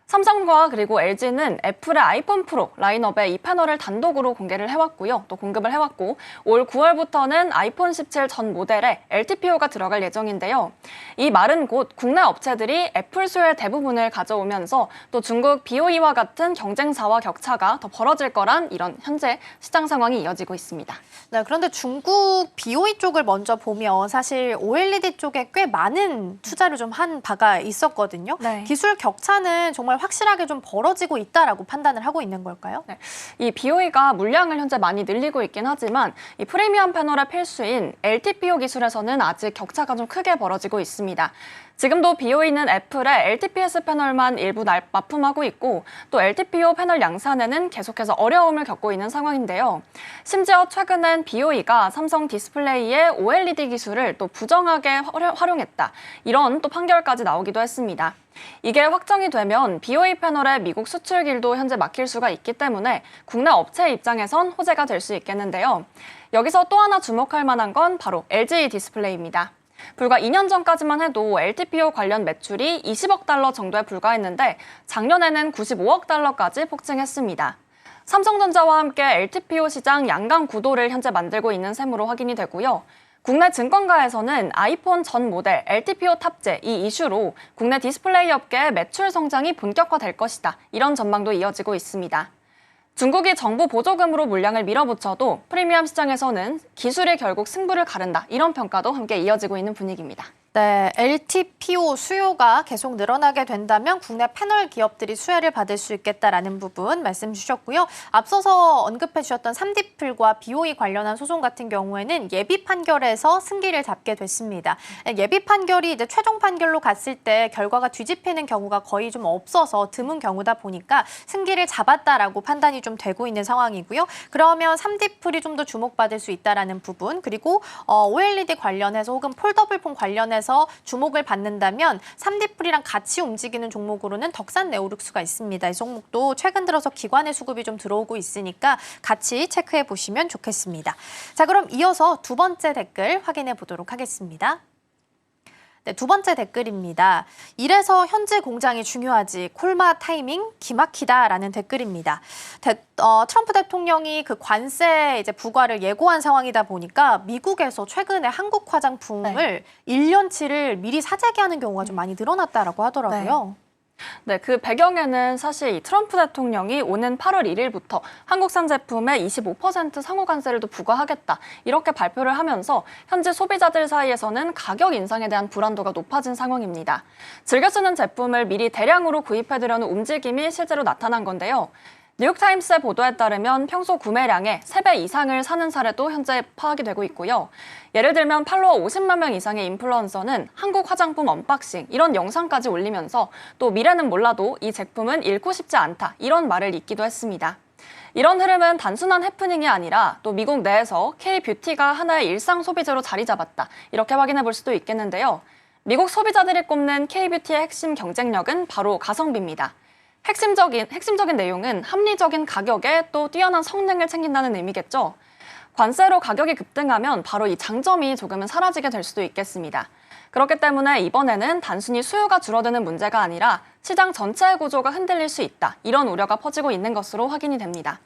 삼성과 그리고 LG는 애플의 아이폰 프로 라인업에 이 패널을 단독으로 공개를 해왔고요. 또 공급을 해왔고 올 9월부터는 아이폰 17 전 모델에 LTPO가 들어갈 예정인데요. 이 말은 곧 국내 업체들이 애플 수요의 대부분을 가져오면서 또 중국 BOE와 같은 경쟁사와 격차가 더 벌어질 거란 이런 현재 시장 상황이 이어지고 있습니다. 네, 그런데 중국 BOE 쪽을 먼저 보면 사실 OLED 쪽에 꽤 많은 투자를 좀 한 바가 있었거든요. 네. 기술 격차는 정말 확실하게 좀 벌어지고 있다라고 판단을 하고 있는 걸까요? 네, 이 BOE가 물량을 현재 많이 늘리고 있긴 하지만 이 프리미엄 패널의 필수인 LTPO 기술에서는 아직 격차가 좀 크게 벌어지고 있습니다. 지금도 BOE는 애플의 LTPS 패널만 일부 납품하고 있고 또 LTPO 패널 양산에는 계속해서 어려움을 겪고 있는 상황인데요. 심지어 최근엔 BOE가 삼성 디스플레이의 OLED 기술을 또 부정하게 활용했다. 이런 또 판결까지 나오기도 했습니다. 이게 확정이 되면 BOE 패널의 미국 수출 길도 현재 막힐 수가 있기 때문에 국내 업체 입장에선 호재가 될 수 있겠는데요. 여기서 또 하나 주목할 만한 건 바로 LG 디스플레이입니다. 불과 2년 전까지만 해도 LTPO 관련 매출이 20억 달러 정도에 불과했는데 작년에는 95억 달러까지 폭증했습니다. 삼성전자와 함께 LTPO 시장 양강 구도를 현재 만들고 있는 셈으로 확인이 되고요. 국내 증권가에서는 아이폰 전 모델 LTPO 탑재 이 이슈로 국내 디스플레이 업계의 매출 성장이 본격화될 것이다. 이런 전망도 이어지고 있습니다. 중국이 정부 보조금으로 물량을 밀어붙여도 프리미엄 시장에서는 기술이 결국 승부를 가른다. 이런 평가도 함께 이어지고 있는 분위기입니다. 네, LTPO 수요가 계속 늘어나게 된다면 국내 패널 기업들이 수혜를 받을 수 있겠다라는 부분 말씀 주셨고요. 앞서서 언급해 주셨던 3D풀과 BOE 관련한 소송 같은 경우에는 예비 판결에서 승기를 잡게 됐습니다. 예비 판결이 이제 최종 판결로 갔을 때 결과가 뒤집히는 경우가 거의 좀 없어서 드문 경우다 보니까 승기를 잡았다라고 판단이 좀 되고 있는 상황이고요. 그러면 3D풀이 좀 더 주목받을 수 있다라는 부분, 그리고 OLED 관련해서 혹은 폴더블폰 관련해서 주목을 받는다면 3D풀이랑 같이 움직이는 종목으로는 덕산 네오룩스가 있습니다. 이 종목도 최근 들어서 기관의 수급이 좀 들어오고 있으니까 같이 체크해 보시면 좋겠습니다. 자, 그럼 이어서 두 번째 댓글 확인해 보도록 하겠습니다. 네, 두 번째 댓글입니다. 이래서 현지 공장이 중요하지. 콜마 타이밍 기막히다라는 댓글입니다. 트럼프 대통령이 그 관세 이제 부과를 예고한 상황이다 보니까 미국에서 최근에 한국 화장품을 1년치를 미리 사재기하는 경우가 좀 많이 늘어났다라고 하더라고요. 네, 그 배경에는 사실 이 트럼프 대통령이 오는 8월 1일부터 한국산 제품에 25% 상호 관세를 또 부과하겠다 이렇게 발표를 하면서 현재 소비자들 사이에서는 가격 인상에 대한 불안도가 높아진 상황입니다. 즐겨 쓰는 제품을 미리 대량으로 구입해두려는 움직임이 실제로 나타난 건데요. 뉴욕타임스의 보도에 따르면 평소 구매량의 3배 이상을 사는 사례도 현재 파악이 되고 있고요. 예를 들면 팔로워 50만 명 이상의 인플루언서는 한국 화장품 언박싱 이런 영상까지 올리면서 또 미래는 몰라도 이 제품은 잃고 싶지 않다 이런 말을 잇기도 했습니다. 이런 흐름은 단순한 해프닝이 아니라 또 미국 내에서 K-뷰티가 하나의 일상 소비재로 자리 잡았다 이렇게 확인해 볼 수도 있겠는데요. 미국 소비자들이 꼽는 K-뷰티의 핵심 경쟁력은 바로 가성비입니다. 핵심적인 내용은 합리적인 가격에 또 뛰어난 성능을 챙긴다는 의미겠죠. 관세로 가격이 급등하면 바로 이 장점이 조금은 사라지게 될 수도 있겠습니다. 그렇기 때문에 이번에는 단순히 수요가 줄어드는 문제가 아니라 시장 전체의 구조가 흔들릴 수 있다. 이런 우려가 퍼지고 있는 것으로 확인이 됩니다.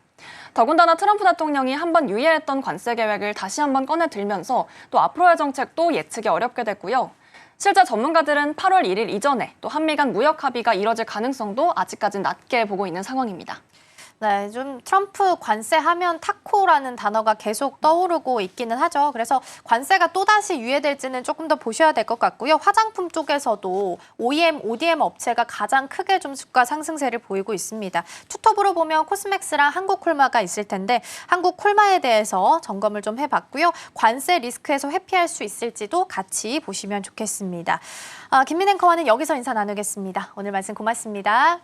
더군다나 트럼프 대통령이 한번 유예했던 관세 계획을 다시 한번 꺼내들면서 또 앞으로의 정책도 예측이 어렵게 됐고요. 실제 전문가들은 8월 1일 이전에 또 한미 간 무역 합의가 이뤄질 가능성도 아직까지는 낮게 보고 있는 상황입니다. 네, 좀 트럼프 관세하면 타코라는 단어가 계속 떠오르고 있기는 하죠. 그래서 관세가 또다시 유예될지는 조금 더 보셔야 될 것 같고요. 화장품 쪽에서도 OEM, ODM 업체가 가장 크게 좀 주가 상승세를 보이고 있습니다. 투톱으로 보면 코스맥스랑 한국콜마가 있을 텐데 한국콜마에 대해서 점검을 좀 해봤고요. 관세 리스크에서 회피할 수 있을지도 같이 보시면 좋겠습니다. 김민 앵커와는 여기서 인사 나누겠습니다. 오늘 말씀 고맙습니다.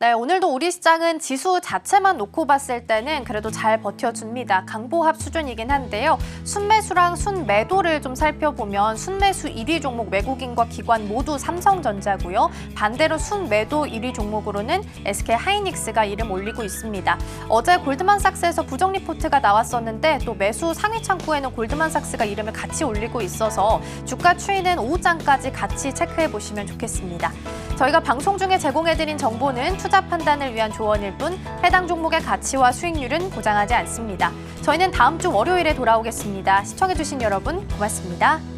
네, 오늘도 우리 시장은 지수 자체만 놓고 봤을 때는 그래도 잘 버텨줍니다. 강보합 수준이긴 한데요. 순매수랑 순매도를 좀 살펴보면 순매수 1위 종목 외국인과 기관 모두 삼성전자고요. 반대로 순매도 1위 종목으로는 SK하이닉스가 이름 올리고 있습니다. 어제 골드만삭스에서 부정 리포트가 나왔었는데 또 매수 상위 창구에는 골드만삭스가 이름을 같이 올리고 있어서 주가 추이는 오후장까지 같이 체크해 보시면 좋겠습니다. 저희가 방송 중에 제공해드린 정보는 투자 판단을 위한 조언일 뿐 해당 종목의 가치와 수익률은 보장하지 않습니다. 저희는 다음 주 월요일에 돌아오겠습니다. 시청해주신 여러분 고맙습니다.